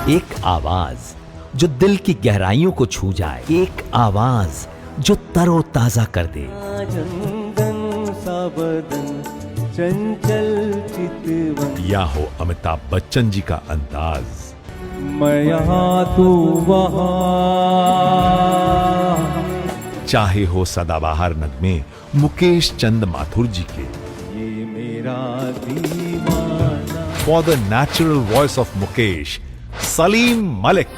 एक आवाज जो दिल की गहराइयों को छू जाए, एक आवाज जो तरोताजा कर दे। चंदन सा बदन, चंचल चितवन, या हो अमिताभ बच्चन जी का अंदाज, मैं यहाँ तू वहाँ, चाहे हो सदाबहार नगमे मुकेश चंद माथुर जी के। ये मेरा दीवाना। For the natural voice of Mukesh, Salim Malik.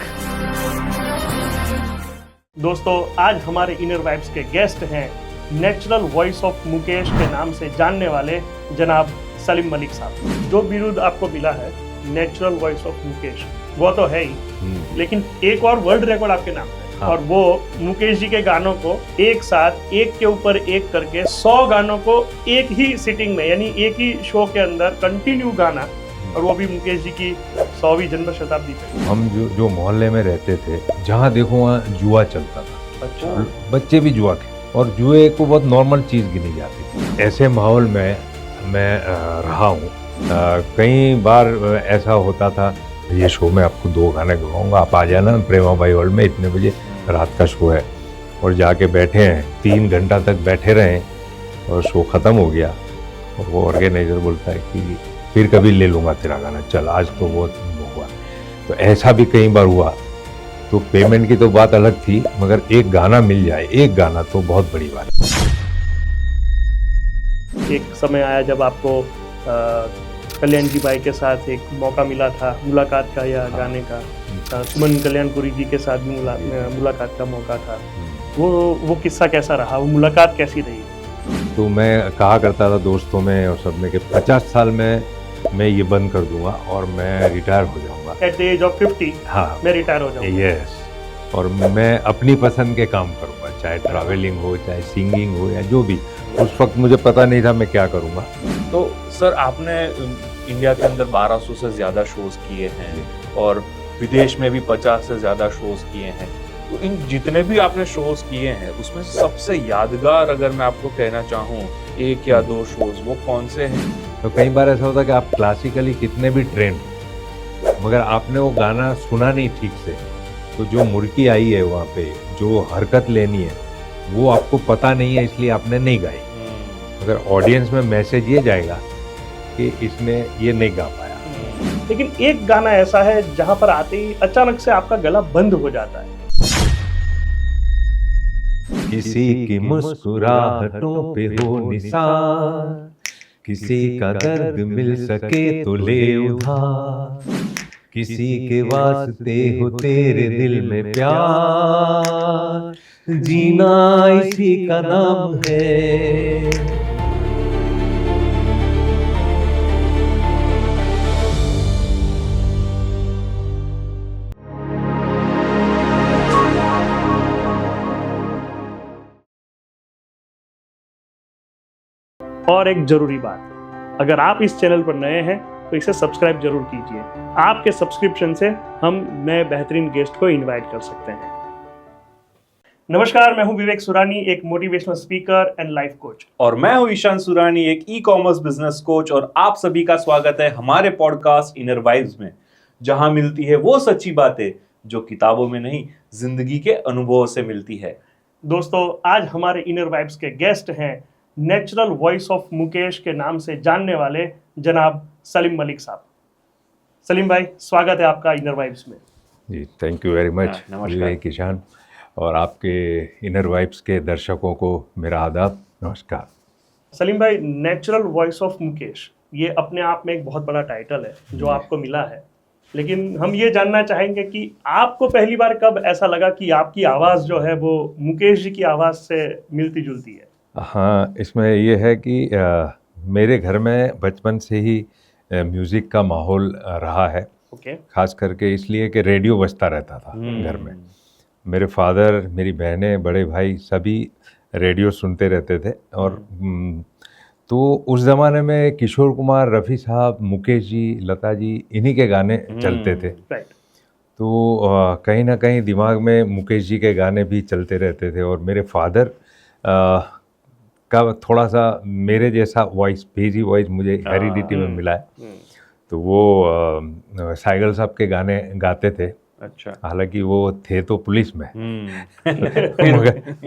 दोस्तों, आज हमारे इनर वाइब्स के गेस्ट हैं नेचुरल वॉइस ऑफ मुकेश के नाम से जानने वाले जनाब सलीम मलिक साहब। जो बिरुद आपको मिला है नेचुरल वॉइस ऑफ मुकेश, वो तो है ही, लेकिन एक और वर्ल्ड रिकॉर्ड आपके नाम है। हाँ। और वो मुकेश जी के गानों को एक साथ एक के ऊपर एक करके 100 गानों को एक ही सिटिंग में, यानी एक ही शो के अंदर कंटिन्यू गाना, और वो भी मुकेश जी की 100वीं जन्म शताब्दी पे। हम जो मोहल्ले में रहते थे, जहाँ देखो वहाँ जुआ चलता था। अच्छा। बच्चे भी जुआ खेलते, और जुए को बहुत नॉर्मल चीज़ गिनी जाती थी। ऐसे माहौल में मैं रहा हूँ। कई बार ऐसा होता था, ये शो में आपको 2 गाने गाऊंगा, आप आ जाना प्रेमा भाई हॉल में, इतने बजे रात का शो है। और जाके बैठे हैं, 3 घंटा तक बैठे रहे और शो ख़त्म हो गया। और वो ऑर्गेनाइजर बोलता है कि फिर कभी ले लूँगा तेरा गाना, चल आज तो बहुत हुआ। तो ऐसा भी कई बार हुआ। तो पेमेंट की तो बात अलग थी, मगर एक गाना मिल जाए, एक गाना तो बहुत बड़ी बात है। एक समय आया जब आपको कल्याण जी भाई के साथ एक मौका मिला था मुलाकात का या गाने का। सुमन कल्याणपुरी जी के साथ भी मुलाकात का मौका था। वो किस्सा कैसा रहा, वो मुलाकात कैसी रही? तो मैं कहा करता था दोस्तों में और सब में कि 50 साल में मैं ये बंद कर दूंगा और मैं रिटायर हो जाऊंगा। एट द एज ऑफ 50 हाँ, मैं रिटायर हो जाऊंगा। यस। और मैं अपनी पसंद के काम करूंगा, चाहे ट्रैवलिंग हो, चाहे सिंगिंग हो, या जो भी। उस वक्त मुझे पता नहीं था मैं क्या करूंगा। तो सर, आपने इंडिया के अंदर 1200 से ज़्यादा शोज़ किए हैं और विदेश में भी 50 से ज़्यादा शोज़ किए हैं। तो इन जितने भी आपने शोज़ किए हैं, उसमें सबसे यादगार अगर मैं आपको कहना चाहूँ 1 या 2 शोज़, वो कौन से हैं? तो कई बार ऐसा होता है कि आप क्लासिकली कितने भी ट्रेंड, मगर आपने वो गाना सुना नहीं ठीक से, तो जो मुर्की आई है वहाँ पे, जो हरकत लेनी है, वो आपको पता नहीं है, इसलिए आपने नहीं गाई। मगर ऑडियंस में मैसेज ये जाएगा कि इसने ये नहीं गा पाया। लेकिन एक गाना ऐसा है जहां पर आते ही अचानक से आपका गला बंद हो जाता है। किसी की मुस्कुराहटों पे हो निशान, किसी का दर्द मिल सके तो ले उधार, किसी के वास्ते हो तेरे दिल में प्यार, जीना इसी का नाम है। और एक जरूरी बात, अगर आप इस चैनल पर नए हैं तो इसे सब्सक्राइब जरूर कीजिए। आपके सब्सक्रिप्शन से हम नए बेहतरीन गेस्ट को इनवाइट कर सकते हैं। नमस्कार, मैं हूं विवेक सुरानी, एक motivational speaker and life coach. और मैं हूँ ईशान सुरानी, एक ई-कॉमर्स बिजनेस कोच। और आप सभी का स्वागत है हमारे पॉडकास्ट इनर वाइब्स में, जहां मिलती है वो सच्ची बातें जो किताबों में नहीं, जिंदगी के अनुभवों से मिलती है। दोस्तों, आज हमारे इनर वाइब्स के गेस्ट हैं नेचुरल वॉइस ऑफ मुकेश के नाम से जानने वाले जनाब सलीम मलिक साहब। सलीम भाई, स्वागत है आपका इनर वाइब्स में। जी, थैंक यू वेरी मच विवेक, किसान, और आपके इनर वाइब्स के दर्शकों को मेरा आदाब, नमस्कार। सलीम भाई, नेचुरल वॉइस ऑफ मुकेश, ये अपने आप में एक बहुत बड़ा टाइटल है जो आपको मिला है, लेकिन हम ये जानना चाहेंगे कि आपको पहली बार कब ऐसा लगा कि आपकी आवाज़ जो है वो मुकेश जी की आवाज़ से मिलती जुलती है? हाँ, इसमें ये है कि मेरे घर में बचपन से ही म्यूज़िक का माहौल रहा है। ओके। खास करके इसलिए कि रेडियो बजता रहता था घर में। मेरे फादर, मेरी बहनें, बड़े भाई सभी रेडियो सुनते रहते थे। और तो उस ज़माने में किशोर कुमार, रफ़ी साहब, मुकेश जी, लता जी, इन्हीं के गाने चलते थे। राइट। तो कहीं ना कहीं दिमाग में मुकेश जी के गाने भी चलते रहते थे। और मेरे फादर का थोड़ा सा मेरे जैसा वॉइस, भेजी वॉइस मुझे हेरिडिटी में मिला है। तो वो साइगल साहब के गाने गाते थे। अच्छा। हालांकि वो थे तो पुलिस में हम्म।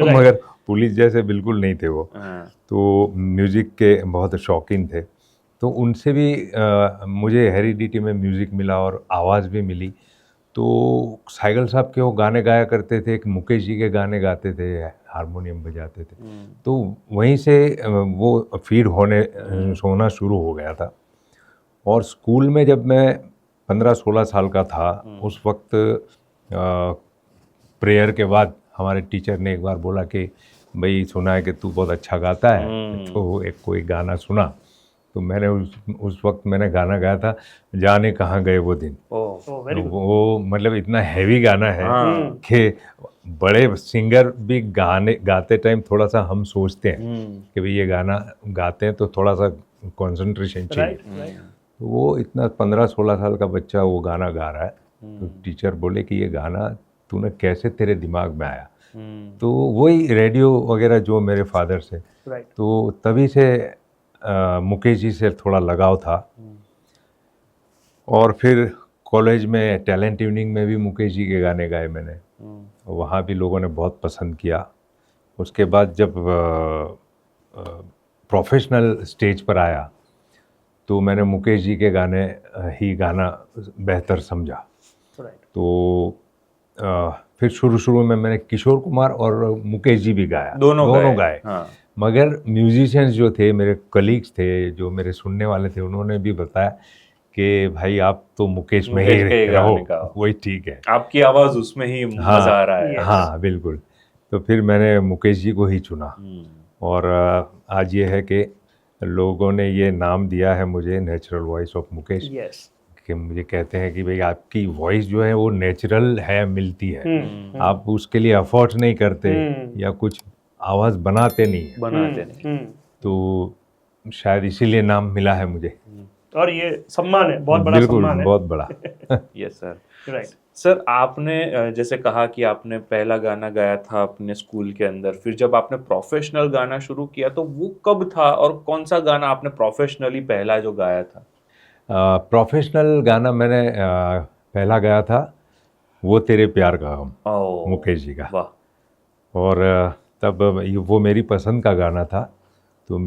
मगर पुलिस जैसे बिल्कुल नहीं थे वो। हाँ। तो म्यूज़िक के बहुत शौकीन थे, तो उनसे भी मुझे हेरिडिटी में म्यूज़िक मिला और आवाज़ भी मिली। तो साइगल साहब के वो गाने गाया करते थे, एक मुकेश जी के गाने गाते थे, हारमोनियम बजाते थे। तो वहीं से वो फीड होना शुरू हो गया था। और स्कूल में जब मैं 15-16 साल का था, उस वक्त प्रेयर के बाद हमारे टीचर ने एक बार बोला कि भाई सुना है कि तू बहुत अच्छा गाता है, तो एक कोई गाना सुना। तो मैंने उस वक्त मैंने गाना गाया था, जाने कहाँ गए वो दिन। वेरी तो गुड। वो मतलब इतना हैवी गाना है कि बड़े सिंगर भी गाते टाइम थोड़ा सा हम सोचते हैं कि भाई ये गाना गाते हैं तो थोड़ा सा कंसंट्रेशन चाहिए। Right right. तो वो इतना 15-16 साल का बच्चा वो गाना गा रहा है, तो टीचर बोले कि ये गाना तूने कैसे तेरे दिमाग में आया। तो वही रेडियो वगैरह जो मेरे फादर से, राइट। तो तभी से मुकेश जी से थोड़ा लगाव था। और फिर कॉलेज में टैलेंट ट्यूनिंग में भी मुकेश जी के गाने गाए मैंने, वहाँ भी लोगों ने बहुत पसंद किया। उसके बाद जब प्रोफेशनल स्टेज पर आया तो मैंने मुकेश जी के गाने ही गाना बेहतर समझा। राइट। तो फिर शुरू में मैंने किशोर कुमार और मुकेश जी भी गाया, दोनों गाए। हाँ। मगर म्यूजिशियंस जो थे, मेरे कलीग्स थे, जो मेरे सुनने वाले थे, उन्होंने भी बताया कि भाई आप तो मुकेश में मुकेश के ही गाने रहो, गाओ। वही ठीक है। आपकी आवाज उसमें ही मजा आ रहा है। हाँ बिल्कुल। तो फिर मैंने मुकेश जी को ही चुना। और आज ये है कि लोगों ने ये नाम दिया है मुझे, natural voice of Mukesh. Yes. कि मुझे कहते हैं कि भाई आपकी वॉइस जो है वो नेचुरल है, मिलती है, आप उसके लिए एफर्ट्स नहीं करते या कुछ आवाज़ बनाते नहीं है। बनाते नहीं। तो शायद इसीलिए नाम मिला है मुझे। और ये सम्मान है, बहुत बड़ा बिल्कुल, सम्मान है। बहुत बड़ा। Yes sir. राइट। सर आपने जैसे कहा कि आपने पहला गाना गाया था अपने स्कूल के अंदर, फिर जब आपने प्रोफेशनल गाना शुरू किया तो वो कब था और कौन सा गाना आपने प्रोफेशनली पहला जो गाया था? प्रोफेशनल गाना मैंने पहला गाया था वो तेरे प्यार का गम, ओह, मुकेश जी का। वाह। और तब वो मेरी पसंद का गाना था। तो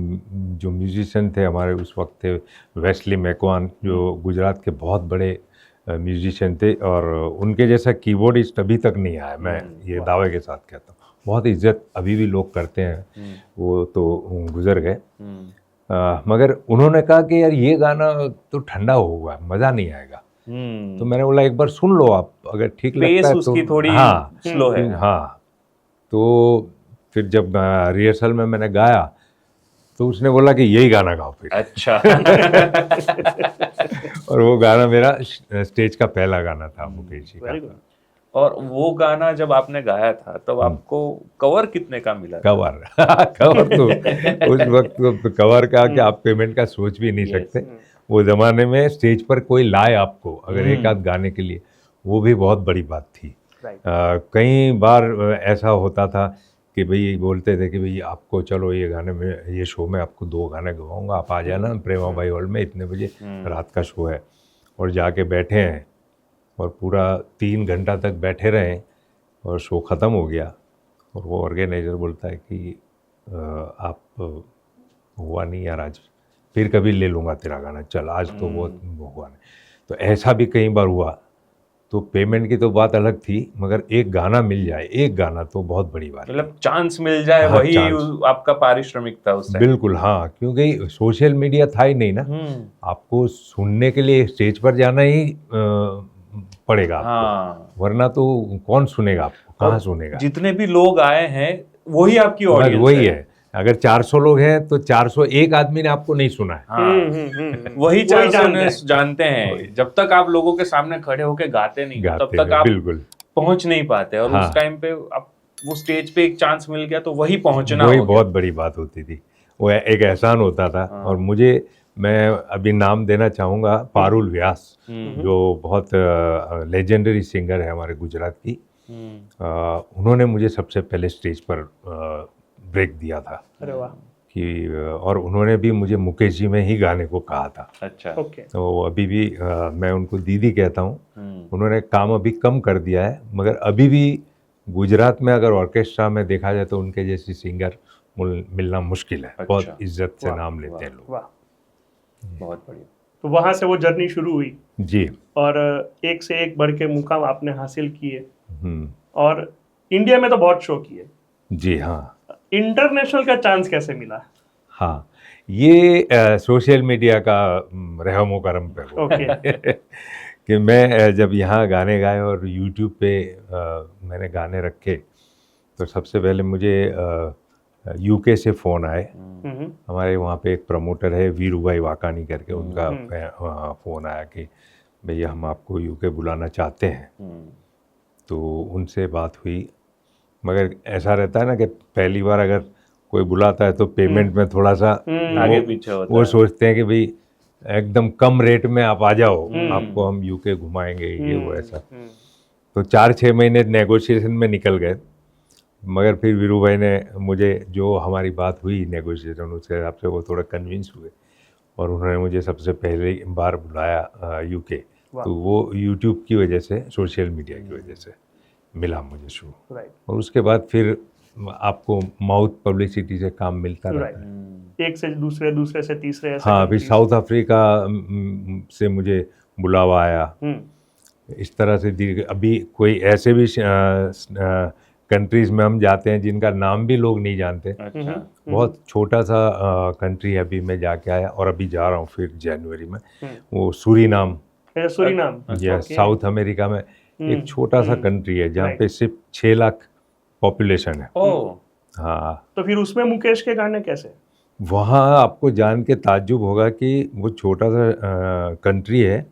जो म्यूजिशियन थे हमारे उस वक्त थे वेस्ली मैकवान, जो गुजरात के बहुत बड़े म्यूजिशियन थे, और उनके जैसा कीबोर्डिस्ट अभी तक नहीं आया, मैं ये दावे के साथ कहता हूँ। बहुत इज्जत अभी भी लोग करते हैं, वो तो गुजर गए। मगर उन्होंने कहा कि यार ये गाना तो ठंडा होगा, मज़ा नहीं आएगा। तो मैंने बोला एक बार सुन लो आप, अगर ठीक लगता है तो। उसकी थोड़ी हाँ स्लो है। हाँ। तो फिर जब रिहर्सल में मैंने गाया तो उसने बोला कि यही गाना गाओ फिर। अच्छा। और वो गाना मेरा स्टेज का पहला गाना था मुकेश जी वेरी का। गुड। और वो गाना जब आपने गाया था तब आपको कवर कितने का मिला? कवर कवर तो उस वक्त तो कवर का कि आप पेमेंट का सोच भी नहीं सकते। वो ज़माने में स्टेज पर कोई लाए आपको अगर एक आध गाने के लिए, वो भी बहुत बड़ी बात थी। कई बार ऐसा होता था कि भाई बोलते थे कि भाई आपको चलो ये गाने में, ये शो में आपको 2 गाने गवाऊंगा, आप आ जाना प्रेमा भाई हॉल में इतने बजे, रात का शो है। और जाके बैठे हैं और पूरा 3 घंटा तक बैठे रहे और शो ख़त्म हो गया और वो ऑर्गेनाइज़र बोलता है कि आप हुआ नहीं यार, आज फिर कभी ले लूँगा तेरा गाना, चल आज तो वो हुआ नहीं। तो ऐसा भी कई बार हुआ। तो पेमेंट की तो बात अलग थी, मगर एक गाना मिल जाए, एक गाना तो बहुत बड़ी बात। मतलब चांस मिल जाए, हाँ, वही चांस। आपका पारिश्रमिक था उस टाइम। बिल्कुल हाँ, क्योंकि सोशल मीडिया था ही नहीं ना। आपको सुनने के लिए स्टेज पर जाना ही पड़ेगा आपको। हाँ। वरना तो कौन सुनेगा आपको, कहाँ सुनेगा। जितने भी लोग आए हैं वही आपकी ऑडियंस वही है। अगर 400 लोग हैं तो 401 आदमी ने आपको नहीं सुना है। हाँ। वही 400 जानते हैं। जब तक आप लोगों के सामने खड़े होके गाते नहीं तब तक आप बिल्कुल पहुंच नहीं पाते। और उस टाइम पे आप वो स्टेज पे एक चांस मिल गया तो वही पहुंचना, वही बहुत बड़ी बात होती थी। वो एक एहसान होता था। और मुझे, मैं अभी नाम देना चाहूँगा पारुल व्यास, जो बहुत लेजेंडरी सिंगर है हमारे गुजरात की। उन्होंने मुझे सबसे पहले स्टेज पर ब्रेक दिया था। अरे वाह। और उन्होंने भी मुझे मुकेश जी में ही गाने को कहा था। अच्छा। ओके। तो अभी भी मैं उनको दीदी कहता हूँ। हम्म। उन्होंने काम अभी कम कर दिया है, मगर अभी भी गुजरात में अगर ऑर्केस्ट्रा में देखा जाए तो उनके जैसी सिंगर मिलना मुश्किल है। अच्छा। बहुत इज्जत से वाह, नाम लेते हैं लोग। वाह। बहुत बढ़िया। तो वहाँ से वो जर्नी शुरू हुई जी। और एक से एक बढ़ के मुकाम आपने हासिल किए हम्म। और इंडिया में तो बहुत शो किए, जी हाँ। इंटरनेशनल का चांस कैसे मिला? हाँ, ये सोशल मीडिया का रहमो करम पे हुआ ओके। कि मैं जब यहाँ गाने गाए और यूट्यूब पे मैंने गाने रखे तो सबसे पहले मुझे यूके से फ़ोन आए। हमारे वहाँ पे एक प्रमोटर है वीरू भाई वाकानी करके, उनका फ़ोन आया कि भैया हम आपको यूके बुलाना चाहते हैं। तो उनसे बात हुई, मगर ऐसा रहता है ना कि पहली बार अगर कोई बुलाता है तो पेमेंट में थोड़ा सा आगे पीछे होता वो है। सोचते हैं कि भाई एकदम कम रेट में आप आ जाओ, आपको हम यूके घुमाएंगे, ये वो ऐसा। तो 4-6 महीने नेगोशिएशन में निकल गए, मगर फिर वीरू भाई ने मुझे, जो हमारी बात हुई नेगोशिएशन, उसके हिसाब से वो थोड़ा कन्विंस हुए और उन्होंने मुझे सबसे पहले बार बुलाया यूके। तो वो यूट्यूब की वजह से, सोशल मीडिया की वजह से मिला मुझे शो। और उसके बाद फिर आपको माउथ पब्लिसिटी से काम मिलता रहता है। एक से दूसरे, दूसरे से तीसरे, ऐसे हाँ, अभी साउथ अफ्रीका से मुझे बुलावा आया। इस तरह से अभी कोई ऐसे भी कंट्रीज में हम जाते हैं जिनका नाम भी लोग नहीं जानते। अच्छा। बहुत छोटा सा कंट्री है, अभी मैं जाके आया और अभी जा रहा हूँ फिर जनवरी में, वो सूरीनाम। सूरीनाम, या साउथ अमेरिका में एक छोटा सा कंट्री है जहाँ पे सिर्फ 6 लाख पॉपुलेशन है। ओह। हाँ, तो फिर उसमें मुकेश के गाने कैसे? वहाँ आपको जान के ताज्जुब होगा कि वो छोटा सा कंट्री है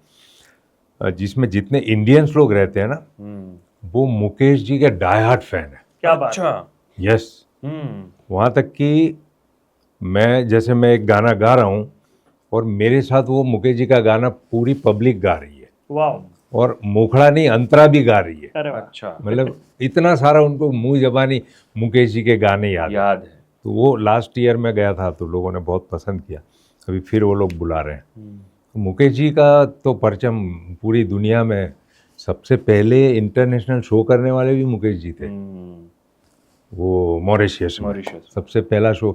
जिसमें जितने इंडियंस लोग रहते हैं ना, वो मुकेश जी के डाई हार्ट फैन है। क्या बात? अच्छा। यस। वहाँ तक कि मैं एक गाना गा रहा हूँ और मेरे साथ वो मुकेश जी का गाना पूरी पब्लिक गा रही है। वाह। और मोखड़ा नहीं, अंतरा भी गा रही है। अरे वाह। अच्छा। मतलब इतना सारा उनको मुंह जबानी मुकेश जी के गाने याद है। तो वो लास्ट ईयर में गया था तो लोगों ने बहुत पसंद किया, अभी फिर वो लोग बुला रहे हैं। तो मुकेश जी का तो परचम पूरी दुनिया में, सबसे पहले इंटरनेशनल शो करने वाले भी मुकेश जी थे। वो मॉरिशस में सबसे पहला शो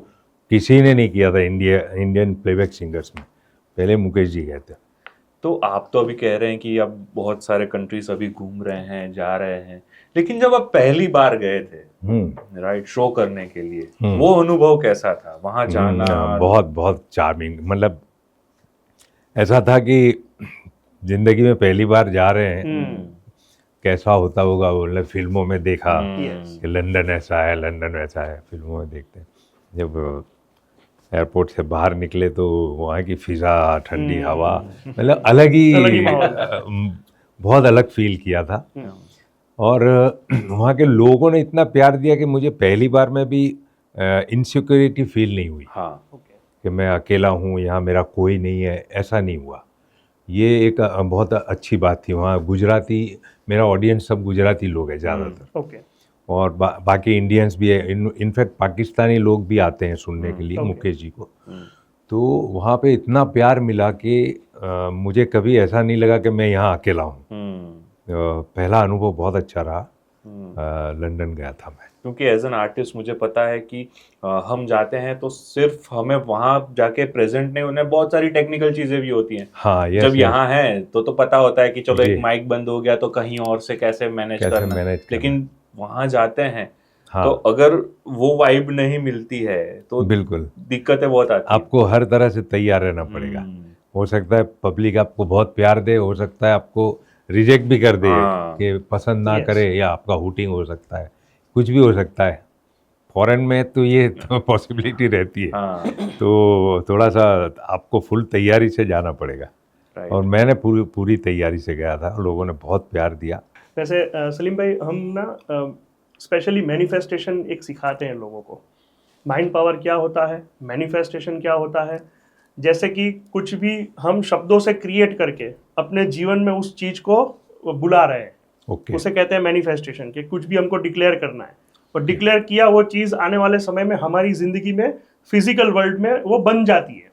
किसी ने नहीं किया था इंडियन प्लेबैक सिंगर्स में, पहले मुकेश जी गए थे। तो आप तो अभी कह रहे हैं कि आप बहुत सारे कंट्रीज अभी घूम रहे हैं, जा रहे हैं, लेकिन जब आप पहली बार गए थे राइट शो करने के लिए, वो अनुभव कैसा था वहां जाना? बहुत बहुत चार्मिंग। मतलब ऐसा था कि जिंदगी में पहली बार जा रहे हैं, कैसा होता होगा, मतलब फिल्मों में देखा कि लंदन ऐसा है, लंदन वैसा है, फिल्मों में देखते हैं। जब एयरपोर्ट से बाहर निकले तो वहाँ की फिज़ा, ठंडी हवा, मतलब अलग ही बहुत अलग फील किया था। और वहाँ के लोगों ने इतना प्यार दिया कि मुझे पहली बार में भी इनसिक्योरिटी फील नहीं हुई। हाँ। कि मैं अकेला हूँ, यहाँ मेरा कोई नहीं है, ऐसा नहीं हुआ। ये एक बहुत अच्छी बात थी। वहाँ गुजराती, मेरा ऑडियंस सब गुजराती लोग हैं ज़्यादातर। और बाकी इंडियंस भी है, इनफैक्ट पाकिस्तानी लोग भी आते हैं सुनने के लिए मुकेश जी को। तो वहाँ पे इतना प्यार मिला कि मुझे कभी ऐसा नहीं लगा कि मैं यहाँ अकेला हूँ। पहला अनुभव बहुत अच्छा रहा। लंदन गया था मैं, क्योंकि एज एन आर्टिस्ट मुझे पता है कि हम जाते हैं तो सिर्फ हमें वहाँ जाके प्रेजेंट नहीं, उन्हें बहुत सारी टेक्निकल चीजें भी होती हैं। हाँ, जब यहाँ है तो पता होता है कि चलो एक माइक बंद हो गया तो कहीं और से कैसे मैनेज करना। लेकिन वहाँ जाते हैं तो अगर वो वाइब नहीं मिलती है तो बिल्कुल दिक्कतें बहुत आती हैं। आपको हर तरह से तैयार रहना पड़ेगा। हो सकता है पब्लिक आपको बहुत प्यार दे, हो सकता है आपको रिजेक्ट भी कर दे कि पसंद ना करे, या आपका हुटिंग हो सकता है, कुछ भी हो सकता है। फॉरेन में तो ये तो पॉसिबिलिटी रहती है। तो थोड़ा सा आपको फुल तैयारी से जाना पड़ेगा। और मैंने पूरी तैयारी से गया था, लोगों ने बहुत प्यार दिया। वैसे सलीम भाई, हम ना स्पेशली मैनिफेस्टेशन एक सिखाते हैं लोगों को। माइंड पावर क्या होता है, मैनिफेस्टेशन क्या होता है। जैसे कि कुछ भी हम शब्दों से क्रिएट करके अपने जीवन में उस चीज़ को बुला रहे हैं, उसे कहते हैं मैनिफेस्टेशन। कि कुछ भी हमको डिक्लेयर करना है और डिक्लेयर किया वो चीज़ आने वाले समय में हमारी ज़िंदगी में फिजिकल वर्ल्ड में वो बन जाती है।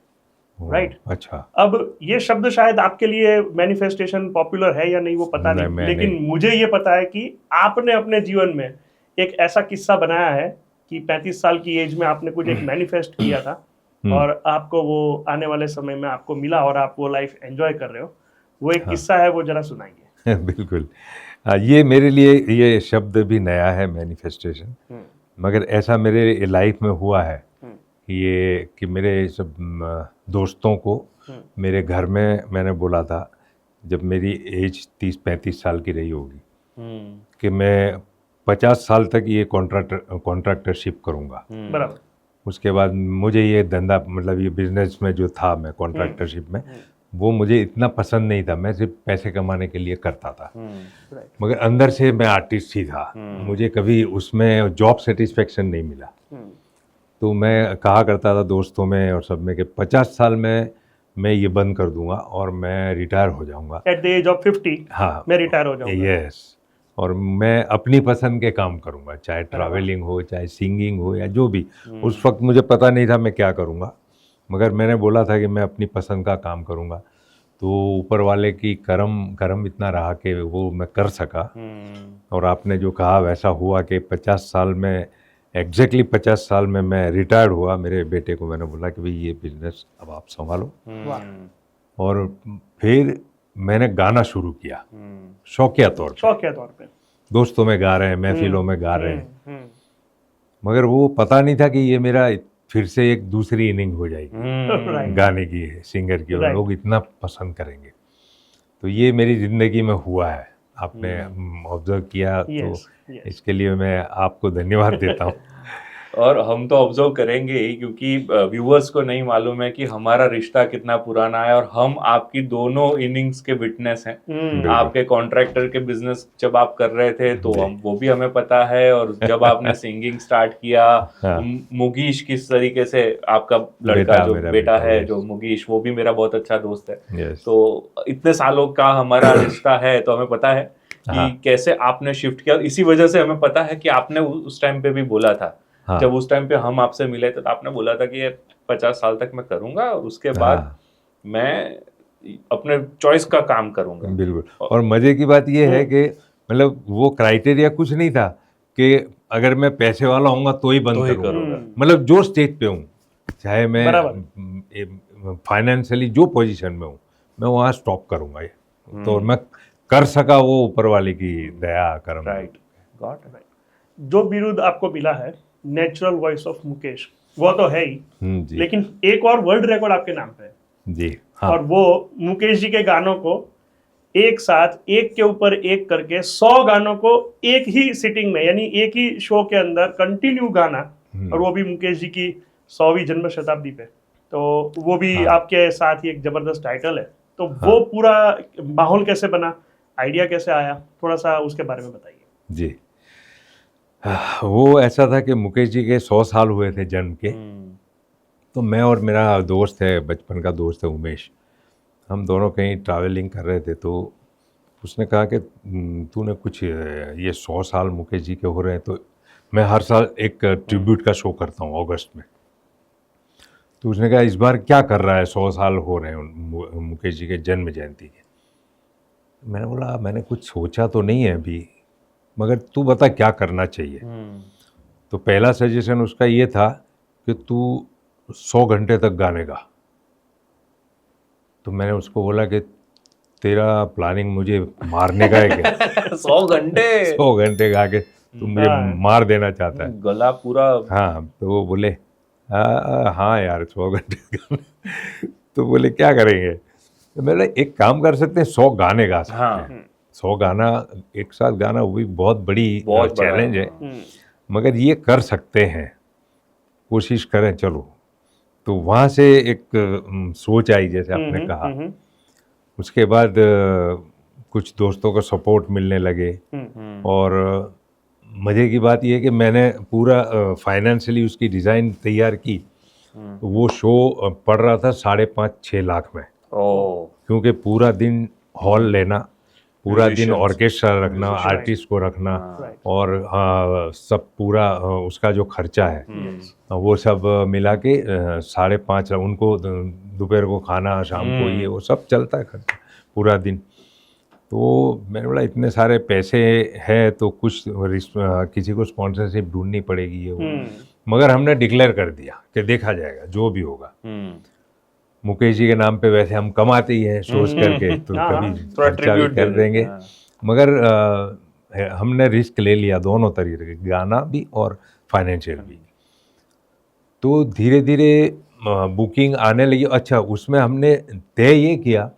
राइट। अच्छा। अब ये शब्द शायद आपके लिए मैनिफेस्टेशन पॉपुलर है या नहीं वो पता नहीं, लेकिन मुझे ये पता है कि आपने अपने जीवन में एक ऐसा किस्सा बनाया है कि 35 साल की एज में आपने कुछ एक मैनिफेस्ट किया था और आपको वो आने वाले समय में आपको मिला और आप वो लाइफ एंजॉय कर रहे हो। वो एक किस्सा है, वो जरा सुनाइए। बिल्कुल। ये मेरे लिए ये शब्द भी नया है, मैनिफेस्टेशन, मगर ऐसा मेरे लाइफ में हुआ है ये कि मेरे सब दोस्तों को मेरे घर में मैंने बोला था, जब मेरी एज 30-35 साल की रही होगी, कि मैं 50 साल तक ये कॉन्ट्रैक्टरशिप करूँगा। बराबर। उसके बाद मुझे ये धंधा, मतलब ये बिजनेस में जो था मैं कॉन्ट्रैक्टरशिप में, वो मुझे इतना पसंद नहीं था, मैं सिर्फ पैसे कमाने के लिए करता था। मगर अंदर से मैं आर्टिस्ट ही था, मुझे कभी उसमें जॉब सेटिस्फेक्शन नहीं मिला। तो मैं कहा करता था दोस्तों में और सब में कि 50 साल में मैं ये बंद कर दूंगा और मैं रिटायर हो जाऊंगा। एट द एज ऑफ 50 हाँ, मैं रिटायर हो जाऊंगा। यस। और मैं अपनी पसंद के काम करूंगा, चाहे ट्रैवलिंग हो, चाहे सिंगिंग हो, या जो भी। उस वक्त मुझे पता नहीं था मैं क्या करूंगा, मगर मैंने बोला था कि मैं अपनी पसंद का काम करूंगा। तो ऊपर वाले की करम इतना रहा कि वो मैं कर सका। और आपने जो कहा वैसा हुआ कि 50 साल में, एग्जैक्टली 50 साल में मैं रिटायर्ड हुआ। मेरे बेटे को मैंने बोला कि भाई ये बिजनेस अब आप संभालो। और फिर मैंने गाना शुरू किया, शौकिया तौर पे। दोस्तों में गा रहे हैं, महफिलों में गा रहे हैं, मगर वो पता नहीं था कि ये मेरा फिर से एक दूसरी इनिंग हो जाएगी गाने की, सिंगर की, और लोग इतना पसंद करेंगे। तो ये मेरी ज़िंदगी में हुआ है, आपने ऑब्जर्व किया। तो इसके लिए मैं आपको धन्यवाद देता हूँ। और हम तो ऑब्जर्व करेंगे ही, क्योंकि व्यूअर्स को नहीं मालूम है कि हमारा रिश्ता कितना पुराना है, और हम आपकी दोनों इनिंग्स के विटनेस हैं। आपके कॉन्ट्रैक्टर के बिजनेस जब आप कर रहे थे तो वो भी हमें पता है, और जब आपने सिंगिंग स्टार्ट किया, मुगीश किस तरीके से, आपका लड़का जो बेटा है जो मुगीश, वो भी मेरा बहुत अच्छा दोस्त है। तो इतने सालों का हमारा रिश्ता है, तो हमें पता है कि कैसे आपने शिफ्ट किया। इसी वजह से हमें पता है कि आपने उस टाइम पे भी बोला था, जब उस टाइम पे हम आपसे मिले थे, तो आपने बोला था कि ये 50 साल तक मैं करूंगा, और उसके बाद मैं अपने चॉइस का काम करूंगा। बिल्कुल। और मजे की बात ये है कि मतलब वो क्राइटेरिया कुछ नहीं था कि अगर मैं पैसे वाला होऊंगा तो ही बंद करूंगा। मतलब जो स्टेज पे हूँ, चाहे मैं फाइनेंशियली जो पोजीशन में हूँ, मैं वहाँ स्टॉप करूंगा। तो मैं कर सका, वो ऊपर वाले की दया करम। राइट। जो बिरुद आपको मिला है नेचुरल वॉइस ऑफ मुकेश, वो तो है ही, लेकिन एक और वर्ल्ड रिकॉर्ड आपके नाम पे है जी। हाँ। और वो मुकेश जी के गानों को एक साथ, एक के ऊपर एक करके 100 गानों को एक ही सिटिंग में, यानी एक ही शो के अंदर कंटिन्यू गाना, और वो भी मुकेश जी की 100वीं जन्म शताब्दी पे। तो वो भी आपके साथ ही एक जबरदस्त टाइटल है। तो वो पूरा माहौल कैसे बना, आइडिया कैसे आया, थोड़ा सा उसके बारे में बताइए। जी। वो ऐसा था कि मुकेश जी के 100 साल हुए थे जन्म के। तो मैं और मेरा दोस्त है, बचपन का दोस्त है उमेश, हम दोनों कहीं ट्रैवलिंग कर रहे थे। तो उसने कहा कि तूने कुछ ये 100 साल मुकेश जी के हो रहे हैं, तो मैं हर साल एक ट्रिब्यूट का शो करता हूँ अगस्त में। तो उसने कहा इस बार क्या कर रहा है, 100 साल हो रहे हैं मुकेश जी के जन्म जयंती के। मैंने बोला मैंने कुछ सोचा तो नहीं है अभी, मगर तू बता क्या करना चाहिए। तो पहला सजेशन उसका ये था कि तू 100 घंटे तक गाने गा। तो मैंने उसको बोला कि तेरा प्लानिंग मुझे मारने का है क्या? 100 घंटे गा के तू मुझे मार देना चाहता है, गला पूरा। हाँ। तो वो बोले हाँ यार 100 घंटे तो बोले क्या करेंगे? तो मैंने एक काम कर सकते हैं, 100 गाने गा सकते हैं। 100 गाना एक साथ गाना वो भी बहुत बड़ी चैलेंज है, मगर ये कर सकते हैं, कोशिश करें चलो। तो वहाँ से एक सोच आई, जैसे आपने कहा। उसके बाद कुछ दोस्तों का सपोर्ट मिलने लगे, और मज़े की बात यह है कि मैंने पूरा फाइनेंशियली उसकी डिज़ाइन तैयार की। वो शो पड़ रहा था 5.5-6 लाख में, क्योंकि पूरा दिन हॉल लेना, पूरा दिन Musicians. ऑर्केस्ट्रा रखना, Musicians. आर्टिस्ट को रखना, Right. और सब पूरा उसका जो खर्चा है Yes. वो सब मिला के 5.5 लाख, उनको दोपहर को खाना, शाम को ये वो सब चलता है खर्चा पूरा दिन। तो मैंने बोला इतने सारे पैसे हैं तो कुछ किसी को स्पॉन्सरशिप ढूंढनी पड़ेगी ये वो। मगर हमने डिक्लेयर कर दिया कि देखा जाएगा जो भी होगा। मुकेश जी के नाम पे वैसे हम कमाते ही हैं शोज करके, तो हाँ, कभी थोड़ा खर्चा भी tribute कर दे देंगे। हाँ। मगर हमने रिस्क ले लिया दोनों तरीके के, गाना भी और फाइनेंशियल भी। तो धीरे धीरे बुकिंग आने लगी। अच्छा, उसमें हमने तय ये किया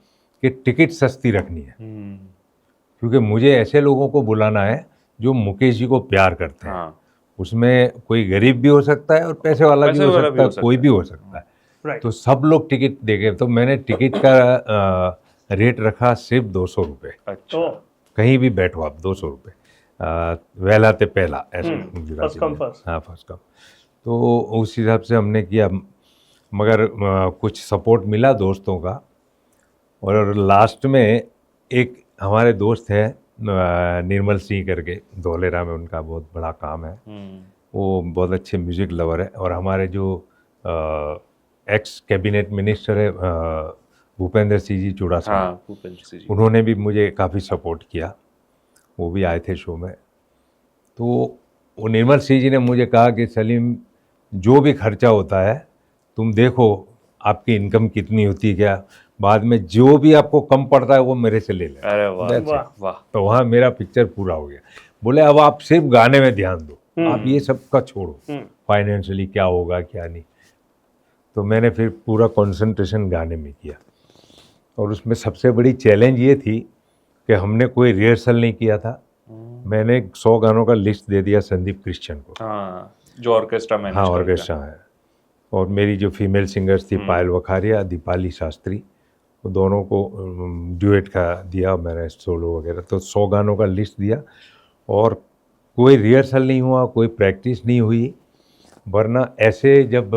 कि टिकट सस्ती रखनी है, क्योंकि मुझे ऐसे लोगों को बुलाना है जो मुकेश जी को प्यार करते हैं। हाँ। उसमें कोई गरीब भी हो सकता है और पैसे वाला भी पैसे हो वाला सकता है, कोई भी हो सकता है। Right. तो सब लोग टिकट देखे, तो मैंने टिकट का रेट रखा सिर्फ 200 रुपये। अच्छा। Oh. कहीं भी बैठो आप, 200 रुपये, वहला ते पहला, ऐसे गुजराती First come में। first. हाँ, फर्स्ट कम। तो उस हिसाब से हमने किया, मगर कुछ सपोर्ट मिला दोस्तों का। और लास्ट में एक हमारे दोस्त है निर्मल सिंह करके, धोलेरा में उनका बहुत बड़ा काम है। वो बहुत अच्छे म्यूज़िक लवर है, और हमारे जो एक्स कैबिनेट मिनिस्टर है भूपेंद्र सिंह जी चुड़ासमा, हाँ, भूपेंद्र सिंह जी। उन्होंने भी मुझे काफ़ी सपोर्ट किया, वो भी आए थे शो में। तो वो निर्मल सिंह जी ने मुझे कहा कि सलीम, जो भी खर्चा होता है तुम देखो आपकी इनकम कितनी होती है, क्या बाद में जो भी आपको कम पड़ता है वो मेरे से ले लें। अरे वाह That's it. वाह। वाह। तो वहाँ मेरा पिक्चर पूरा हो गया। बोले अब आप सिर्फ गाने में ध्यान दो, आप ये सब का छोड़ो, फाइनेंशियली क्या होगा क्या नहीं। तो मैंने फिर पूरा कंसंट्रेशन गाने में किया। और उसमें सबसे बड़ी चैलेंज ये थी कि हमने कोई रिहर्सल नहीं किया था। मैंने 100 गानों का लिस्ट दे दिया संदीप क्रिश्चियन को। हाँ, जो ऑर्केस्ट्रा मैनेज हाँ, करता है। ऑर्केस्ट्रा है। और मेरी जो फीमेल सिंगर्स थी पायल वखारिया, दीपाली शास्त्री, वो दोनों को ड्यूएट का दिया मैंने, सोलो वगैरह। तो 100 गानों का लिस्ट दिया, और कोई रिहर्सल नहीं हुआ, कोई प्रैक्टिस नहीं हुई। वरना ऐसे जब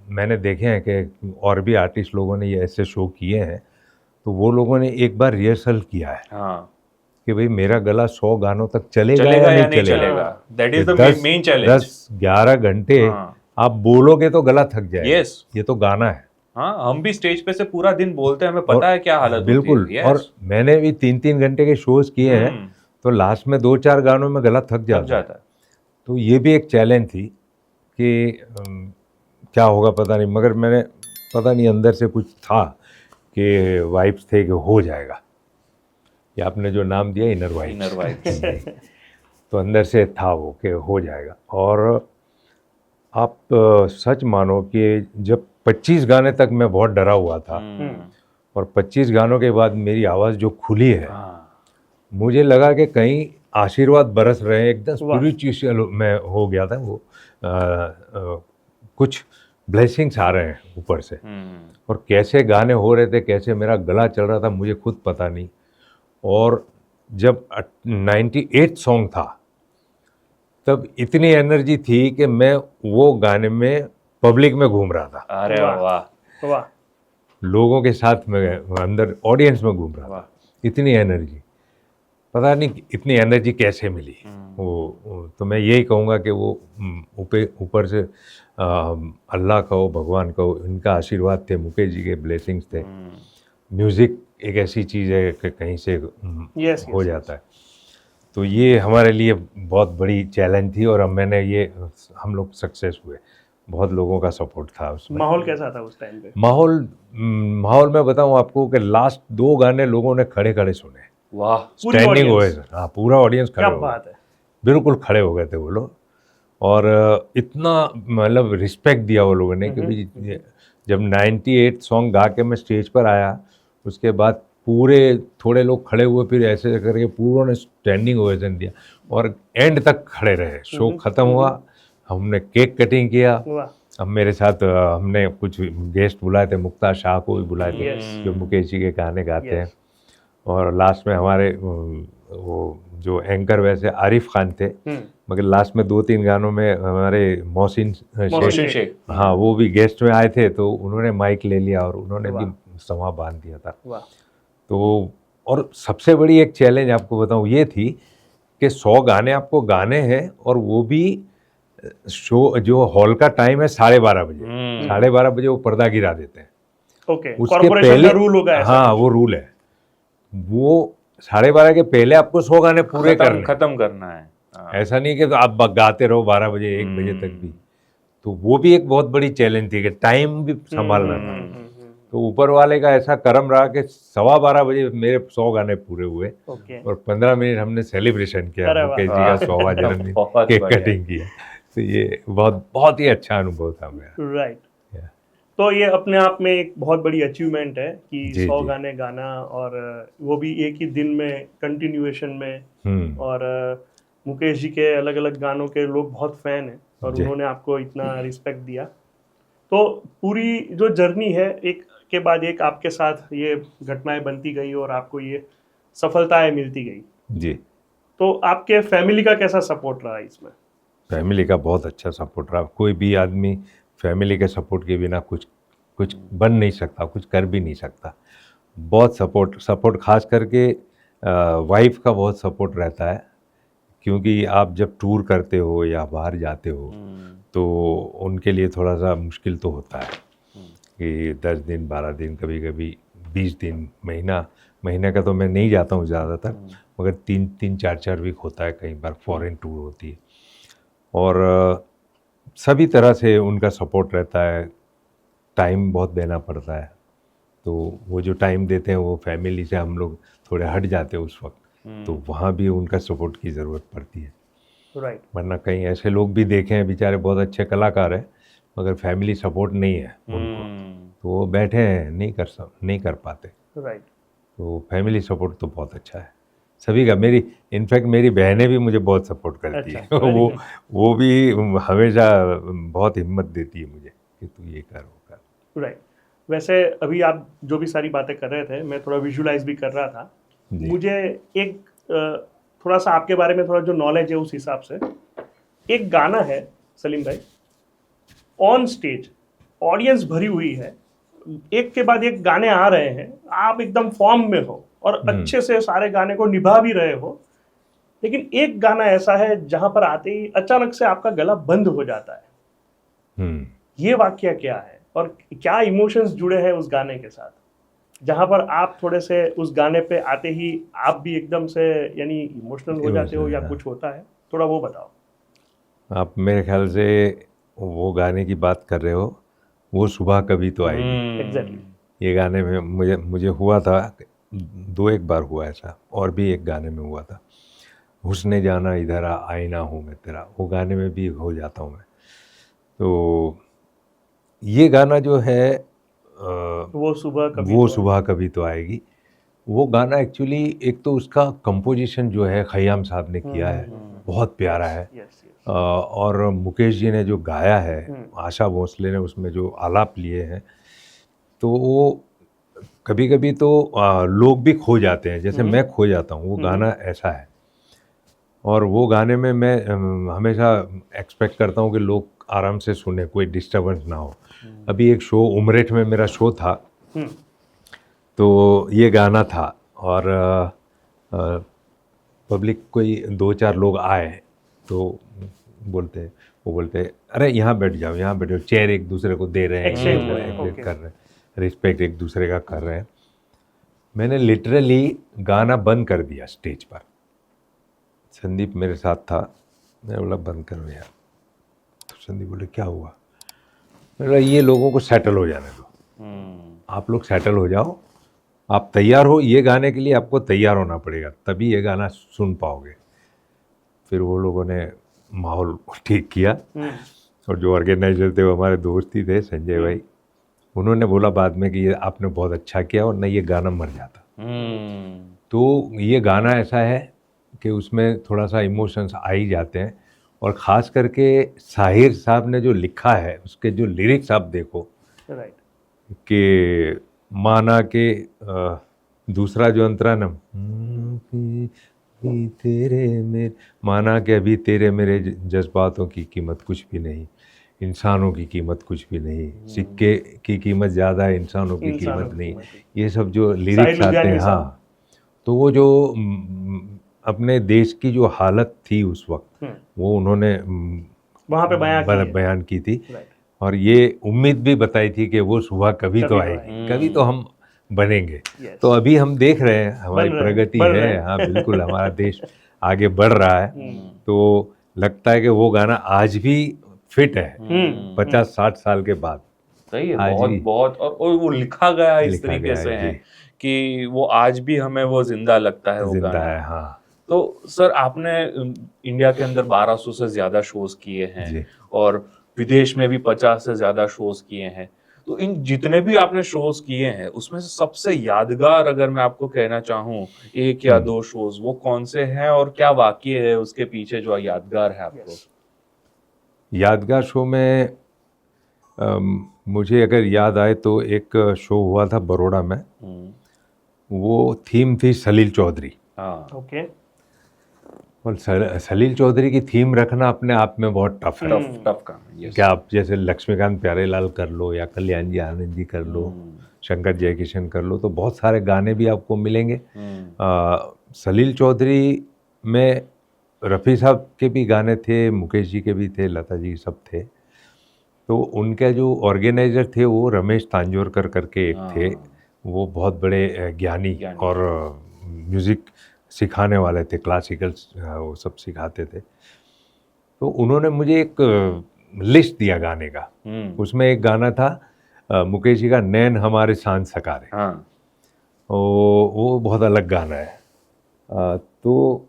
मैंने देखे हैं कि और भी आर्टिस्ट लोगों ने ये ऐसे शो किए हैं, तो वो लोगों ने एक बार रिहर्सल किया है हाँ, कि भाई मेरा गला 100 गानों तक चलेगा चलेगा या या नहीं नहीं चलेगा। चलेगा, that is the 10 main challenge. 10-11 घंटे हाँ। आप बोलोगे तो गला थक जाएगा। Yes. ये तो गाना है। हाँ, हम भी स्टेज पे से पूरा दिन बोलते हैं, हमें पता है क्या हालत बिल्कुल। होती है। और मैंने भी 3-3 घंटे के शोज किए हैं, तो लास्ट में 2-4 गानों में गला थक जाता है। है। तो ये भी एक चैलेंज थी कि क्या होगा पता नहीं, मगर मैंने पता नहीं अंदर से कुछ था कि वाइब्स थे कि हो जाएगा। ये आपने जो नाम दिया इनर वाइब्स, इनर वाइब्स। तो अंदर से था वो कि हो जाएगा। और आप सच मानो कि जब 25 गाने तक मैं बहुत डरा हुआ था, और 25 गानों के बाद मेरी आवाज़ जो खुली है, मुझे लगा कि कहीं आशीर्वाद बरस रहे हैं, एकदम स्पिरिचुअल में हो गया था वो। कुछ ब्लेसिंग्स आ रहे हैं ऊपर से, और कैसे गाने हो रहे थे, कैसे मेरा गला चल रहा था, मुझे खुद पता नहीं। और जब 98 सॉन्ग था, तब इतनी एनर्जी थी कि मैं वो गाने में पब्लिक में घूम रहा था, अरे वाह वाह। लोगों के साथ में अंदर ऑडियंस में घूम रहा था। इतनी एनर्जी, पता नहीं इतनी एनर्जी कैसे मिली वो। तो मैं यही कहूँगा कि वो ऊपर से अल्लाह कहो, भगवान कहो, इनका आशीर्वाद थे, मुकेश जी के ब्लेसिंग्स थे। म्यूज़िक एक ऐसी चीज़ है कि कहीं से हो जाता है। तो ये हमारे लिए बहुत बड़ी चैलेंज थी, और हम लोग सक्सेस हुए। बहुत लोगों का सपोर्ट था उसमें। माहौल कैसा था उस टाइम पे? माहौल मैं बताऊं आपको कि लास्ट 2 गाने लोगों ने खड़े खड़े सुने। वाह, स्टैंडिंग हुए। हाँ, पूरा ऑडियंस खड़े क्या हो बात गए, है। बिल्कुल खड़े हो गए थे वो लोग। और इतना मतलब रिस्पेक्ट दिया वो लोगों ने कि भाई जब 98 सॉन्ग गा के मैं स्टेज पर आया, उसके बाद पूरे थोड़े लोग खड़े हुए, फिर ऐसे करके पूरों ने स्टैंडिंग ओवेशन दिया, और एंड तक खड़े रहे। शो ख़त्म हुआ, हमने केक कटिंग किया। अब मेरे साथ हमने कुछ गेस्ट बुलाए थे, मुक्ता शाह को भी बुलाए थे, जो मुकेश जी के गाने गाते हैं। और लास्ट में हमारे वो जो एंकर वैसे आरिफ खान थे, मगर लास्ट में 2-3 गानों में हमारे मोहसिन शेख, हाँ, वो भी गेस्ट में आए थे। तो उन्होंने माइक ले लिया और उन्होंने भी समा बांध दिया था। तो और सबसे बड़ी एक चैलेंज आपको बताऊं ये थी कि 100 गाने आपको गाने हैं और वो भी शो जो हॉल का टाइम है 12:30 बजे, 12:30 बजे वो पर्दा गिरा देते हैं। ओके, उसके कॉर्पोरेशन पहले का रूल होगा ऐसा हाँ कुछ? वो रूल है, वो 12:30 के पहले आपको 100 गाने पूरे करने हैं। खत्म करना है। हाँ। ऐसा नहीं कि तो आप गाते रहो 12 बजे 1 बजे तक भी। तो वो भी एक बहुत बड़ी चैलेंज थी कि टाइम भी संभालना था। तो ऊपर वाले का ऐसा करम रहा कि 12:15 बजे मेरे 100 गाने पूरे हुए ओके, और 15 मिनट हमने सेलिब्रेशन किया, अरे वाह। मुकेश जी का 100वां जन्मदिन, बहुत केक बढ़िया। कटिंग किया। तो ये बहुत ही अच्छा अनुभव था मेरा। राइट। Yeah. तो ये अपने आप में एक बहुत बड़ी अचीवमेंट है कि जी, 100 जी। गाने गाना, और वो भी एक ही दिन में कंटिन्यूएशन में। और मुकेश जी के अलग अलग गानों के लोग बहुत फैन हैं और जी। उन्होंने आपको इतना रिस्पेक्ट दिया। तो पूरी जो जर्नी है, एक के बाद एक आपके साथ ये घटनाएं बनती गई और आपको ये सफलताएं मिलती गई। जी, तो आपके फैमिली का कैसा सपोर्ट रहा इसमें? फैमिली का बहुत अच्छा सपोर्ट रहा। कोई भी आदमी फैमिली के सपोर्ट के बिना कुछ बन नहीं सकता, कुछ कर भी नहीं सकता। बहुत सपोर्ट खास करके वाइफ का बहुत सपोर्ट रहता है, क्योंकि आप जब टूर करते हो या बाहर जाते हो तो उनके लिए थोड़ा सा मुश्किल तो होता है कि 10 दिन 12 दिन, कभी कभी 20 दिन, महीने का तो मैं नहीं जाता हूँ ज़्यादातर, मगर 3-4 वीक होता है, कई बार फॉरेन टूर होती है। और सभी तरह से उनका सपोर्ट रहता है। टाइम बहुत देना पड़ता है, तो वो जो टाइम देते हैं वो फैमिली से हम लोग थोड़े हट जाते हैं उस वक्त, तो वहाँ भी उनका सपोर्ट की ज़रूरत पड़ती है। राइट। वरना कहीं ऐसे लोग भी देखे हैं बेचारे बहुत अच्छे कलाकार हैं, मगर फैमिली सपोर्ट नहीं है उनको, तो वो बैठे हैं, नहीं कर पाते। राइट। तो फैमिली सपोर्ट तो बहुत अच्छा है सभी का। इनफैक्ट मेरी बहनें भी मुझे बहुत सपोर्ट करती अच्छा, है। वो भी हमेशा बहुत हिम्मत देती है मुझे कि तू ये कर, वो कर। राइट। वैसे अभी आप जो भी सारी बातें कर रहे थे, मैं थोड़ा विजुलाइज भी कर रहा था। जी। मुझे एक थोड़ा सा आपके बारे में थोड़ा जो नॉलेज है उस हिसाब से, एक गाना है सलीम भाई, ऑन स्टेज ऑडियंस भरी हुई है, एक के बाद एक गाने आ रहे हैं, आप एकदम फॉर्म में हो और अच्छे से सारे गाने को निभा भी रहे हो, लेकिन एक गाना ऐसा है जहां पर आते ही अचानक से आपका गला बंद हो जाता है। ये वाकया क्या है और क्या इमोशंस जुड़े हैं उस गाने के साथ, जहां पर आप थोड़े से उस गाने पे आते ही आप भी एकदम से यानी इमोशनल हो जाते हो या कुछ होता है, थोड़ा वो बताओ। आप मेरे ख्याल से वो गाने की बात कर रहे हो, वो सुबह कभी तो आएगी। एग्जैक्टली। ये गाने में मुझे हुआ था 2-1 बार हुआ ऐसा, और भी एक गाने में हुआ था, हुस्ने जाना इधर आईना हूँ मैं तेरा, वो गाने में भी हो जाता हूँ मैं। तो ये गाना जो है वो सुबह कभी तो आएगी, वो गाना एक्चुअली एक तो उसका कंपोजिशन जो है खयाम साहब ने किया है, बहुत प्यारा है। यस। और मुकेश जी ने जो गाया है, आशा भोसले ने उसमें जो आलाप लिए हैं, तो वो कभी कभी तो लोग भी खो जाते हैं, जैसे मैं खो जाता हूँ, वो गाना ऐसा है। और वो गाने में मैं हमेशा एक्सपेक्ट करता हूँ कि लोग आराम से सुने, कोई डिस्टर्बेंस ना हो। अभी एक शो उमरेठ में मेरा शो था, तो ये गाना था और पब्लिक कोई 2-4 लोग आए तो वो बोलते अरे यहाँ बैठ जाओ, चेयर एक दूसरे को दे रहे हैं, Exchange एक्सचेंज कर रहे हैं, रिस्पेक्ट एक दूसरे का कर रहे हैं। मैंने लिटरली गाना बंद कर दिया स्टेज पर। संदीप मेरे साथ था, मैं बोला बंद करो यार। तो संदीप बोले क्या हुआ? मैं बोला ये लोगों को सेटल हो जाने दो, आप लोग सेटल हो जाओ, आप तैयार हो, ये गाने के लिए आपको तैयार होना पड़ेगा, तभी ये गाना सुन पाओगे। फिर वो लोगों ने माहौल ठीक किया, और जो ऑर्गेनाइजर थे वो हमारे दोस्त ही थे, संजय भाई, उन्होंने बोला बाद में कि ये आपने बहुत अच्छा किया, और नहीं ये गाना मर जाता। तो ये गाना ऐसा है कि उसमें थोड़ा सा इमोशंस आ ही जाते हैं, और ख़ास करके साहिर साहब ने जो लिखा है, उसके जो लिरिक्स आप देखो, राइट, कि माना के दूसरा जो अंतरा तेरे मेरे, माना के अभी तेरे मेरे जज्बातों की कीमत कुछ भी नहीं, इंसानों की कीमत कुछ भी नहीं, सिक्के की कीमत ज़्यादा है, इंसानों की कीमत नहीं। ये सब जो लिरिक्स आते हैं, हाँ, तो वो जो अपने देश की जो हालत थी उस वक्त वो उन्होंने वहाँ पे बयान की थी Right. और ये उम्मीद भी बताई थी कि वो सुबह कभी तो कभी तो आएगी, कभी तो हम बनेंगे। Yes. तो अभी हम देख रहे हैं हमारी बन रहे हैं, प्रगति बन रहे है, हैं। हाँ बिल्कुल हमारा देश आगे बढ़ रहा है। तो लगता है कि वो गाना आज भी फिट है 50-60 साल के बाद। सही है, हाँ बहुत जी। बहुत और वो लिखा गया इस लिखा तरीके गया से है, है जी। कि वो आज भी हमें वो जिंदा लगता है वो जिंदा गाना। है, हाँ तो सर आपने इंडिया के अंदर 1200 से ज्यादा शोज किए जी। हैं और विदेश में भी 50 से ज्यादा शोज किए हैं। तो इन जितने भी आपने शोज किए हैं उसमें से सबसे यादगार अगर मैं आपको कहना चाहूँ एक या दो शोज, वो कौन से हैं और क्या वाकये है उसके पीछे जो यादगार है आपको? यादगार शो में मुझे अगर याद आए तो एक शो हुआ था बड़ौदा में, वो थीम थी सलील चौधरी। हाँ ओके। और सलील चौधरी की थीम रखना अपने आप में बहुत टफ है। टफ काम है, yes। क्या आप जैसे लक्ष्मीकांत प्यारेलाल कर लो या कल्याण जी आनंद जी कर लो, शंकर जयकिशन कर लो, तो बहुत सारे गाने भी आपको मिलेंगे। सलील चौधरी में रफ़ी साहब के भी गाने थे, मुकेश जी के भी थे, लता जी सब थे। तो उनके जो ऑर्गेनाइजर थे वो रमेश तांजोरकर करके एक थे, वो बहुत बड़े ज्ञानी और म्यूज़िक सिखाने वाले थे, क्लासिकल वो सब सिखाते थे। तो उन्होंने मुझे एक लिस्ट दिया गाने का, उसमें एक गाना था मुकेश जी का नैन हमारे सांझ सकारे। हाँ वो बहुत अलग गाना है। तो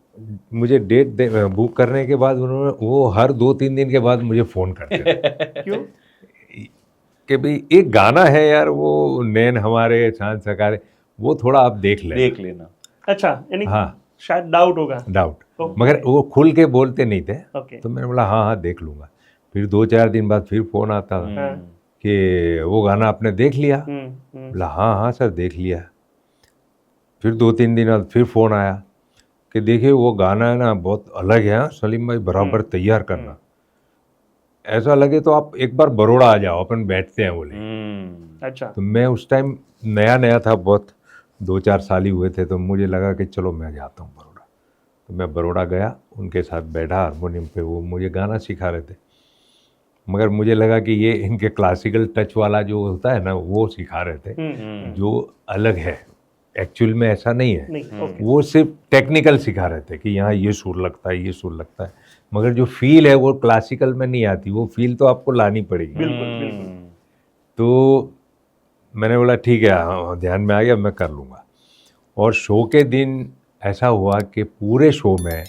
मुझे डेट बुक करने के बाद उन्होंने वो हर 2-3 दिन के बाद मुझे फ़ोन करते थे क्यों? कि भाई एक गाना है यार वो नैन हमारे सांझ सकारे, वो थोड़ा आप देख लेना। अच्छा, यानी हाँ। शायद डाउट होगा। Doubt, Okay. मगर वो खुल के बोलते नहीं थे। ओके। तो मैंने बोला हाँ देख लूँगा। फिर 2-4 दिन बाद फिर फ़ोन आता था हाँ। कि वो गाना आपने देख लिया? बोला हाँ सर देख लिया। फिर 2-3 दिन बाद फिर फ़ोन आया कि देखिए वो गाना है ना बहुत अलग है, हाँ सलीम भाई बराबर तैयार करना, ऐसा लगे तो आप एक बार बड़ौदा आ जाओ, अपन बैठते हैं बोले। अच्छा। तो मैं उस टाइम नया था, बहुत 2-4 साल ही हुए थे, तो मुझे लगा कि चलो मैं जाता हूँ बड़ौदा। तो मैं बड़ौदा गया, उनके साथ बैठा हारमोनियम पे, वो मुझे गाना सिखा रहे थे, मगर मुझे लगा कि ये इनके क्लासिकल टच वाला जो होता है ना वो सिखा रहे थे, जो अलग है, एक्चुअल में ऐसा नहीं है। नहीं, वो सिर्फ टेक्निकल सिखा रहे थे कि यहाँ ये सुर लगता है, ये सुर लगता है, मगर जो फील है वो क्लासिकल में नहीं आती, वो फील तो आपको लानी पड़ेगी। बिल्कुल। तो मैंने बोला ठीक है, हाँ, ध्यान में आ गया, मैं कर लूँगा। और शो के दिन ऐसा हुआ कि पूरे शो में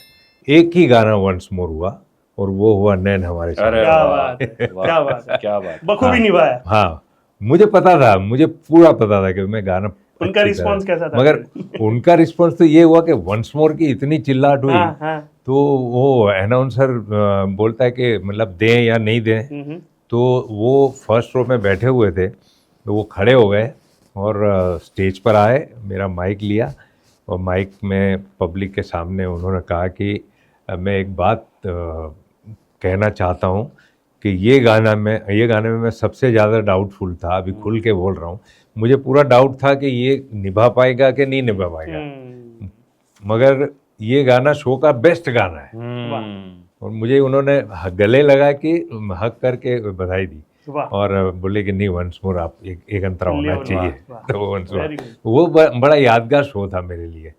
एक ही गाना वंस मोर हुआ और वो हुआ नैन हमारे साथ। अरे क्या वाह, बात है, वाह, क्या बात है, क्या बात। बखूबी निभाया। हाँ, मुझे पता था, मुझे पूरा पता था कि मैं गाना उनका रिस्पॉन्स कैसा था? मगर उनका रिस्पॉन्स तो ये हुआ कि वंस मोर की इतनी चिल्लाहट हुई। हाँ। तो वो अनाउंसर बोलता है कि मतलब दें या नहीं दें। तो वो फर्स्ट रो में बैठे हुए थे, तो वो खड़े हो गए और स्टेज पर आए, मेरा माइक लिया और माइक में पब्लिक के सामने उन्होंने कहा कि मैं एक बात कहना चाहता हूँ कि ये गाने में मैं सबसे ज़्यादा डाउटफुल था, अभी खुल के बोल रहा हूँ, मुझे पूरा डाउट था कि ये निभा पाएगा कि नहीं निभा पाएगा, मगर ये गाना शो का बेस्ट गाना है। और मुझे उन्होंने गले लगा के हक करके बधाई दी और बोले कि नहीं वंस मोर आप एक अंतरा होना चाहिए। तो वो वंस मोर, वो बड़ा यादगार शो था मेरे लिए।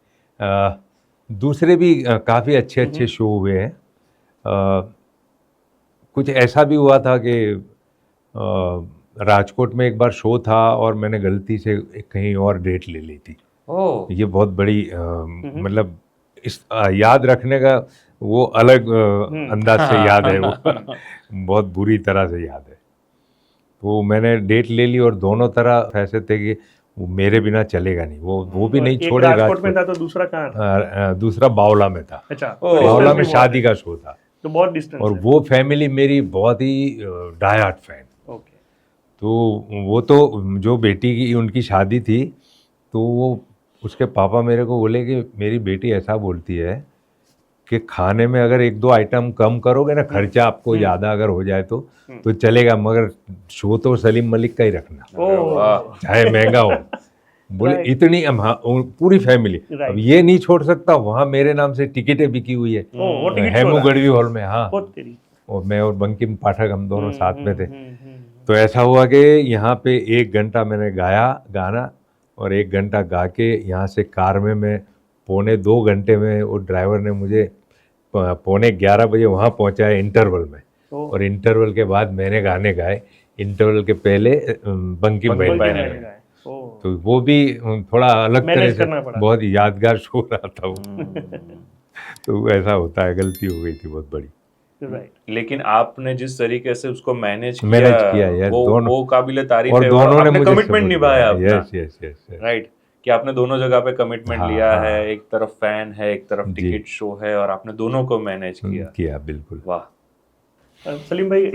दूसरे भी काफ़ी अच्छे शो हुए हैं। कुछ ऐसा भी हुआ था कि राजकोट में एक बार शो था और मैंने गलती से कहीं और डेट ले ली थी। ये बहुत बड़ी मतलब इस याद रखने का वो अलग अंदाज से याद है, वो बहुत बुरी तरह से याद है। वो मैंने डेट ले ली और दोनों तरह ऐसे थे कि वो मेरे बिना चलेगा नहीं, वो भी नहीं छोड़ेगा। राजकोट में था तो दूसरा कहाँ था? दूसरा बावला में था। अच्छा, बावला में शादी का शो था, तो बहुत डिस्टेंस और वो फैमिली मेरी बहुत ही डाई हार्ट फैन। तो वो तो जो बेटी की उनकी शादी थी, तो वो उसके पापा मेरे को बोले कि मेरी बेटी ऐसा बोलती है कि खाने में अगर 1-2 आइटम कम करोगे ना, खर्चा आपको ज़्यादा अगर हो जाए तो चलेगा, मगर शो तो सलीम मलिक का ही रखना, चाहे महंगा हो। बोले Right. इतनी पूरी फैमिली। Right. अब ये नहीं छोड़ सकता, वहाँ मेरे नाम से टिकटें बिकी हुई है वो टिकट हेमू शो रहा है। गढ़वी हॉल में। हाँ, बहुत तेरी। और मैं और बंकिम पाठक हम दोनों साथ में थे। हम्म। तो ऐसा हुआ कि यहाँ पे 1 घंटा मैंने गाया गाना, और 1 घंटा गा के यहाँ से कार में मैं 2.25 घंटे में, वो ड्राइवर ने मुझे 11:15 बजे वहाँ पहुँचाया इंटरवल में। ओ। और इंटरवल के बाद मैंने गाने गाए, इंटरवल के पहले बंकिम भाई भाई ने ने गाए। गाए। ओ। तो वो भी थोड़ा अलग Manage तरह से करना पड़ा। बहुत यादगार शो रहा था वो। तो ऐसा होता है, गलती हो गई थी बहुत बड़ी। राइट। लेकिन आपने जिस तरीके से उसको मैनेज किया, yes, दोनों- वो काबिले तारीफ और है। दोनों ने आपने मुझे कमिटमेंट निभाया अपना, यस यस यस। राइट, कि आपने दोनों जगह पे कमिटमेंट हाँ, लिया हाँ। है। एक तरफ फैन है, एक तरफ जी। टिकट शो है, और आपने दोनों को मैनेज किया। किया बिल्कुल। वाह। सलीम भाई,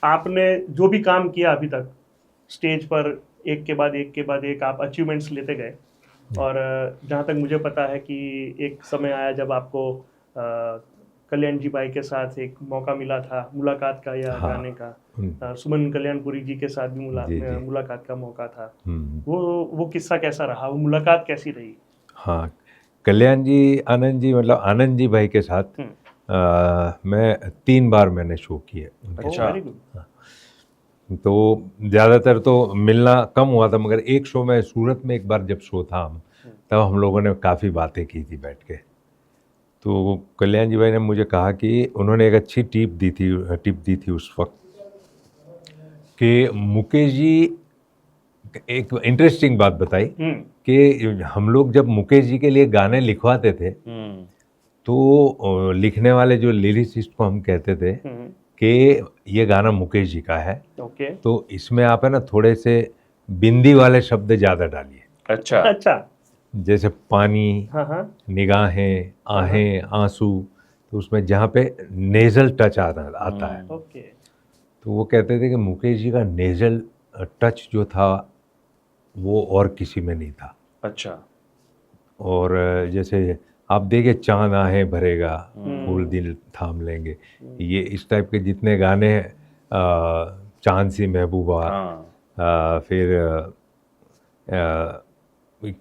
आपने जो भी काम किया अभी तक स्टेज पर, एक के बाद एक आप अचीवमेंट्स लेते गए, और जहाँ तक मुझे पता है कि एक समय आया जब आपको कल्याण जी भाई के साथ एक मौका मिला था मुलाकात का या हाँ। गाने का। सुमन कल्याणपुरी जी के साथ भी जी, जी। मुलाकात का मौका था। हम्म। वो किस्सा कैसा रहा, वो मुलाकात कैसी रही? हाँ, कल्याण जी, आनंद जी, मतलब आनंद जी भाई के साथ मैं 3 बार मैंने शो किए उनके अच्छा। Very good. तो ज़्यादातर तो मिलना कम हुआ था, मगर एक शो में सूरत में एक बार जब शो था हम, तब हम लोगों ने काफ़ी बातें की थी बैठ के। तो कल्याण जी भाई ने मुझे कहा कि उन्होंने एक अच्छी टिप दी थी उस वक्त, कि मुकेश जी, एक इंटरेस्टिंग बात बताई कि हम लोग जब मुकेश जी के लिए गाने लिखवाते थे, तो लिखने वाले जो लिरिसिस्ट को हम कहते थे कि ये गाना मुकेश जी का है, ओके। तो इसमें आप है ना थोड़े से बिंदी वाले शब्द ज़्यादा डालिए। अच्छा। अच्छा। जैसे पानी, हाँ हाँ। निगाहें, आहें, आंसू, तो उसमें जहाँ पे नेज़ल टच आता है। ओके। तो वो कहते थे कि मुकेश जी का नेज़ल टच जो था वो और किसी में नहीं था। अच्छा। और जैसे आप देखिए, चांद आहें भरेगा, फूल दिल थाम लेंगे, ये इस टाइप के जितने गाने हैं, चांद सी महबूबा, फिर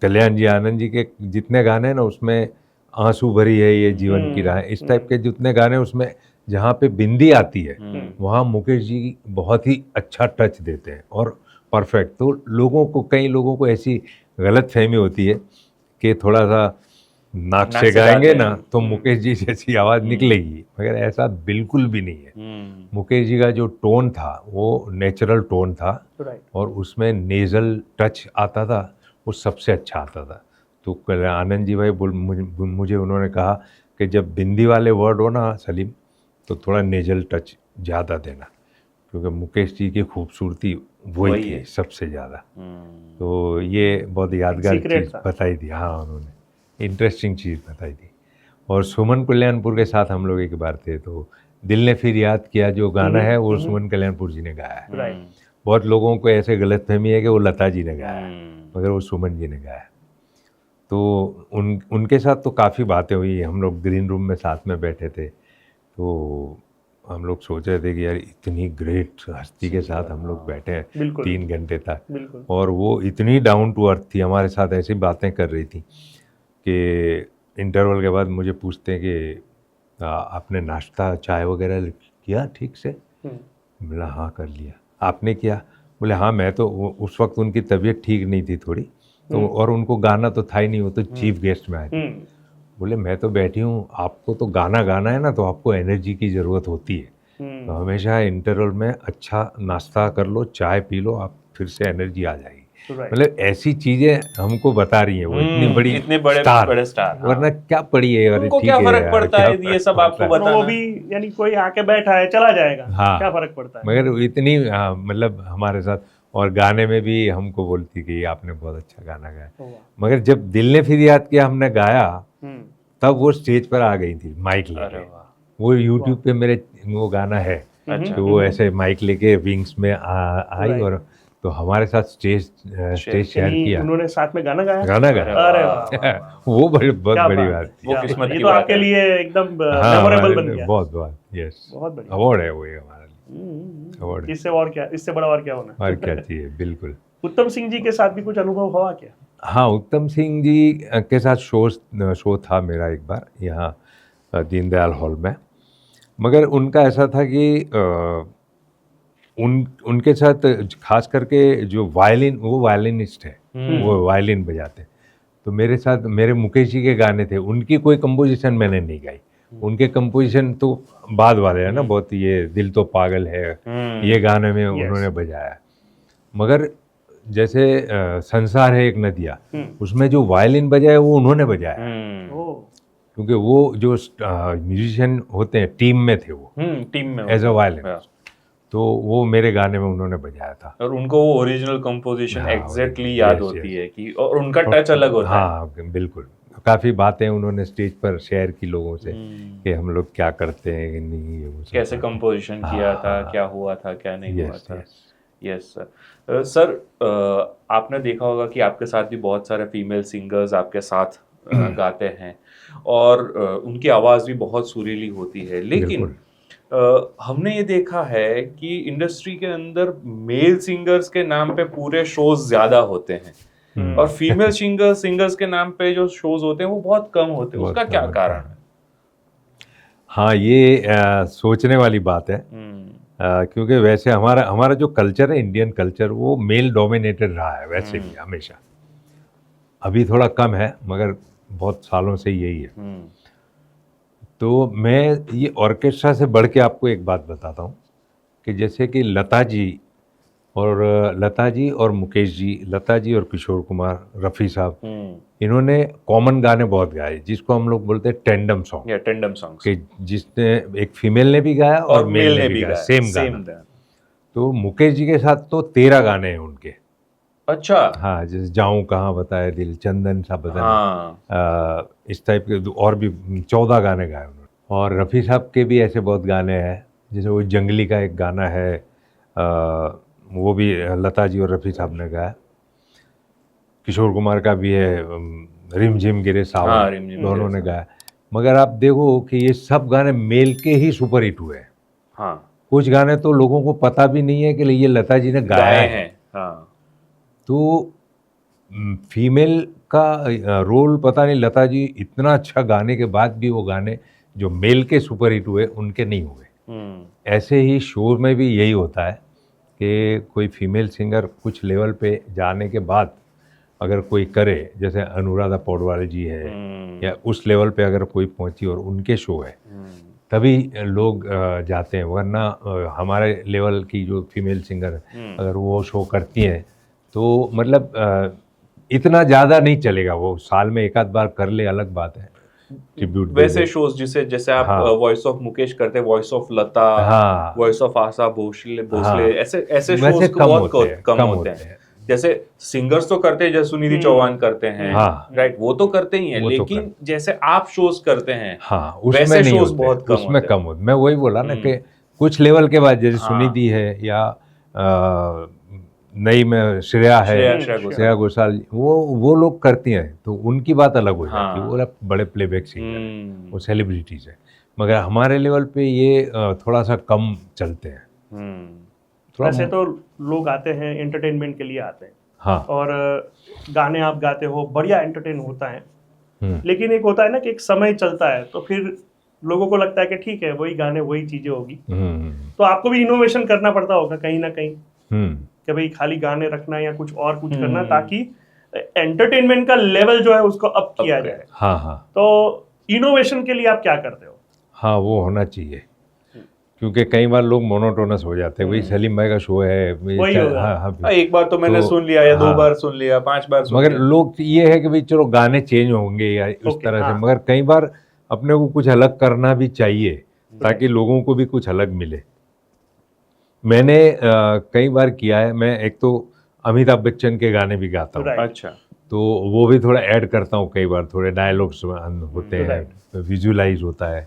कल्याण जी, आनंद जी के जितने गाने हैं ना, उसमें आंसू भरी है ये जीवन की राह, इस टाइप के जितने गाने, उसमें जहाँ पे बिंदी आती है वहाँ मुकेश जी बहुत ही अच्छा टच देते हैं और परफेक्ट। तो कई लोगों को ऐसी गलत फहमी होती है कि थोड़ा सा नाक से गाएंगे ना तो मुकेश जी जैसी आवाज़ निकलेगी, मगर ऐसा बिल्कुल भी नहीं है। मुकेश जी का जो टोन था वो नेचुरल टोन था, और उसमें नेज़ल टच आता था, वो सबसे अच्छा आता था। तो आनंद जी भाई मुझे उन्होंने कहा कि जब बिंदी वाले वर्ड हो ना सलीम, तो थोड़ा नेज़ल टच ज़्यादा देना, क्योंकि मुकेश जी की खूबसूरती वही थी सबसे ज़्यादा। तो ये बहुत यादगार चीज़ बताई थी। हाँ, उन्होंने इंटरेस्टिंग चीज़ बताई थी। और सुमन कल्याणपुर के साथ हम लोग एक बार थे, तो दिल ने फिर याद किया जो गाना है वो सुमन कल्याणपुर जी ने गाया है। बहुत लोगों को ऐसे गलतफहमी है कि वो लता जी ने गाया है, मगर वो सुमन जी ने गाया है। तो उनके साथ तो काफ़ी बातें हुई। हम लोग ग्रीन रूम में साथ में बैठे थे, तो हम लोग सोच रहे थे कि यार इतनी ग्रेट हस्ती के साथ हम लोग बैठे हैं 3 घंटे तक, और वो इतनी डाउन टू अर्थ थी, हमारे साथ ऐसी बातें कर रही थी कि इंटरवल के बाद मुझे पूछते हैं कि आपने नाश्ता चाय वगैरह किया ठीक से? बोला हाँ कर लिया। आपने किया? बोले हाँ मैं तो, उस वक्त उनकी तबीयत ठीक नहीं थी थोड़ी, तो और उनको गाना तो था ही नहीं, वो तो चीफ गेस्ट में आए थे। बोले मैं तो बैठी हूँ, आपको तो गाना गाना है ना, तो आपको एनर्जी की ज़रूरत होती है, तो हमेशा इंटरवल में अच्छा नाश्ता कर लो, चाय पी लो, आप फिर से एनर्जी आ जाएगी। मतलब ऐसी चीजें हमको बता रही है वो, इतनी बड़े स्टार, वरना क्या पड़ी है, उनको क्या फर्क पड़ता है ये सब आपको बताना। वो भी यानी कोई आके बैठा है चला जाएगा, क्या फर्क पड़ता है। मगर इतनी मतलब हमारे साथ, और गाने में भी हमको बोलती कि आपने बहुत अच्छा गाना गाया। मगर जब दिल ने फिर याद किया हमने गाया, तब वो स्टेज पर आ गई थी माइक लेके। वो यूट्यूब पे मेरे वो गाना है, तो वो ऐसे माइक लेके विंग्स में आई, और तो हमारे साथ स्टेज शेयर किया। उन्होंने साथ में गाना गाया? अरे वाह, वो बहुत बड़ी बात थी। वो किस्मत की तो आपके लिए एकदम मेमोरेबल बन गया। बहुत यस, बहुत बढ़िया अवार्ड है वो हमारा लिए। इससे और क्या, इससे बड़ा और क्या होना। और क्या चाहिए, बिल्कुल। उत्तम सिंह जी के साथ भी कुछ अनुभव हुआ क्या? हाँ, उत्तम सिंह जी के साथ शो था मेरा एक बार यहाँ दीनदयाल हॉल में। मगर उनका ऐसा था कि उनके साथ खास करके जो वायलिन, वो वायलिनिस्ट है, वो वायलिन बजाते। तो मेरे साथ मेरे मुकेश जी के गाने थे, उनकी कोई कंपोजिशन मैंने नहीं गाई। उनके कंपोजिशन तो बाद वाले है ना, बहुत ये दिल तो पागल है, ये गाने में उन्होंने बजाया। मगर जैसे संसार है एक नदिया, उसमें जो वायलिन बजाया वो उन्होंने बजाया, क्योंकि वो जो म्यूजिशियन होते हैं टीम में थे, वो टीम में एज अ वायलिन, तो वो मेरे गाने में उन्होंने बजाया था। और उनको वो ओरिजिनल कंपोजिशन एग्जैक्टली याद होती है कि, और उनका टच अलग होता है। हाँ बिल्कुल, काफ़ी बातें उन्होंने स्टेज पर शेयर की लोगों से कि हम लोग क्या करते हैं, नहीं ये वो सब कैसे कंपोजिशन किया था, क्या हुआ था, क्या नहीं हुआ था। Yes sir. सर, आपने देखा होगा कि आपके साथ भी बहुत सारे फीमेल सिंगर्स आपके साथ गाते हैं और उनकी आवाज़ भी बहुत सुरीली होती है, लेकिन हमने ये देखा है कि इंडस्ट्री के अंदर मेल सिंगर्स के नाम पे पूरे शोज ज़्यादा होते हैं और फीमेल सिंगर्स के नाम पे जो शोज होते हैं वो बहुत कम होते हैं। उसका क्या कारण है? हाँ, ये सोचने वाली बात है, क्योंकि वैसे हमारा जो कल्चर है, इंडियन कल्चर, वो मेल डोमिनेटेड रहा है वैसे भी हमेशा। अभी थोड़ा कम है, मगर बहुत सालों से यही है। तो मैं ये ऑर्केस्ट्रा से बढ़ के आपको एक बात बताता हूँ कि जैसे कि लता जी और मुकेश जी, लता जी और किशोर कुमार, रफ़ी साहब, इन्होंने कॉमन गाने बहुत गाए, जिसको हम लोग बोलते हैं टेंडम सॉन्ग। टेंडम सॉन्ग, कि जिसने एक फीमेल ने भी गाया और मेल ने भी गाया, सेम गाना। तो मुकेश जी के साथ तो 13 गाने हैं उनके। अच्छा। हाँ, जैसे जाऊं कहाँ बताए दिल, चंदन सा बदन, इस टाइप के और भी 14 गाने गाए उन्होंने। और रफ़ी साहब के भी ऐसे बहुत गाने हैं, जैसे वो जंगली का एक गाना है, वो भी लता जी और रफ़ी साहब ने गाया। किशोर कुमार का भी है, रिमझिम गिरे सावन, दोनों ने गाया। मगर आप देखो कि ये सब गाने मेल के ही सुपर हिट हुए हैं। हाँ, कुछ गाने तो लोगों को पता भी नहीं है कि ये लता जी ने गाया है। हाँ। तो फीमेल का रोल पता नहीं, लता जी इतना अच्छा गाने के बाद भी वो गाने जो मेल के सुपर हिट हुए उनके नहीं हुए। ऐसे ही शो में भी यही होता है कि कोई फीमेल सिंगर कुछ लेवल पे जाने के बाद अगर कोई करे, जैसे अनुराधा पौडवाल जी है, या उस लेवल पे अगर कोई पहुंची और उनके शो है, तभी लोग जाते हैं। वरना हमारे लेवल की जो फीमेल सिंगर अगर वो शो करती हैं तो मतलब इतना ज़्यादा नहीं चलेगा। वो साल में एक आध बार कर ले, अलग बात है, ट्रिब्यूट। वैसे शोज जैसे आप वॉइस ऑफ मुकेश करते, voice of Lata, voice of Asha Bhosle, ऐसे शोज बहुत कम होते हैं। जैसे सिंगर्स तो करते हैं, जैसे सुनिधि चौहान करते हैं, राइट, वो तो करते ही हैं, लेकिन जैसे आप शोज करते हैं, वैसे शोज बहुत कम उसमें कम होते। मैं वही बोला ना कि कुछ लेवल के बाद, जैसे सुनिधि है या नई में श्रेया घोषाल, वो लोग करती हैं, तो उनकी बात अलग हो जाती है। वो बड़े प्लेबैक सिंगर, वो सेलिब्रिटीज है। मगर हमारे लेवल पे ये थोड़ा सा कम चलते हैं। वैसे तो लोग आते हैं एंटरटेनमेंट के लिए आते हैं, हाँ, और गाने आप गाते हो, बढ़िया एंटरटेन होता है, लेकिन एक होता है ना कि एक समय चलता है, तो फिर लोगों को लगता है कि ठीक है, वही गाने वही चीजें होगी। तो आपको भी इनोवेशन करना पड़ता होगा कहीं ना कहीं, कि भाई खाली गाने रखना या कुछ और कुछ करना, ताकि एंटरटेनमेंट का लेवल जो है उसको अप किया जाए। हाँ। तो इनोवेशन के लिए आप क्या करते हो? हाँ, वो होना चाहिए, क्योंकि कई बार लोग मोनोटोनस हो जाते हैं। वही सलीम भाई का शो है, हाँ, एक बार तो मैंने सुन लिया, या 2 बार सुन लिया, 5 बार सुन मगर लिया। लोग ये है कि भाई चलो गाने चेंज होंगे या उस तरह से, मगर कई बार अपने को कुछ अलग करना भी चाहिए, ताकि लोगों को भी कुछ अलग मिले। मैंने कई बार किया है। मैं एक तो अमिताभ बच्चन के गाने भी गाता हूँ, अच्छा, तो वो भी थोड़ा ऐड करता हूँ। कई बार थोड़े डायलॉग्स होते हैं, विजुअलाइज होता है,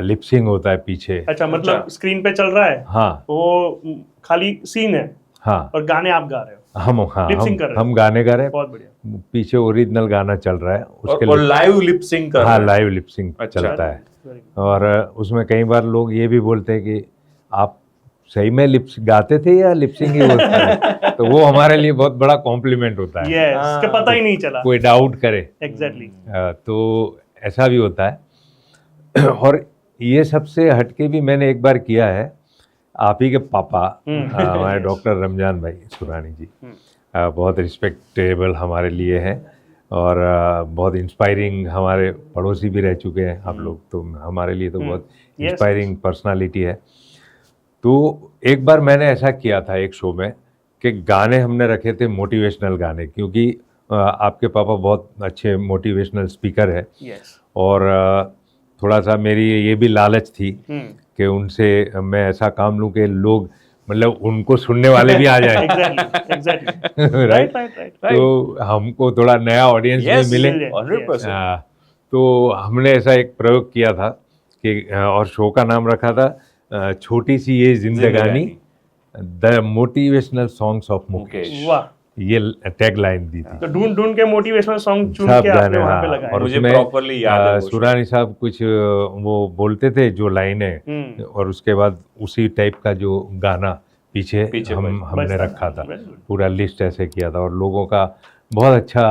लिपसिंग होता है पीछे। अच्छा, मतलब स्क्रीन पे चल रहा है, हाँ, वो खाली सीन है, हाँ, और गाने आप गा रहे हो, हम गाने गा रहे हैं, बहुत बढ़िया। पीछे ओरिजिनल गाना चल रहा है, उसके और लाइव लिपसिंग कर रहे हैं। हाँ, लाइव लिपसिंग चलता है। और उसमें कई बार लोग ये भी बोलते हैं कि आप सही में लिप्स गाते थे या लिपसिंग ही होता है, तो वो हमारे लिए बहुत बड़ा कॉम्प्लीमेंट होता है। यस, इसका पता ही नहीं चला। कोई डाउट करे एग्जैक्टली। तो ऐसा भी होता है। और ये सबसे हटके भी मैंने एक बार किया है। आप ही के पापा हमारे डॉक्टर रमजान भाई सुरानी जी बहुत रिस्पेक्टेबल हमारे लिए हैं और बहुत इंस्पायरिंग हमारे पड़ोसी भी रह चुके हैं आप लोग, तो हमारे लिए तो बहुत इंस्पायरिंग पर्सनालिटी है। तो एक बार मैंने ऐसा किया था एक शो में कि गाने हमने रखे थे मोटिवेशनल गाने, क्योंकि आपके पापा बहुत अच्छे मोटिवेशनल स्पीकर है यस। और थोड़ा सा मेरी ये भी लालच थी कि उनसे मैं ऐसा काम लूँ कि लोग मतलब उनको सुनने वाले भी आ जाए। एग्जैक्टली। राइट। तो हमको थोड़ा नया ऑडियंस भी मिले। 100%। तो हमने ऐसा एक प्रयोग किया था कि और शो का नाम रखा था छोटी सी ये जिंदगानी, the motivational songs of Mukesh. वाह, ये टैग लाइन दी थी। तो ढूंढ ढूंढ के मोटिवेशनल सॉन्ग चुन सब के आपने गाने, वहां पे हाँ। लगाए। और मुझे उसमें प्रॉपर्ली याद है वो शो। सुरानी साहब कुछ वो बोलते थे जो लाइनें, और उसके बाद उसी टाइप का जो गाना पीछे हमने बजता रखा था। Very good। पूरा लिस्ट ऐसे किया था और लोगों का बहुत अच्छा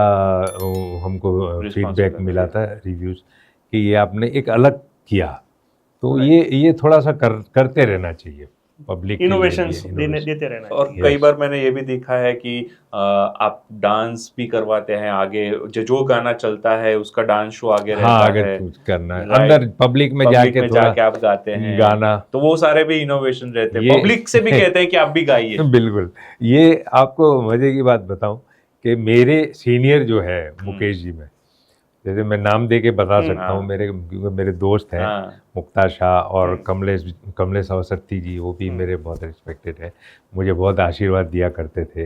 हमको फीडबैक मिला था, रिव्यूज, कि ये आपने एक अलग किया। तो ये थोड़ा सा करते रहना चाहिए, पब्लिक इनोवेशंस देते रहना है। और कई बार मैंने ये भी देखा है कि आप डांस भी करवाते हैं आगे, जो गाना चलता है उसका डांस शो आगे रहता हाँ, आगे है, कुछ करना है, Right। अंदर पब्लिक में जाके आप गाते हैं गाना, तो वो सारे भी इनोवेशन रहते हैं। ये- पब्लिक से भी कहते हैं कि आप भी गाइए। बिल्कुल। ये आपको मजे की बात बताऊं कि मेरे सीनियर जो है मुकेश जी में, जैसे मैं नाम दे के बता सकता हूँ, क्योंकि मेरे दोस्त हैं मुख्तार शाह और कमलेश अवसर्थी जी, वो भी मेरे बहुत रिस्पेक्टेड है, मुझे बहुत आशीर्वाद दिया करते थे।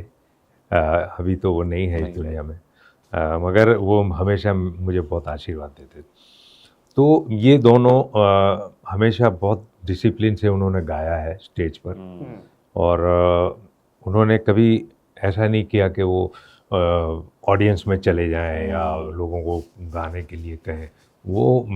अभी तो वो नहीं है इस दुनिया में, मगर वो हमेशा मुझे बहुत आशीर्वाद देते। तो ये दोनों हमेशा बहुत डिसिप्लिन से उन्होंने गाया है स्टेज पर, और उन्होंने कभी ऐसा नहीं किया कि वो ऑडियंस में चले जाएं या लोगों को गाने के लिए कहें। वो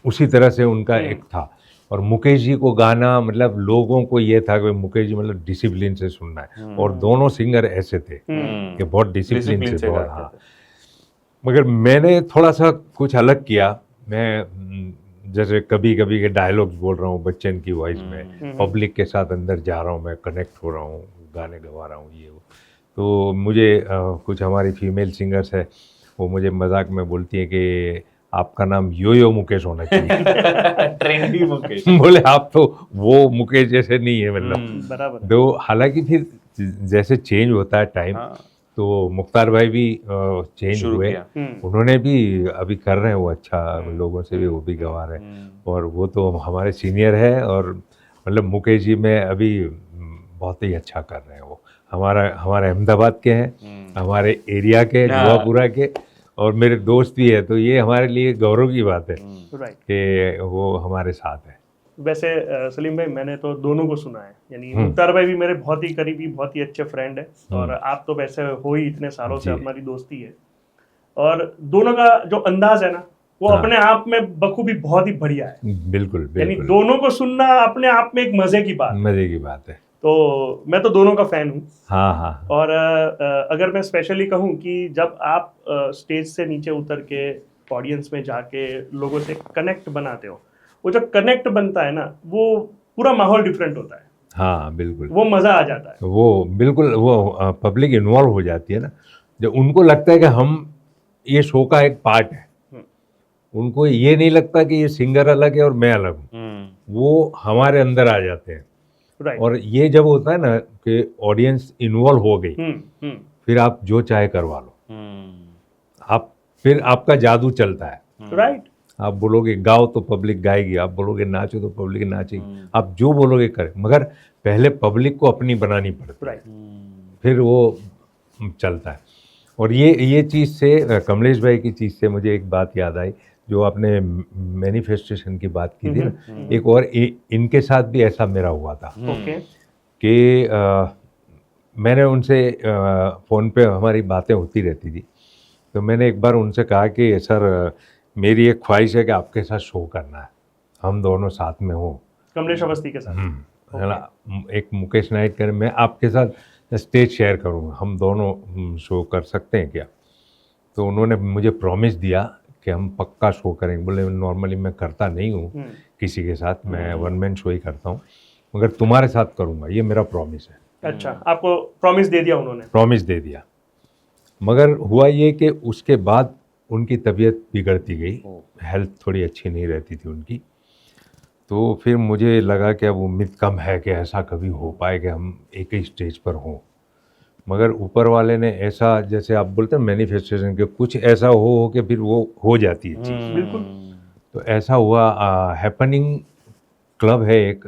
उसी तरह से उनका एक था। और मुकेश जी को गाना मतलब लोगों को ये था कि मुकेश जी मतलब डिसिप्लिन से सुनना है, और दोनों सिंगर ऐसे थे कि बहुत डिसिप्लिन से बहुत। हाँ, मगर मैंने थोड़ा सा कुछ अलग किया। मैं जैसे कभी कभी के डायलॉग्स बोल रहा हूँ बच्चन की वॉइस में, पब्लिक के साथ अंदर जा रहा हूँ, मैं कनेक्ट हो रहा हूँ, गाने गवा रहा हूँ, ये वो। तो मुझे कुछ हमारी फीमेल सिंगर्स है, वो मुझे मजाक में बोलती है कि आपका नाम यो मुकेश होना चाहिए। ट्रेंडी मुकेश। बोले आप तो वो मुकेश जैसे नहीं है, मतलब बराबर। तो हालांकि फिर जैसे चेंज होता है टाइम, तो मुख्तार भाई भी चेंज हुए, उन्होंने भी अभी कर रहे हैं वो अच्छा, लोगों से भी वो भी गवा रहे हैं, और वो तो हमारे सीनियर है, और मतलब मुकेश जी में अभी बहुत ही अच्छा कर रहे हैं वो। हमारे अहमदाबाद के हैं, हमारे एरिया के, जुआपुरा के, और मेरे दोस्त भी है, तो ये हमारे लिए गौरव की बात है कि वो हमारे साथ है। वैसे सलीम भाई, मैंने तो दोनों को सुना है, यानी मुख्तार भाई भी मेरे बहुत ही करीबी, बहुत ही अच्छे फ्रेंड है, और आप तो वैसे हो ही, इतने सालों से हमारी दोस्ती है, और दोनों का जो अंदाज है ना, वो अपने आप में बखूबी बहुत ही बढ़िया है। बिल्कुल, यानी दोनों को सुनना अपने आप में एक मजे की बात है। तो मैं तो दोनों का फैन हूँ। हाँ। और अगर मैं स्पेशली कहूँ कि जब आप स्टेज से नीचे उतर के ऑडियंस में जाके लोगों से कनेक्ट बनाते हो, वो जो कनेक्ट बनता है ना, वो पूरा माहौल डिफरेंट होता है। हाँ, बिल्कुल, वो मज़ा आ जाता है। वो बिल्कुल, वो पब्लिक इन्वॉल्व हो जाती है ना, जब उनको लगता है कि हम ये शो का एक पार्ट है, उनको ये नहीं लगता कि ये सिंगर अलग है और मैं अलग हूँ, वो हमारे अंदर आ जाते हैं। और ये जब होता है ना कि ऑडियंस इन्वॉल्व हो गई, फिर आप जो चाहे करवा लो, आप फिर आपका जादू चलता है। राइट। आप बोलोगे गाओ तो पब्लिक गाएगी, आप बोलोगे नाचो तो पब्लिक नाचेगी, आप जो बोलोगे करें, मगर पहले पब्लिक को अपनी बनानी पड़ती है, फिर वो चलता है। और ये चीज़ से, कमलेश भाई की चीज़ से मुझे एक बात याद आई, जो आपने मैनिफेस्टेशन की बात की थी ना, एक और इनके साथ भी ऐसा मेरा हुआ था कि मैंने उनसे फ़ोन पे हमारी बातें होती रहती थी, तो मैंने एक बार उनसे कहा कि सर मेरी एक ख्वाहिश है कि आपके साथ शो करना है, हम दोनों साथ में हो, कमलेश अवस्थी के साथ। है ना, एक मुकेश नाइट करे, मैं आपके साथ स्टेज शेयर करूँगा, हम दोनों शो कर सकते हैं क्या? तो उन्होंने मुझे प्रॉमिस दिया कि हम पक्का शो करेंगे। बोले नॉर्मली मैं करता नहीं हूँ किसी के साथ, मैं वन मैन शो ही करता हूँ, मगर तुम्हारे साथ करूँगा, ये मेरा प्रॉमिस है। अच्छा, आपको प्रॉमिस दे दिया उन्होंने? प्रॉमिस दे दिया। मगर हुआ ये कि उसके बाद उनकी तबीयत बिगड़ती गई, हेल्थ थोड़ी अच्छी नहीं रहती थी उनकी। तो फिर मुझे लगा कि अब उम्मीद कम है कि ऐसा कभी हो पाए कि हम एक ही स्टेज पर हों। मगर ऊपर वाले ने ऐसा, जैसे आप बोलते हैं मैनिफेस्टेशन के, कुछ ऐसा हो कि फिर वो हो जाती है चीज़। बिल्कुल। तो ऐसा हुआ। हैपनिंग क्लब है एक,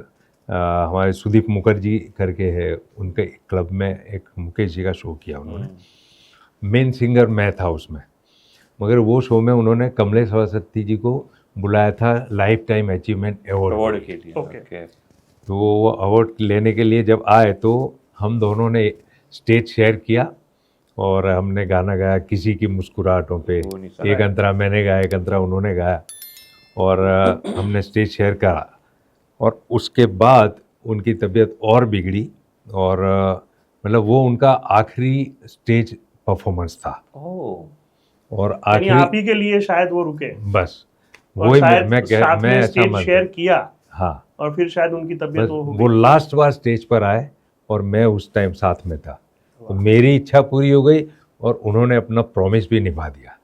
हमारे सुदीप मुखर्जी करके है, उनके क्लब में एक मुकेश जी का शो किया उन्होंने। मेन सिंगर मैं था उसमें, मगर वो शो में उन्होंने कमलेश सरस्वती जी को बुलाया था लाइफ टाइम अचीवमेंट अवार्ड के लिए। ओके। तो वो अवार्ड लेने के लिए जब आए तो हम दोनों ने स्टेज शेयर किया और हमने गाना गाया किसी की मुस्कुराहटों पे। एक अंतरा मैंने गाया, एक अंतरा उन्होंने गाया, और हमने स्टेज शेयर करा। और उसके बाद उनकी तबीयत और बिगड़ी, और मतलब वो उनका आखिरी स्टेज परफॉर्मेंस था। और यानी आखिरी आप ही के लिए शायद वो रुके, बस और वही शायद मैं साथ में ऐसा स्टेज मानता शेयर हूँ। किया, हाँ, और फिर शायद उनकी तबीयत बस वो हो वो गई। लास्ट बार स्टेज पर आए और मैं उस टाइम साथ में था, तो मेरी इच्छा पूरी हो गई और उन्होंने अपना प्रॉमिस भी निभा दिया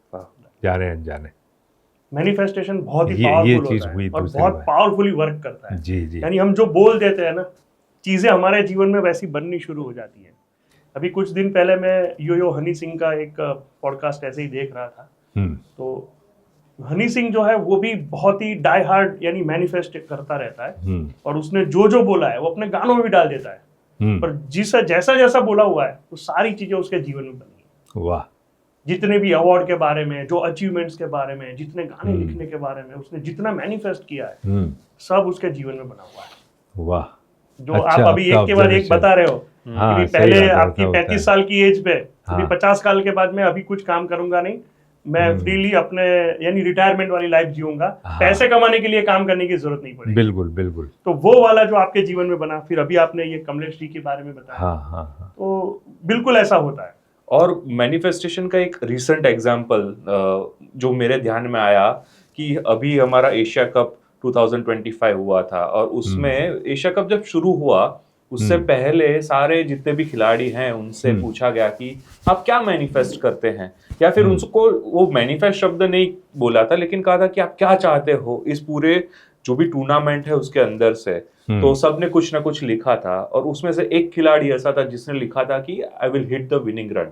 जाने अनजाने। मैनिफेस्टेशन बहुत ही ये पावरफुल चीज़ होता है हुई और दूसरी बहुत बार। पावरफुली वर्क करता है। जी जी। यानी हम जो बोल देते हैं ना, चीजें हमारे जीवन में वैसी बननी शुरू हो जाती है। अभी कुछ दिन पहले मैं यो हनी सिंह का एक पॉडकास्ट ऐसे ही देख रहा था। तो हनी सिंह जो है वो भी बहुत ही डाई हार्ड यानी मैनिफेस्ट करता रहता है, और उसने जो जो बोला है वो अपने गानों में भी डाल देता है। पर जैसा जैसा बोला हुआ है वो सारी चीजें उसके जीवन में बनी है। वाह। जितने भी अवार्ड के बारे में, जो अचीवमेंट्स के बारे में, जितने गाने लिखने के बारे में उसने जितना मैनिफेस्ट किया है, सब उसके जीवन में बना हुआ है। वाह। जो अच्छा, आप अभी एक के बाद एक बता रहे हो हाँ, कि सही पहले बात है, आपकी ऐसा होता 35 है। साल की एज पे, अभी हाँ। 50 साल के बाद मैं अभी कुछ काम करूंगा नहीं, मैं फ्रीली अपने यानी रिटायरमेंट वाली लाइफ जीऊंगा, पैसे कमाने के लिए काम करने की जरूरत नहीं पड़ेगी। बिल्कुल बिल्कुल। तो वो वाला जो आपके जीवन में बना, फिर अभी आपने ये कमलेश जी के बारे में बताया। हाँ। तो बिल्कुल ऐसा होता है। और मैनिफेस्टेशन का एक रिसेंट एग्जांपल जो मेरे ध्यान में आया कि अभी हमारा एशिया कप 2025 हुआ था, और उसमें एशिया कप जब शुरू हुआ उससे पहले सारे जितने भी खिलाड़ी हैं उनसे पूछा गया कि आप क्या मैनिफेस्ट करते हैं, या फिर उनको वो मैनिफेस्ट शब्द नहीं बोला था लेकिन कहा था कि आप क्या चाहते हो इस पूरे जो भी टूर्नामेंट है उसके अंदर से। तो सबने कुछ ना कुछ लिखा था, और उसमें से एक खिलाड़ी ऐसा था जिसने लिखा था कि I will hit the winning run.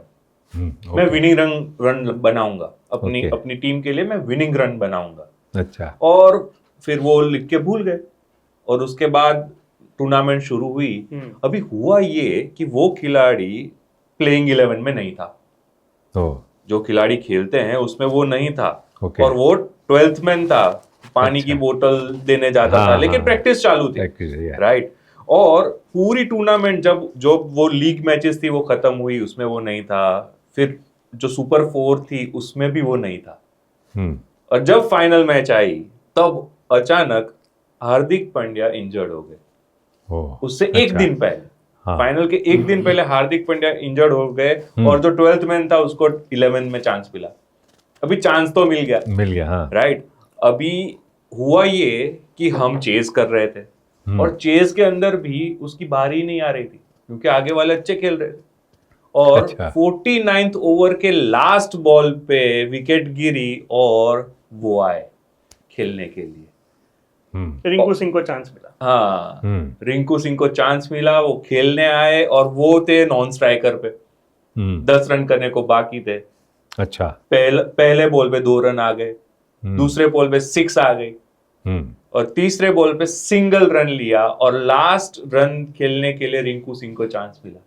मैं विनिंग रन बनाऊंगा अपनी टीम के लिए, मैं विनिंग रन बनाऊंगा। अच्छा। और फिर वो लिख के भूल गए, और उसके बाद टूर्नामेंट शुरू हुई। अभी हुआ ये कि वो खिलाड़ी प्लेइंग 11 में नहीं था, जो खिलाड़ी खेलते हैं उसमें वो नहीं था, और वो 12th मैन था, पानी की बोतल देने जाता था, लेकिन प्रैक्टिस चालू थी, राइट। और पूरी टूर्नामेंट जब वो लीग मैचेस थी वो खत्म हुई, उसमें वो नहीं था। फिर जो सुपर 4 थी उसमें भी वो नहीं था। और जब फाइनल मैच आई तब अचानक हार्दिक पांड्या इंजर्ड हो गए। उससे एक दिन पहले, फाइनल के एक दिन पहले हार्दिक पांड्या इंजर्ड हो गए, और जो 12th मैन था उसको 11 में चांस मिला। अभी चांस तो मिल गया, हाँ। राइट। अभी हुआ ये कि हम चेज कर रहे थे, और चेज के अंदर भी उसकी बारी नहीं आ रही थी क्योंकि आगे वाले अच्छे खेल रहे थे, और 49th ओवर के लास्ट बॉल पे विकेट गिरी और वो आए खेलने के लिए। रिंकू सिंह को चांस मिला। हाँ, रिंकू सिंह को चांस मिला, वो खेलने आए, और वो थे नॉन स्ट्राइकर पे, 10 रन करने को बाकी थे। अच्छा। पहले बॉल पे 2 रन आ गए, दूसरे बॉल पे 6 आ गई, और तीसरे बॉल पे सिंगल रन लिया, और लास्ट रन खेलने के लिए रिंकू सिंह को चांस मिला।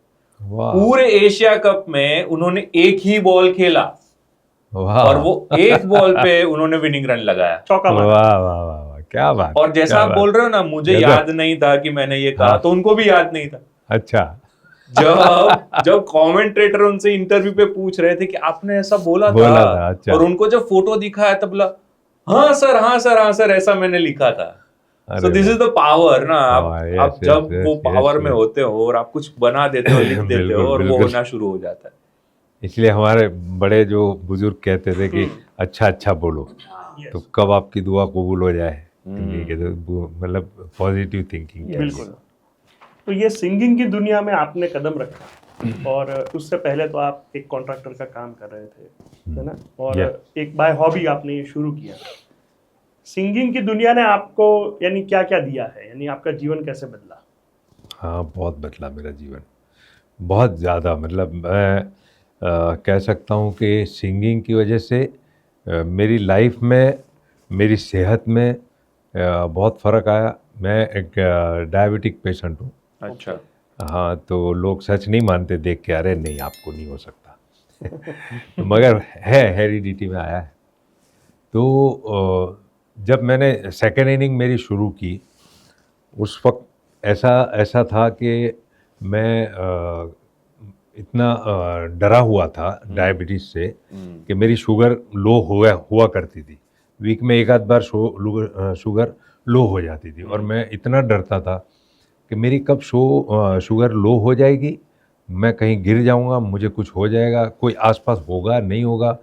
पूरे एशिया कप में उन्होंने एक ही बॉल खेला, और वो एक बॉल पे उन्होंने विनिंग रन लगाया, चौका मारा। वाह, क्या बात। और जैसा आप बोल रहे हो ना, मुझे याद नहीं था कि मैंने ये कहा, तो उनको भी याद नहीं था। अच्छा। जब कमेंटेटर उनसे इंटरव्यू पे पूछ रहे थे कि आपने ऐसा बोला था। अच्छा। और उनको जब फोटो दिखाया तब बोला हाँ सर, ऐसा मैंने लिखा था। So this is the power ना, yes, आप जब yes, वो yes, पावर yes, में yes. होते हो और आप कुछ बना देते हो, लिख देते हो बिल्कुल, और वो बिल्कुल. होना शुरू हो जाता है। इसलिए हमारे बड़े जो बुजुर्ग कहते थे कि अच्छा अच्छा बोलो, Yes. तो कब आपकी दुआ कबूल हो जाए, ये कहते मतलब पॉजिटिव थिंकिंग। बिल्कुल। तो ये सिंगिंग की दुनिया में आपने कदम रखा और उससे पहले तो आप एक कॉन्ट्रैक्टर का काम कर रहे थे, है ना, और एक बाय हॉबी आपने ये शुरू किया। सिंगिंग की दुनिया ने आपको यानी क्या क्या दिया है, यानी आपका जीवन कैसे बदला? हाँ, बहुत बदला मेरा जीवन, बहुत ज़्यादा। मतलब मैं कह सकता हूँ कि सिंगिंग की वजह से मेरी लाइफ में, मेरी सेहत में बहुत फ़र्क आया। मैं एक डायबिटिक पेशेंट हूँ। अच्छा। हाँ, तो लोग सच नहीं मानते देख के, अरे नहीं आपको नहीं हो सकता मगर है, हेरिडिटी में आया है। तो जब मैंने सेकेंड इनिंग मेरी शुरू की, उस वक्त ऐसा था कि मैं इतना डरा हुआ था डायबिटीज़ से कि मेरी शुगर लो हुआ करती थी। वीक में एक आध बार शुगर लो हो जाती थी और मैं इतना डरता था कि मेरी कब शुगर लो हो जाएगी, मैं कहीं गिर जाऊंगा, मुझे कुछ हो जाएगा, कोई आसपास होगा नहीं होगा,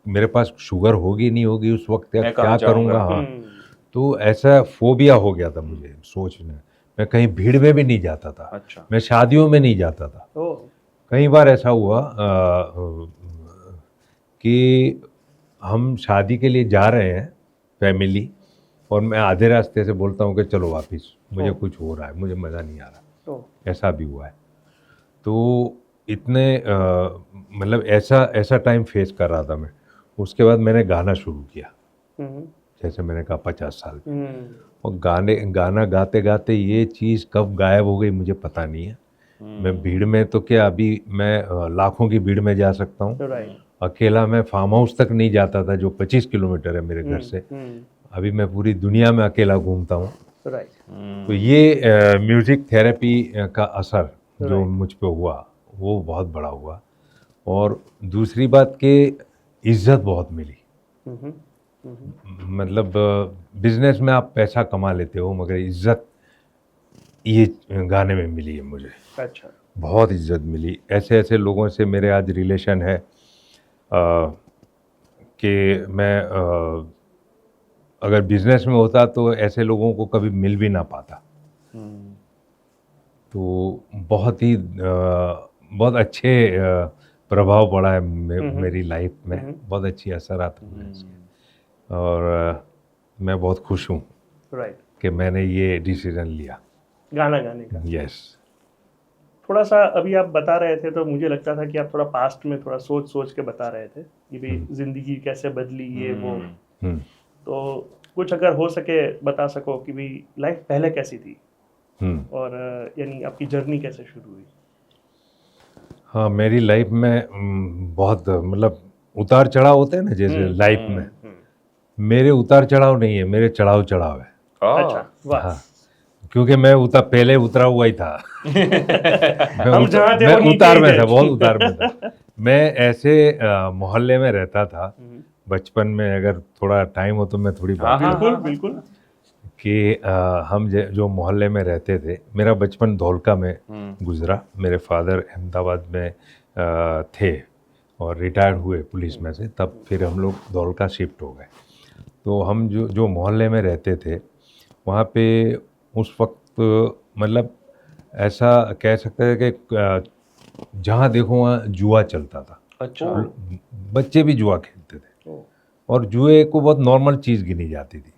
मेरे पास शुगर होगी नहीं होगी, उस वक्त क्या करूंगा। हाँ, तो ऐसा फोबिया हो गया था मुझे सोचने। मैं कहीं भीड़ में भी नहीं जाता था। अच्छा। मैं शादियों में नहीं जाता था। कई बार ऐसा हुआ कि हम शादी के लिए जा रहे हैं फैमिली, और मैं आधे रास्ते से बोलता हूँ कि चलो वापस, मुझे कुछ हो रहा है, मुझे मज़ा नहीं आ रहा। ऐसा भी हुआ है। तो इतने मतलब ऐसा टाइम फेस कर रहा था मैं। उसके बाद मैंने गाना शुरू किया, जैसे मैंने कहा 50 साल में, और गाना गाते गाते ये चीज़ कब गायब हो गई मुझे पता नहीं है। मैं भीड़ में तो क्या, अभी मैं लाखों की भीड़ में जा सकता हूँ। अकेला मैं फार्म हाउस तक नहीं जाता था जो 25 किलोमीटर है मेरे घर से। अभी मैं पूरी दुनिया में अकेला घूमता हूँ। तो ये म्यूज़िक थेरेपी का असर जो मुझ पे हुआ वो बहुत बड़ा हुआ। और दूसरी बात कि इज्जत बहुत मिली। मतलब बिजनेस में आप पैसा कमा लेते हो, मगर इज्जत ये गाने में मिली है मुझे। अच्छा। बहुत इज्जत मिली। ऐसे लोगों से मेरे आज रिलेशन है कि मैं अगर बिजनेस में होता तो ऐसे लोगों को कभी मिल भी ना पाता। तो बहुत अच्छे प्रभाव पड़ा है मेरी लाइफ में, बहुत अच्छी असरात हुए हैं इसके। और मैं बहुत खुश हूँ कि मैंने ये डिसीजन लिया गाना गाने का। यस। थोड़ा सा अभी आप बता रहे थे तो मुझे लगता था कि आप थोड़ा पास्ट में थोड़ा सोच के बता रहे थे कि भाई जिंदगी कैसे बदली ये वो। तो कुछ अगर हो सके बता सको कि भाई लाइफ पहले कैसी थी और यानी आपकी जर्नी कैसे शुरू हुई? हाँ, मेरी लाइफ में बहुत मतलब उतार चढ़ाव होते हैं ना, जैसे लाइफ में मेरे उतार चढ़ाव नहीं है, मेरे चढ़ाव है। अच्छा, वाह। हाँ, क्योंकि मैं पहले उतरा हुआ ही था। मैं उतार में था, बहुत उतार में था। मैं ऐसे मोहल्ले में रहता था बचपन में, अगर थोड़ा टाइम हो तो मैं थोड़ी बात बिल्कुल कि हम जो मोहल्ले में रहते थे, मेरा बचपन धौलका में गुजरा। मेरे फादर अहमदाबाद में थे और रिटायर्ड हुए पुलिस में से, तब फिर हम लोग धौलका शिफ्ट हो गए। तो हम जो मोहल्ले में रहते थे वहाँ पे उस वक्त मतलब ऐसा कह सकते हैं कि जहाँ देखो वहाँ जुआ चलता था। अच्छा। बच्चे भी जुआ खेलते थे और जुए को बहुत नॉर्मल चीज़ गिनी जाती थी।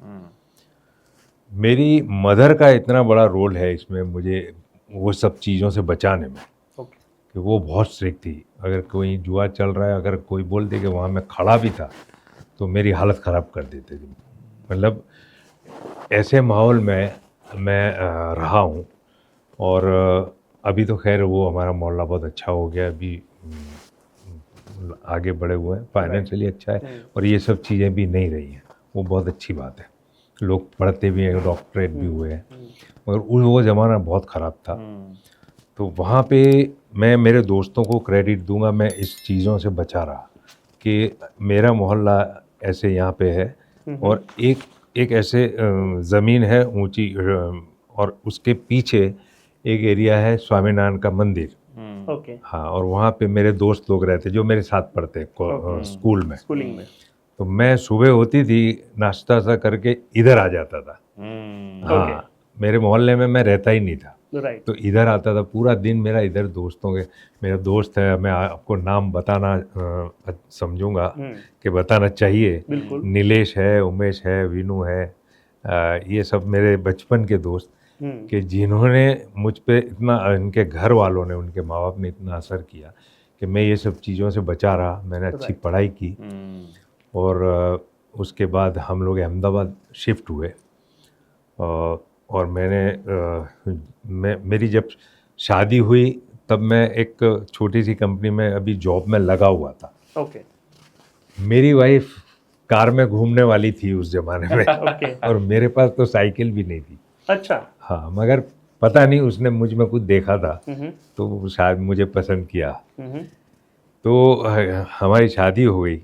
मेरी मदर का इतना बड़ा रोल है इसमें, मुझे वो सब चीज़ों से बचाने में, कि वो बहुत स्ट्रिक्ट थी। अगर कोई जुआ चल रहा है, अगर कोई बोल दे कि वहाँ मैं खड़ा भी था तो मेरी हालत ख़राब कर देते थे। मतलब ऐसे माहौल में मैं रहा हूँ। और अभी तो खैर वो हमारा मोहल्ला बहुत अच्छा हो गया, अभी आगे बढ़े हुए हैं, फाइनेंशियली अच्छा है और ये सब चीज़ें भी नहीं रही हैं। वो बहुत अच्छी बात है, लोग पढ़ते भी हैं, डॉक्टरेट भी हुए हैं। मगर वो ज़माना बहुत ख़राब था। तो वहाँ पे मैं मेरे दोस्तों को क्रेडिट दूंगा, मैं इस चीज़ों से बचा रहा कि मेरा मोहल्ला ऐसे यहाँ पे है। और एक एक ऐसे ज़मीन है ऊंची और उसके पीछे एक एरिया है स्वामीनारायण का मंदिर। ओके, हाँ, और वहाँ पे मेरे दोस्त लोग रहते जो मेरे साथ पढ़ते स्कूल में। स्कूलिंग में। तो मैं सुबह होती थी नाश्ता सा करके इधर आ जाता था। ओके, हाँ, मेरे मोहल्ले में मैं रहता ही नहीं था, राइट, तो इधर आता था पूरा दिन मेरा इधर दोस्तों के। मेरा दोस्त है, मैं आपको नाम बताना समझूंगा कि बताना चाहिए। बिल्कुल। नीलेश है, उमेश है, विनू है, ये सब मेरे बचपन के दोस्त कि जिन्होंने मुझ पे इतना, इनके घर वालों ने, उनके माँ बाप ने इतना असर किया कि मैं ये सब चीज़ों से बचा रहा। मैंने अच्छी पढ़ाई की और उसके बाद हम लोग अहमदाबाद शिफ्ट हुए। और मेरी जब शादी हुई तब मैं एक छोटी सी कंपनी में अभी जॉब में लगा हुआ था। ओके, मेरी वाइफ कार में घूमने वाली थी उस जमाने में ओके, और मेरे पास तो साइकिल भी नहीं थी। अच्छा, हाँ, मगर पता नहीं उसने मुझ में कुछ देखा था तो शायद मुझे पसंद किया। तो हमारी शादी हो गई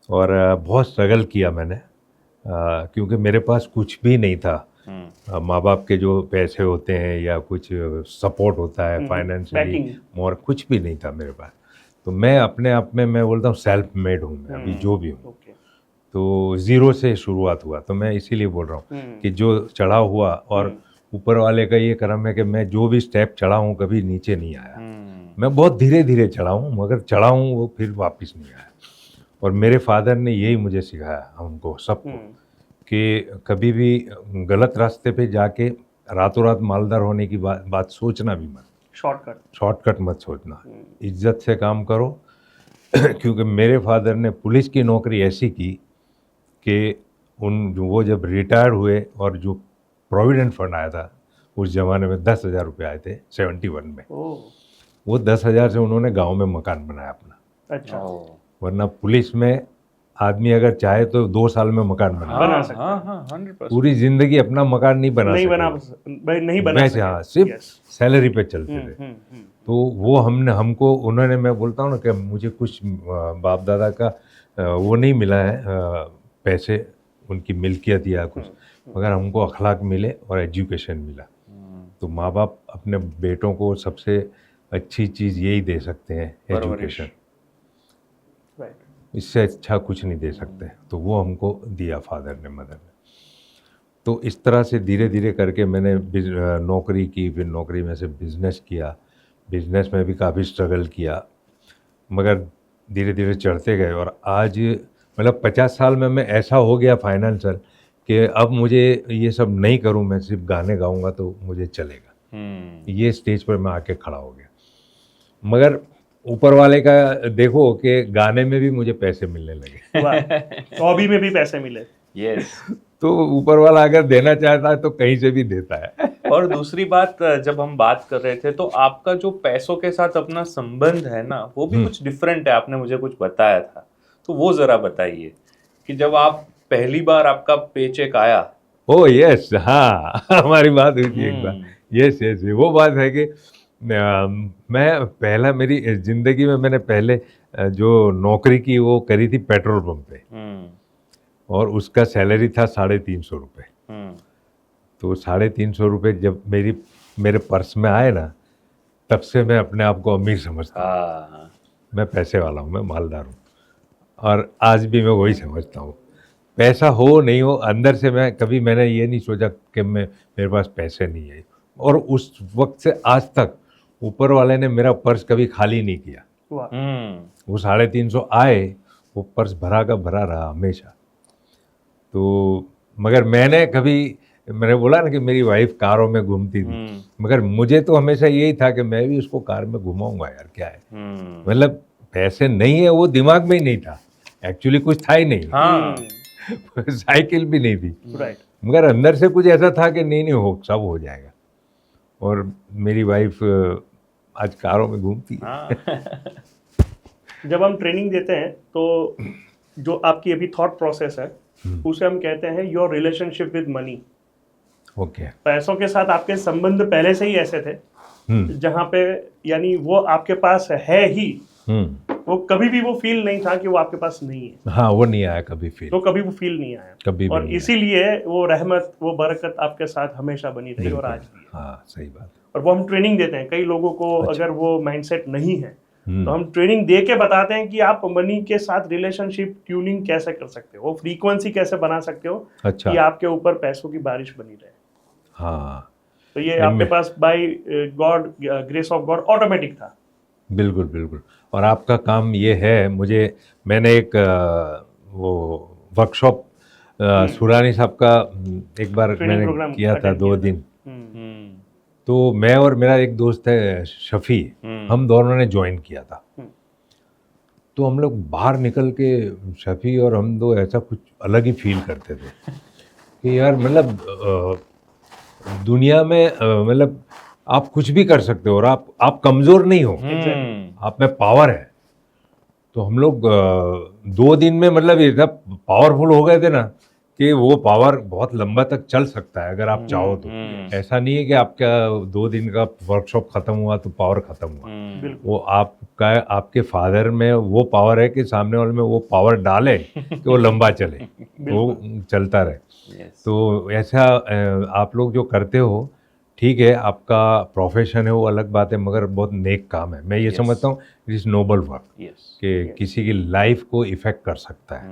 और बहुत स्ट्रगल किया मैंने, क्योंकि मेरे पास कुछ भी नहीं था। माँ बाप के जो पैसे होते हैं या कुछ सपोर्ट होता है फाइनेंशियली, और कुछ भी नहीं था मेरे पास। तो मैं अपने आप में, मैं बोलता हूँ सेल्फ मेड हूँ मैं अभी जो भी हूँ। ओके, तो ज़ीरो से शुरुआत हुआ। तो मैं इसीलिए बोल रहा हूँ कि जो चढ़ा हुआ, और ऊपर वाले का ये करम है कि मैं जो भी स्टेप चढ़ा हूँ कभी नीचे नहीं आया। मैं बहुत धीरे धीरे चढ़ा हूँ, मगर चढ़ा हूँ वो फिर वापस नहीं आया। और मेरे फादर ने यही मुझे सिखाया हमको सबको कि कभी भी गलत रास्ते पे जाके रातों रात मालदार होने की बात सोचना भी मत। शॉर्टकट मत सोचना, इज्जत से काम करो। क्योंकि मेरे फादर ने पुलिस की नौकरी ऐसी की कि वो जब रिटायर हुए और जो प्रोविडेंट फंड आया था उस ज़माने में 10,000 रुपये आए थे 71 में। वो 10,000 से उन्होंने गांव में मकान बनाया अपना। अच्छा, वरना पुलिस में आदमी अगर चाहे तो 2 साल में मकान बना सकता है। हाँ, 100%। पूरी जिंदगी अपना मकान नहीं बना सकते। हाँ, सिर्फ सैलरी पे चलते थे। तो वो हमको उन्होंने, मैं बोलता हूँ ना कि मुझे कुछ बाप दादा का वो नहीं मिला है, पैसे उनकी मिल्कियत या कुछ, मगर हमको अखलाक मिले और एजुकेशन मिला। तो माँ बाप अपने बेटों को सबसे अच्छी चीज़ यही दे सकते हैं, एजुकेशन। इससे अच्छा कुछ नहीं दे सकते। तो वो हमको दिया फादर ने, मदर ने। तो इस तरह से धीरे धीरे करके मैंने नौकरी की, फिर नौकरी में से बिज़नेस किया। बिज़नेस में भी काफ़ी स्ट्रगल किया, मगर धीरे धीरे चढ़ते गए। और आज मतलब 50 साल में मैं ऐसा हो गया फाइनेंशियल कि अब मुझे ये सब नहीं करूं, मैं सिर्फ गाने गाऊंगा तो मुझे चलेगा। ये स्टेज पर मैं आके खड़ा हो गया। मगर ऊपर वाले का देखो कि गाने में भी मुझे पैसे मिलने लगे। हॉबी में भी पैसे मिले। यस। तो ऊपर वाला अगर देना चाहता है तो कहीं से भी देता है। और दूसरी बात, जब हम बात कर रहे थे तो आपका जो पैसों के साथ अपना संबंध है ना, वो भी कुछ डिफरेंट है। आपने मुझे कुछ बताया था, तो वो जरा बताइए कि जब आप पहली बार आपका पेचेक आया। ओह यस, हाँ, हमारी बात हुई थी एक बार। यस यस, वो बात है कि मैं पहला, मेरी ज़िंदगी में मैंने पहले जो नौकरी की वो करी थी पेट्रोल पंप पे, और उसका सैलरी था 350 रुपये। तो 350 रुपये जब मेरे पर्स में आए ना, तब से मैं अपने आप को अमीर समझता हूँ। मैं पैसे वाला हूँ, मैं मालदार हूँ, और आज भी मैं वही समझता हूँ। पैसा हो नहीं हो, अंदर से मैंने ये नहीं सोचा कि मेरे पास पैसे नहीं है। और उस वक्त से आज तक ऊपर वाले ने मेरा पर्स कभी खाली नहीं किया। वो 350 आए, वो पर्स भरा का भरा रहा हमेशा। तो मगर मैंने बोला ना कि मेरी वाइफ कारों में घूमती थी, मगर मुझे तो हमेशा यही था कि मैं भी उसको कार में घुमाऊंगा यार, क्या है। मतलब पैसे नहीं है, वो दिमाग में ही नहीं था, एक्चुअली कुछ था ही नहीं। साइकिल भी नहीं थी, मगर अंदर से कुछ ऐसा था कि नहीं हो, सब हो जाएगा। और मेरी वाइफ आज कारों में घूमती है। जब हम ट्रेनिंग देते हैं तो जो आपकी अभी थॉट प्रोसेस है उसे हम कहते हैं your relationship with money. Okay. पैसों के साथ आपके संबंध पहले से ही ऐसे थे, जहाँ पे यानी वो आपके पास है ही, वो कभी भी वो फील नहीं था कि वो आपके पास नहीं है, हाँ, वो नहीं आया कभी फील, तो कभी वो फील नहीं आया, कभी भी और नहीं आया। इसीलिए वो रहमत, वो बरकत आपके साथ हमेशा बनी रही और आज भी है। हाँ, सही बात। और वो हम ट्रेनिंग देते हैं कई लोगों को, अच्छा। अगर वो माइंडसेट नहीं है हम्म। तो हम ट्रेनिंग दे के बताते हैं कि आप मनी के साथ रिलेशनशिप ट्यूनिंग कैसे कर सकते हो, फ्रीक्वेंसी कैसे बना सकते हो अच्छा। कि आपके ऊपर पैसों की बारिश बनी रहे। हाँ, तो ये आपके पास by God, grace of God automatic था। बिल्कुल बिल्कुल। और आपका काम ये है, मैंने एक वो वर्कशॉप सुरानी साहब का एक बार ट्रेनिंग मैंने प्रोग्राम किया था, अटेंड 2 किया था। दिन। हम्म, तो मैं और मेरा एक दोस्त है शफी, हम दोनों ने ज्वाइन किया था। तो हम लोग बाहर निकल के, शफी और हम दो, ऐसा कुछ अलग ही फील करते थे कि यार मतलब दुनिया में मतलब आप कुछ भी कर सकते हो और आप कमज़ोर नहीं हो, आप में पावर है। तो हम लोग 2 दिन में मतलब इतना पावरफुल हो गए थे ना कि वो पावर बहुत लंबा तक चल सकता है अगर आप चाहो तो। ऐसा नहीं है कि आपका 2 दिन का वर्कशॉप खत्म हुआ तो पावर खत्म हुआ। बिल्कुल। वो आपके फादर में वो पावर है कि सामने वाले में वो पावर डाले कि वो लंबा चले, वो चलता रहे। तो ऐसा आप लोग जो करते हो, ठीक है, आपका प्रोफेशन है वो अलग बात है, मगर बहुत नेक काम है। मैं ये समझता हूँ इट इज़ नोबल वर्क, कि किसी की लाइफ को इफेक्ट कर सकता है,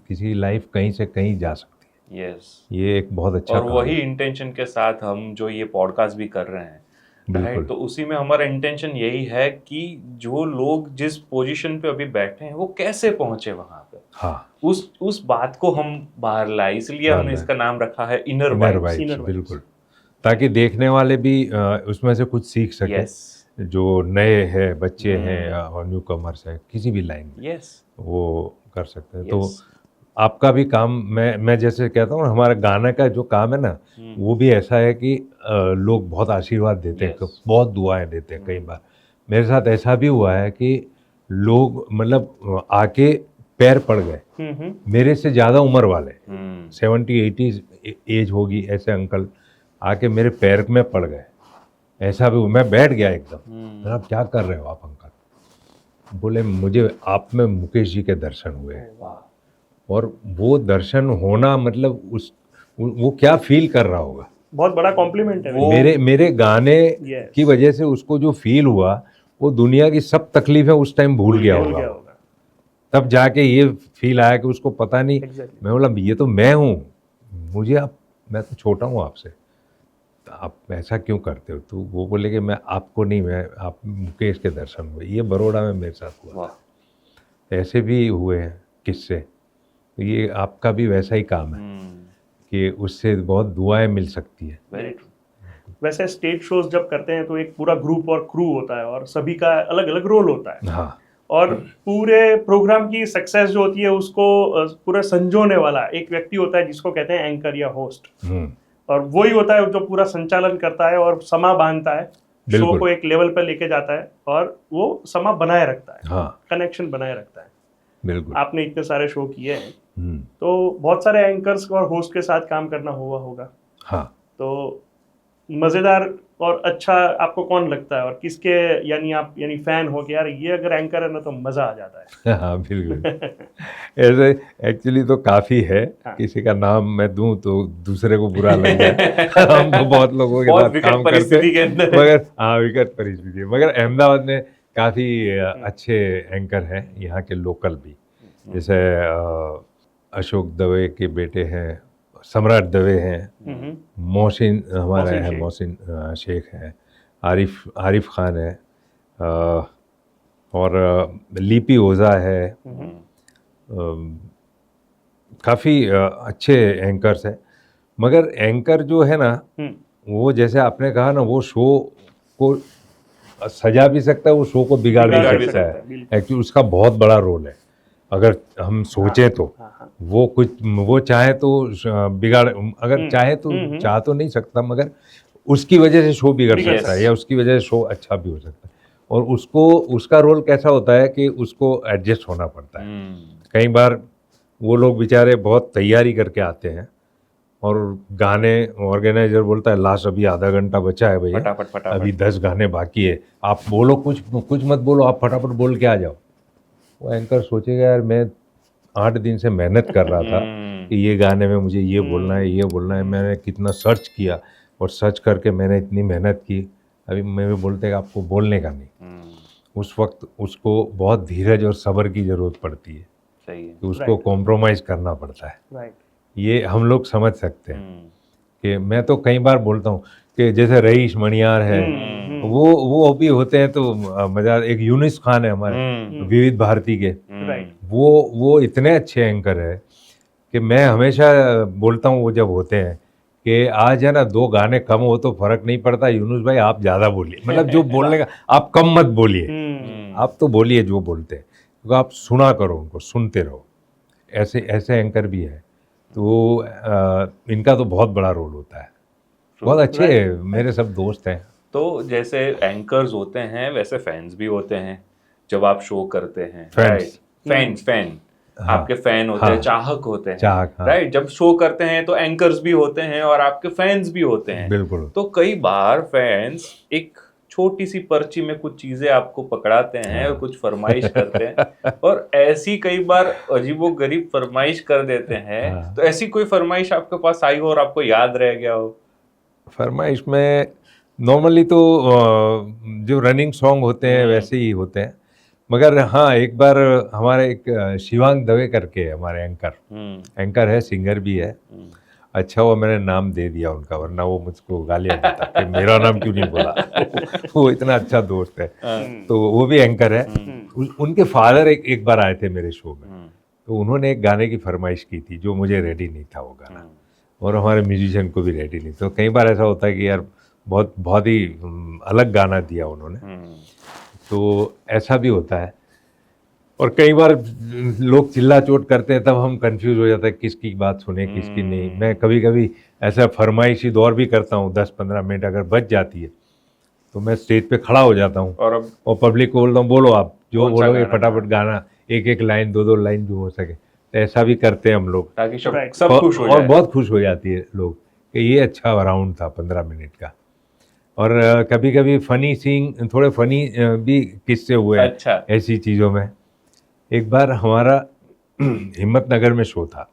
किसी की लाइफ कहीं से कहीं जा सकती है। ये एक बहुत अच्छा और काम वही है। इंटेंशन के साथ हम जो ये पॉडकास्ट भी कर रहे हैं, बिल्कुल। राइट, तो उसी में हमारा इंटेंशन यही है कि जो लोग जिस पोजीशन पे अभी बैठे हैं वो कैसे पहुंचे वहां पे, हाँ, उस बात को हम बाहर लाए। इसलिए हमने इसका नाम रखा है इनर इनर वाइब्स। वाइब्स, बिल्कुल, ताकि देखने वाले भी उसमें से कुछ सीख सके। जो नए हैं, बच्चे हैं और न्यू कमर्स हैं, किसी भी लाइन में वो कर सकते हैं। तो आपका भी काम, मैं जैसे कहता हूँ, हमारा गाना का जो काम है ना, वो भी ऐसा है कि लोग बहुत आशीर्वाद देते हैं, बहुत दुआएं देते हैं। कई बार मेरे साथ ऐसा भी हुआ है कि लोग मतलब आके पैर पड़ गए, मेरे से ज़्यादा उम्र वाले, 70-80 एज होगी, ऐसे अंकल आके मेरे पैर में पड़ गए। ऐसा भी, मैं बैठ गया एकदम, आप क्या कर रहे हो आप अंकल? बोले मुझे आप में मुकेश जी के दर्शन हुए हैं। और वो दर्शन होना मतलब वो क्या फील कर रहा होगा, बहुत बड़ा कॉम्प्लीमेंट है। मेरे गाने की वजह से उसको जो फील हुआ, वो दुनिया की सब तकलीफें उस टाइम भूल गया होगा। तब जाके ये फील आया कि उसको पता नहीं। मैं बोला ये तो मैं हूँ, मैं तो छोटा हूँ आपसे, तो आप ऐसा क्यों करते हो? तो वो बोले कि मैं आपको नहीं, आप मुकेश के दर्शन हुए। ये बड़ौदा में मेरे साथ हुआ। ऐसे भी हुए हैं किस्से। तो ये आपका भी वैसा ही काम है कि उससे बहुत दुआएं मिल सकती है। वैसे स्टेज शोज जब करते हैं तो एक पूरा ग्रुप और क्रू होता है और सभी का अलग अलग रोल होता है। हाँ। और पूरे प्रोग्राम की सक्सेस जो होती है उसको पूरा संजोने वाला एक व्यक्ति होता है जिसको कहते हैं एंकर या होस्ट। और वही होता है जो पूरा संचालन करता है और समा बांधता है, शो को एक लेवल पर लेके जाता है और वो समा बनाए रखता है। हाँ। कनेक्शन बनाए रखता है। बिल्कुल। आपने इतने सारे शो किए हैं, तो बहुत सारे एंकर्स और होस्ट के साथ काम करना हुआ होगा। हाँ। तो मजेदार और अच्छा आपको कौन लगता है और किसके यानी फैन हो कि यार ये अगर एंकर है ना तो मजा आ जाता है? हाँ बिल्कुल। ऐसे एक्चुअली तो काफी है। हाँ। किसी का नाम मैं दूं तो दूसरे को बुरा लग जाए। हम तो बहुत लोगों के साथ काम करते हैं, मगर हाँ, विकट परिस्थिति, मगर अहमदाबाद में काफी अच्छे एंकर हैं यहाँ के लोकल भी। जैसे अशोक दवे के बेटे हैं, सम्राट दवे हैं, मोहसिन हमारा है, मोहसिन शेख है, आरिफ खान है, और लीपी ओज़ा है। काफ़ी अच्छे एंकर्स हैं। मगर एंकर जो है ना, वो जैसे आपने कहा ना, वो शो को सजा भी सकता है, वो शो को बिगाड़ भी सकता है। एक्चुअली उसका बहुत बड़ा रोल है। अगर हम सोचें तो वो चाहे तो बिगाड़, अगर चाहे तो चाह तो नहीं सकता, मगर उसकी वजह से शो बिगड़ सकता है या उसकी वजह से शो अच्छा भी हो सकता है। और उसका रोल कैसा होता है कि उसको एडजस्ट होना पड़ता है। कई बार वो लोग बेचारे बहुत तैयारी करके आते हैं और गाने ऑर्गेनाइजर बोलता है लास्ट अभी आधा घंटा बचा है भैया, अभी 10 गाने बाकी है, आप बोलो कुछ मत बोलो, आप फटाफट बोल के आ जाओ। वो एंकर सोचेगा यार मैं 8 दिन से मेहनत कर रहा था कि ये गाने में मुझे ये बोलना है, ये बोलना है, मैंने कितना सर्च किया और सर्च करके मैंने इतनी मेहनत की, अभी मैं भी बोलते हैं कि आपको बोलने का नहीं। उस वक्त उसको बहुत धीरज और सब्र की ज़रूरत पड़ती है, सही है। कि उसको कॉम्प्रोमाइज़ करना पड़ता है। राइट। ये हम लोग समझ सकते हैं कि मैं तो कई बार बोलता हूँ कि जैसे रईस मणियार है, वो भी होते हैं तो मजा। एक यूनिस खान है हमारे विविध भारती के, राइट। वो इतने अच्छे एंकर है कि मैं हमेशा बोलता हूँ वो जब होते हैं कि आज है ना 2 गाने कम हो तो फर्क नहीं पड़ता, यूनुस भाई आप ज़्यादा बोलिए, मतलब जो बोलने का आप कम मत बोलिए, आप तो बोलिए जो बोलते हैं, क्योंकि आप सुना करो, उनको सुनते रहो। ऐसे ऐसे एंकर भी है, तो इनका तो बहुत बड़ा रोल होता है। बहुत अच्छे मेरे सब दोस्त हैं। तो जैसे एंकर्स होते हैं वैसे फैंस भी होते हैं जब आप शो करते हैं, Fans. राइट? फैन हाँ, आपके फैन होते हाँ, हैं, चाहक होते हैं, चाहक, हाँ, राइट? जब शो करते हैं तो एंकर्स भी होते हैं और आपके फैंस भी होते हैं। बिल्कुल। तो कई बार फैंस एक छोटी सी पर्ची में कुछ चीजें आपको पकड़ाते हैं और कुछ फरमाइश करते हैं और ऐसी कई बार अजीबोगरीब फरमाइश कर देते हैं। हाँ। तो ऐसी कोई फरमाइश आपके पास आई हो और आपको याद रह गया हो? फरमाइश में नॉर्मली तो जो रनिंग सॉन्ग होते हैं वैसे ही होते हैं, मगर हाँ एक बार हमारे एक शिवांग दवे करके हमारे एंकर है, सिंगर भी है। अच्छा हुआ मैंने नाम दे दिया उनका, वरना वो मुझको गालियाँ देता कि मेरा नाम क्यों नहीं बोला। वो इतना अच्छा दोस्त है। तो वो भी एंकर है। उनके फादर एक बार आए थे मेरे शो में, तो उन्होंने एक गाने की फरमाइश की थी जो मुझे रेडी नहीं था वो गाना, और हमारे म्यूजिशियन को भी रेडी नहीं। तो कई बार ऐसा होता है कि यार बहुत ही अलग गाना दिया उन्होंने, तो ऐसा भी होता है। और कई बार लोग चिल्ला चोट करते हैं, तब हम कंफ्यूज हो जाते हैं किसकी बात सुने किसकी नहीं। मैं कभी कभी ऐसा फरमाइशी दौर भी करता हूँ, 10-15 मिनट अगर बच जाती है तो मैं स्टेज पे खड़ा हो जाता हूँ और पब्लिक को बोलता हूँ बोलो आप जो बोलोगे, फटाफट गाना, एक लाइन 2 लाइन जो हो सके। तो ऐसा भी करते हैं हम लोग, ताकि सब खुश हो और जाए। बहुत खुश हो जाती है लोग कि ये अच्छा राउंड था 15 मिनट का। और कभी कभी फनी सीन, थोड़े फनी भी किस्से हुए हैं। अच्छा। ऐसी चीज़ों में एक बार हमारा हिम्मतनगर में शो था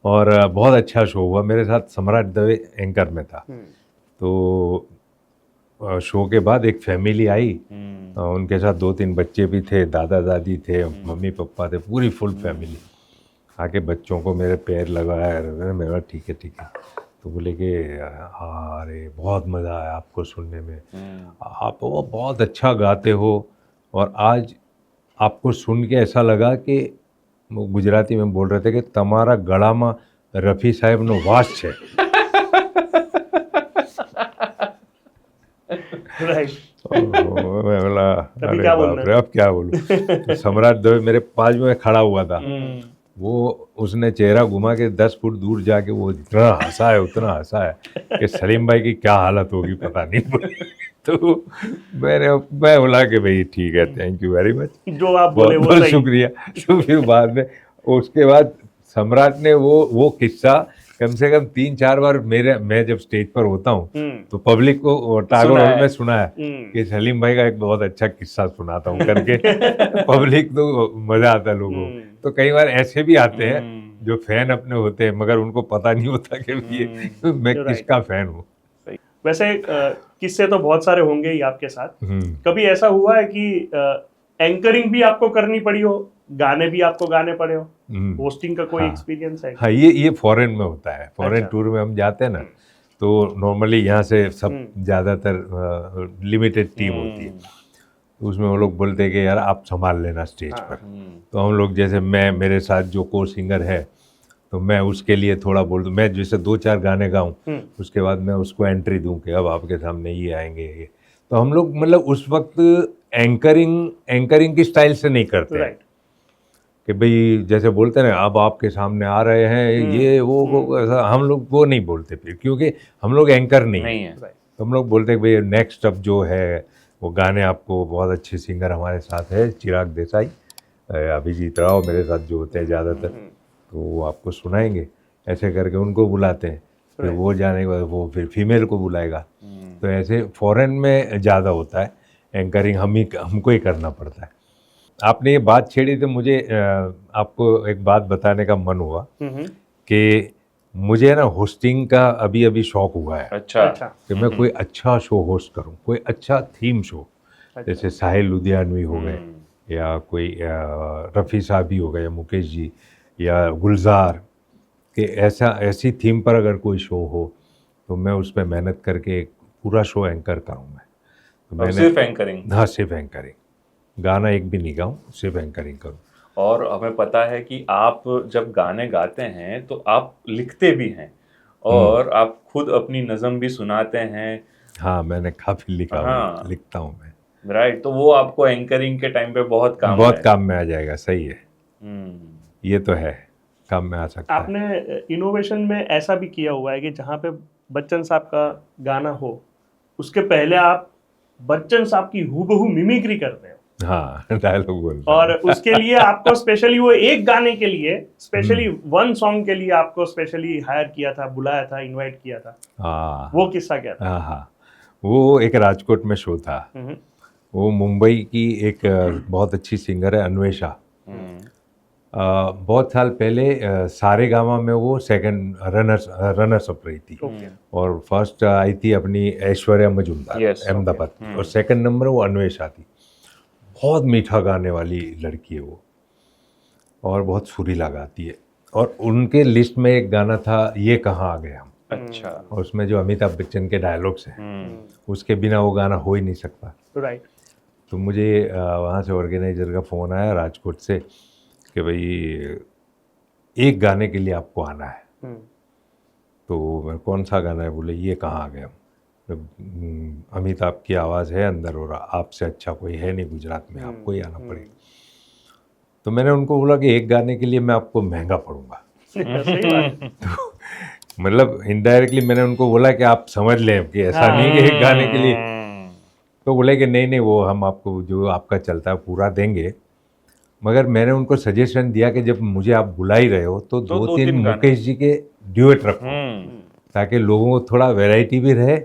और बहुत अच्छा शो हुआ। मेरे साथ सम्राट दवे एंकर में था। तो शो के बाद एक फैमिली आई, उनके साथ 2-3 बच्चे भी थे, दादा दादी थे, मम्मी पापा थे, पूरी फुल फैमिली। आके बच्चों को मेरे पैर लगाया, मेरा ठीक है। तो बोले कि हाँ अरे बहुत मज़ा आया आपको सुनने में, आप वो बहुत अच्छा गाते हो, और आज आपको सुन के ऐसा लगा कि वो गुजराती में बोल रहे थे कि तमारा गळामा रफ़ी साहब नो वास छे। राइट। मैं बोला अरे क्या बाप बोलना रे, अब क्या बोलूं। तो सम्राट दवे मेरे पास में खड़ा हुआ था, वो उसने चेहरा घुमा के 10 फुट दूर जाके वो इतना हंसा है कि सलीम भाई की क्या हालत होगी पता नहीं। तो मैं बोला कि भाई ठीक है, थैंक यू वेरी मच, जो आप बोले वो बहुत सही। शुक्रिया। तो फिर बाद में उसके बाद सम्राट ने वो किस्सा कम से कम 3-4 बार मैं जब स्टेज पर होता हूँ तो पब्लिक को टागोर हॉल में सुना है कि सलीम भाई का एक बहुत अच्छा किस्सा सुनाता हूँ करके। पब्लिक तो मजा आता है लोगों को। तो कई बार ऐसे भी आते हैं जो फैन अपने होते हैं, मगर उनको पता नहीं होता कि ये मैं किसका फैन हूँ। वैसे किस्से तो बहुत सारे होंगे ही आपके साथ। कभी ऐसा हुआ है कि एंकरिंग भी आपको करनी पड़ी हो, गाने भी आपको गाने पड़े हो, होस्टिंग का कोई एक्सपीरियंस है? हाँ, ये फॉरेन में होता है। फॉरेन अच्छा। टूर में हम जाते हैं ना, तो नॉर्मली यहाँ से सब ज़्यादातर लिमिटेड टीम होती है, तो उसमें वो लोग बोलते हैं कि यार आप संभाल लेना स्टेज पर। तो हम लोग जैसे मेरे साथ जो को सिंगर है, तो मैं उसके लिए थोड़ा बोल दूँ, मैं जैसे 2-4 गाने गाऊँ, उसके बाद मैं उसको एंट्री दूँ कि अब आपके सामने ये आएंगे ये। तो हम लोग मतलब उस वक्त एंकरिंग की स्टाइल से नहीं करते हैं कि भाई जैसे बोलते हैं ना अब आपके सामने आ रहे हैं ये वो ऐसा हम लोग वो नहीं बोलते फिर, क्योंकि हम लोग एंकर नहीं है। तो हम लोग बोलते हैं भाई नेक्स्ट अब जो है वो गाने आपको बहुत अच्छे सिंगर हमारे साथ है, चिराग देसाई, अभिजीत राव मेरे साथ जो होते हैं ज़्यादातर, तो वो आपको सुनाएंगे। ऐसे करके उनको बुलाते हैं, फिर वो जाने के बाद वो फिर फीमेल को बुलाएगा। तो ऐसे फॉरेन में ज़्यादा होता है एंकरिंग, हमको ही करना पड़ता है। आपने ये बात छेड़ी तो मुझे आपको एक बात बताने का मन हुआ कि मुझे ना होस्टिंग का अभी अभी शौक हुआ है अच्छा अच्छा कि मैं कोई अच्छा शो होस्ट करूं, कोई अच्छा थीम शो, जैसे साहिल लुधियानवी हो गए या कोई रफ़ी साहब ही हो गए या मुकेश जी या गुलजार कि ऐसी थीम पर अगर कोई शो हो तो मैं उस पर मेहनत करके एक पूरा शो एंकर करूं मैं। तो और सिर्फ एंकरिंग। हाँ, सिर्फ एंकरिंग, गाना एक भी नहीं गाऊं, सिर्फ एंकरिंग करूं। और हमें पता है कि आप जब गाने गाते हैं तो आप लिखते भी हैं और आप खुद अपनी नज़म भी सुनाते हैं। हाँ, मैंने काफ़ी लिखा हाँ। लिखता हूँ मैं। राइट, तो वो आपको एंकरिंग के टाइम पे बहुत काम बहुत है। काम में आ जाएगा, सही है, हम्म। ये तो है, काम में आ सकता है। आपने इनोवेशन में ऐसा भी किया हुआ है कि जहाँ पे बच्चन साहब का गाना हो उसके पहले आप बच्चन साहब की हूबहू मिमिक्री करते हो हाँ, डायलॉग बोलता और उसके लिए आपको स्पेशली वो एक गाने के लिए स्पेशली वन सॉन्ग के लिए आपको स्पेशली हायर किया था, बुलाया था, इनवाइट किया था। हाँ वो किस्सा क्या था? हाँ हाँ, वो एक राजकोट में शो था। वो मुंबई की एक बहुत अच्छी सिंगर है अन्वेषा। बहुत साल पहले सारेगामा में वो सेकंड रनर्स अप रही थी और फर्स्ट आई थी अपनी ऐश्वर्या मजूमदार अहमदाबाद और सेकंड नंबर वो अन्वेषा थी। बहुत मीठा गाने वाली लड़की है वो और बहुत सुरीला गाती है और उनके लिस्ट में एक गाना था ये कहाँ आ गए हम। अच्छा। और उसमें जो अमिताभ बच्चन के डायलॉग्स हैं उसके बिना वो गाना हो ही नहीं सकता। राइट। तो मुझे वहाँ से ऑर्गेनाइजर का फ़ोन आया राजकोट से कि भाई एक गाने के लिए आपको आना है। तो मैं कौन सा गाना है? बोले ये कहाँ आ गए हम। अमिताभ की आवाज़ है अंदर और आपसे अच्छा कोई है नहीं गुजरात में, आपको ही आना पड़ेगा। तो मैंने उनको बोला कि एक गाने के लिए मैं आपको महंगा पड़ूंगा। सही बात है। तो मतलब इनडायरेक्टली मैंने उनको बोला कि आप समझ लें कि ऐसा नहीं कि एक गाने के लिए। तो बोले कि नहीं वो हम आपको जो आपका चलता है पूरा देंगे, मगर मैंने उनको सजेशन दिया कि जब मुझे आप बुला ही रहे हो तो दो तीन मुकेश जी के ड्यूएट रखो ताकि लोगों को थोड़ा वैरायटी भी रहे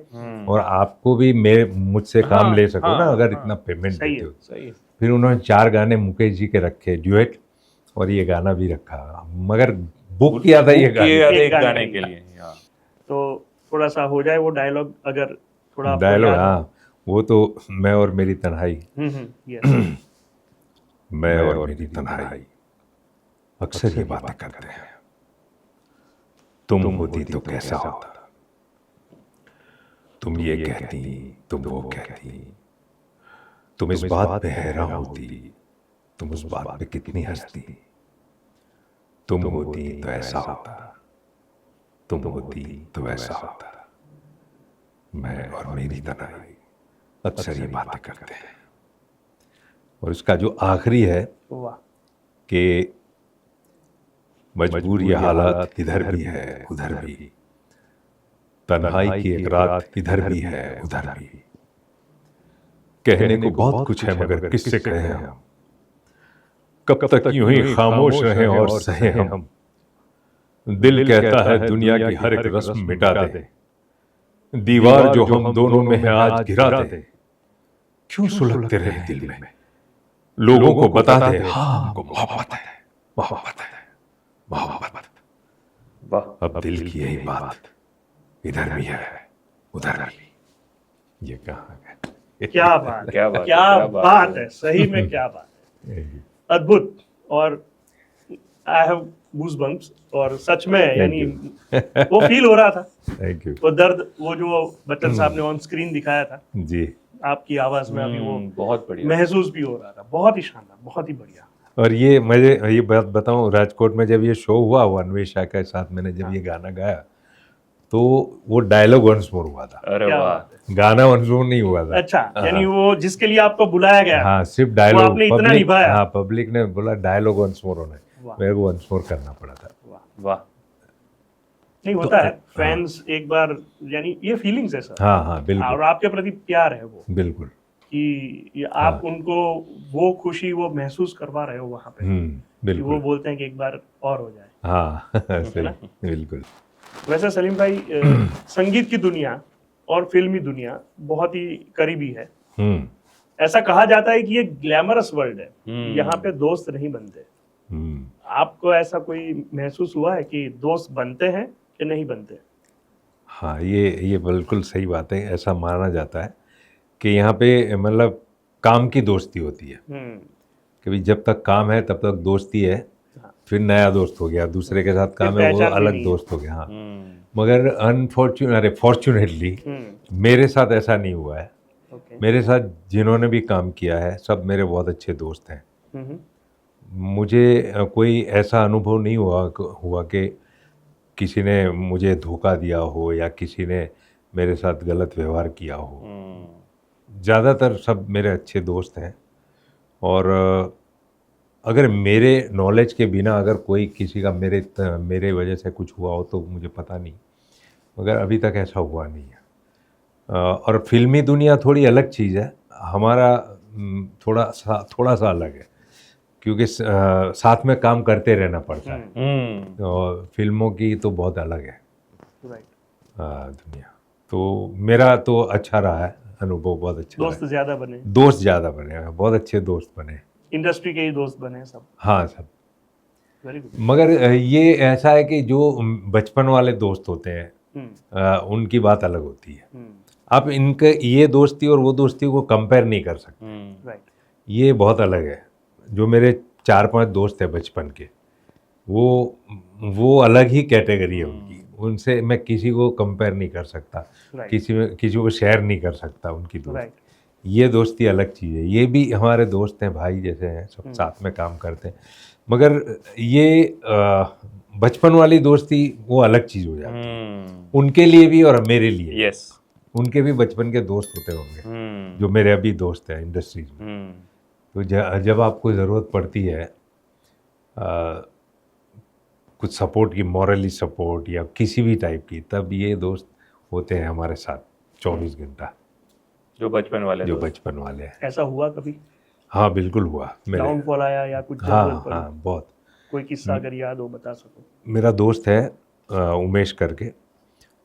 और आपको भी मुझसे काम ले सको ना, अगर इतना पेमेंट देते हो। सही। फिर उन्होंने 4 गाने मुकेश जी के रखे ड्यूएट और ये गाना भी रखा, मगर बुक किया था ये गाने के लिए। तो थोड़ा सा हो जाए वो डायलॉग अगर थोड़ा डायलॉग। हाँ, वो तो मैं और मेरी तन्हाई। yes। मैं और मेरी तन्हाई अक्सर ये बातें करते हैं, तुम होती तो कैसा होता, तुम ये कहती, तुम वो कहती, तुम इस बात पे हैरान होती, तुम उस बात पे कितनी हंसती, तुम होती तो ऐसा होता, तुम होती तो ऐसा होता, मैं और मेरी तन्हाई अक्सर ये बातें करते हैं। और उसका जो आखिरी है कि मजबूर ये हालात इधर भी है उधर भी, तन्हाई की एक रात इधर भी है उधर भी, कहने को बहुत कुछ है मगर किससे कहें हम, कब तक यूं ही खामोश रहें और सहे हम, दिल कहता है दुनिया की हर एक रस्म मिटा दे, दीवार जो हम दोनों में है आज गिरा दे, क्यों सुलगते रहे दिल में, लोगों को बता दे हाँ हमको मोहब्बत है, मोहब्बत है, मोहब्बत। वाह। अब दिल की यही बात इधर भी है उधर भी। ये कहाँ है? क्या बात, क्या बात, क्या बात है, सही में क्या बात है, अद्भुत। और आई हैव गूज़बम्प्स और सच में यानी वो फील हो रहा था। Thank you. वो दर्द, वो जो बच्चन साहब ने ऑन स्क्रीन दिखाया था जी, आपकी आवाज में अभी वो बहुत बढ़िया महसूस भी हो रहा था। बहुत ही शानदार, बहुत ही बढ़िया। और ये मुझे ये बात बताऊं, राजकोट में जब ये शो हुआ वो अन्वेषा के साथ मैंने जब ये गाना गाया तो वो डायलॉग वंस मोर हुआ था। अरे क्या वाह। बात है। गाना वंस मोर नहीं हुआ था। अच्छा, यानी वो जिसके लिए आपको बुलाया गया, हाँ, सिर्फ डायलॉग। आपने इतना निभाया। हाँ, पब्लिक ने बोला डायलॉग वंस मोर होना है, वाह। मेरे को वंस मोर करना पड़ा था। वाह। नहीं होता है फैंस एक बार, यानी ये फीलिंग्स है सर। हाँ हाँ बिल्कुल, और आपके प्रति प्यार है वो, बिल्कुल। कि ये आप उनको वो खुशी वो महसूस करवा रहे हो वहाँ पे, कि बिल्कुल। वो बोलते हैं कि एक बार और हो जाए। हाँ सही, बिल्कुल। वैसे सलीम भाई, संगीत की दुनिया और फिल्मी दुनिया बहुत ही करीबी है। ऐसा कहा जाता है कि ये ग्लैमरस वर्ल्ड है, हम्म। यहाँ पे दोस्त नहीं बनते। हम्म। आपको ऐसा कोई महसूस हुआ है कि दोस्त बनते हैं कि नहीं बनते? हाँ, ये बिल्कुल सही बात है। ऐसा माना जाता है कि यहाँ पे मतलब काम की दोस्ती होती है कि भाई जब तक काम है तब तक दोस्ती है, फिर नया दोस्त हो गया, दूसरे के साथ काम है वो पहचान भी अलग नहीं है। दोस्त हो गया। हाँ, हम्म। मगर फॉर्चुनेटली मेरे साथ ऐसा नहीं हुआ है। ओके। मेरे साथ जिन्होंने भी काम किया है सब मेरे बहुत अच्छे दोस्त हैं। मुझे कोई ऐसा अनुभव नहीं हुआ कि किसी ने मुझे धोखा दिया हो या किसी ने मेरे साथ गलत व्यवहार किया हो। ज़्यादातर सब मेरे अच्छे दोस्त हैं और अगर मेरे नॉलेज के बिना अगर कोई किसी का मेरे वजह से कुछ हुआ हो तो मुझे पता नहीं, मगर अभी तक ऐसा हुआ नहीं है। और फिल्मी दुनिया थोड़ी अलग चीज़ है, हमारा थोड़ा सा अलग है क्योंकि साथ में काम करते रहना पड़ता है। और फिल्मों की तो बहुत अलग है दुनिया। तो मेरा तो अच्छा रहा है अनुभव, बहुत अच्छा दोस्त ज्यादा बने? दोस्त ज़्यादा बने, बहुत अच्छे दोस्त बने, इंडस्ट्री के ही दोस्त बने सब? हाँ सब। Very good. मगर ये ऐसा है कि जो बचपन वाले दोस्त होते हैं उनकी बात अलग होती है। आप इनके ये दोस्ती और वो दोस्ती को कंपेयर नहीं कर सकते। राइट। ये बहुत अलग है। जो मेरे 4-5 दोस्त हैं बचपन के, वो अलग ही कैटेगरी है उनकी, उनसे मैं किसी को कंपेयर नहीं कर सकता, किसी को शेयर नहीं कर सकता उनकी दोस्ती। ये दोस्ती अलग चीज़ है। ये भी हमारे दोस्त हैं, भाई जैसे हैं, सब साथ में काम करते हैं, मगर ये बचपन वाली दोस्ती वो अलग चीज़ हो जाती है उनके लिए भी और मेरे लिए। यस। उनके भी बचपन के दोस्त होते होंगे जो मेरे अभी दोस्त हैं इंडस्ट्रीज में। तो जब आपको ज़रूरत पड़ती है कुछ सपोर्ट की, मॉरली सपोर्ट या किसी भी टाइप की, तब ये दोस्त होते हैं हमारे साथ 24 घंटा, जो बचपन वाले हैं। ऐसा हुआ कभी? हाँ बिल्कुल हुआ। मेरे डाउनफॉल आया या कुछ हाँ जरूरत पड़ी? हाँ बहुत। कोई किस्सा अगर याद हो बता सको। मेरा दोस्त है उमेश करके,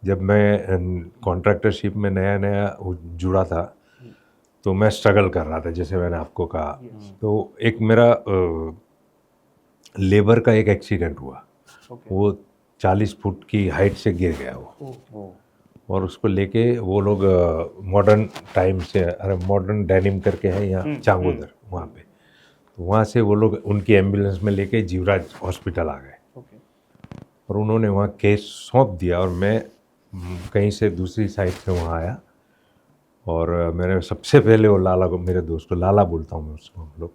जब मैं कॉन्ट्रैक्टरशिप में नया जुड़ा था तो मैं स्ट्रगल कर रहा था, जैसे मैंने आपको कहा। तो एक मेरा लेबर का एक एक्सीडेंट हुआ। वो 40 फुट की हाइट से गिर गया वो, और उसको लेके वो लोग मॉडर्न टाइम से, अरे मॉडर्न डेनिम करके है यहाँ चांगोदर, वहाँ पे, तो वहाँ से वो लोग उनकी एम्बुलेंस में लेके जीवराज हॉस्पिटल आ गए। और उन्होंने वहाँ केस सौंप दिया और मैं कहीं से दूसरी साइड से वहाँ आया और मैंने सबसे पहले वो लाला को, मेरे दोस्त को लाला बोलता हूँ मैं उसको, हम लोग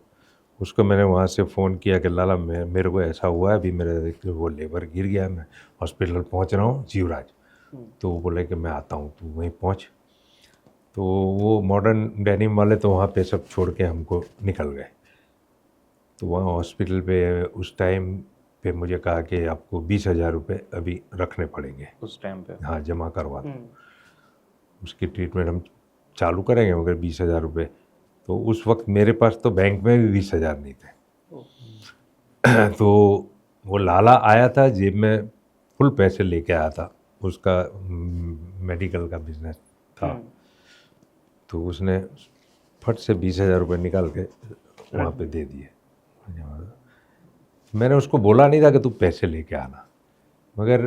उसको, मैंने वहाँ से फ़ोन किया कि लाला मेरे को ऐसा हुआ है, अभी मेरे वो लेबर गिर गया है, मैं हॉस्पिटल पहुँच रहा हूँ जीवराज। तो वो बोले कि मैं आता हूँ, तू वहीं पहुँच। तो वो मॉडर्न डेनिम वाले तो वहाँ पे सब छोड़ के हमको निकल गए। तो वहाँ हॉस्पिटल पे उस टाइम पे मुझे कहा कि आपको 20,000 रुपये अभी रखने पड़ेंगे उस टाइम पे। हाँ, जमा करवा दो, उसकी ट्रीटमेंट हम चालू करेंगे, मगर 20,000 रुपये। तो उस वक्त मेरे पास तो बैंक में भी 20,000 नहीं थे। तो वो लाला आया था, जेब में फुल पैसे लेके आया था, उसका मेडिकल का बिजनेस था। तो उसने फट से 20,000 रुपये निकाल के वहाँ पे दे दिए। मैंने उसको बोला नहीं था कि तू पैसे लेके आना, मगर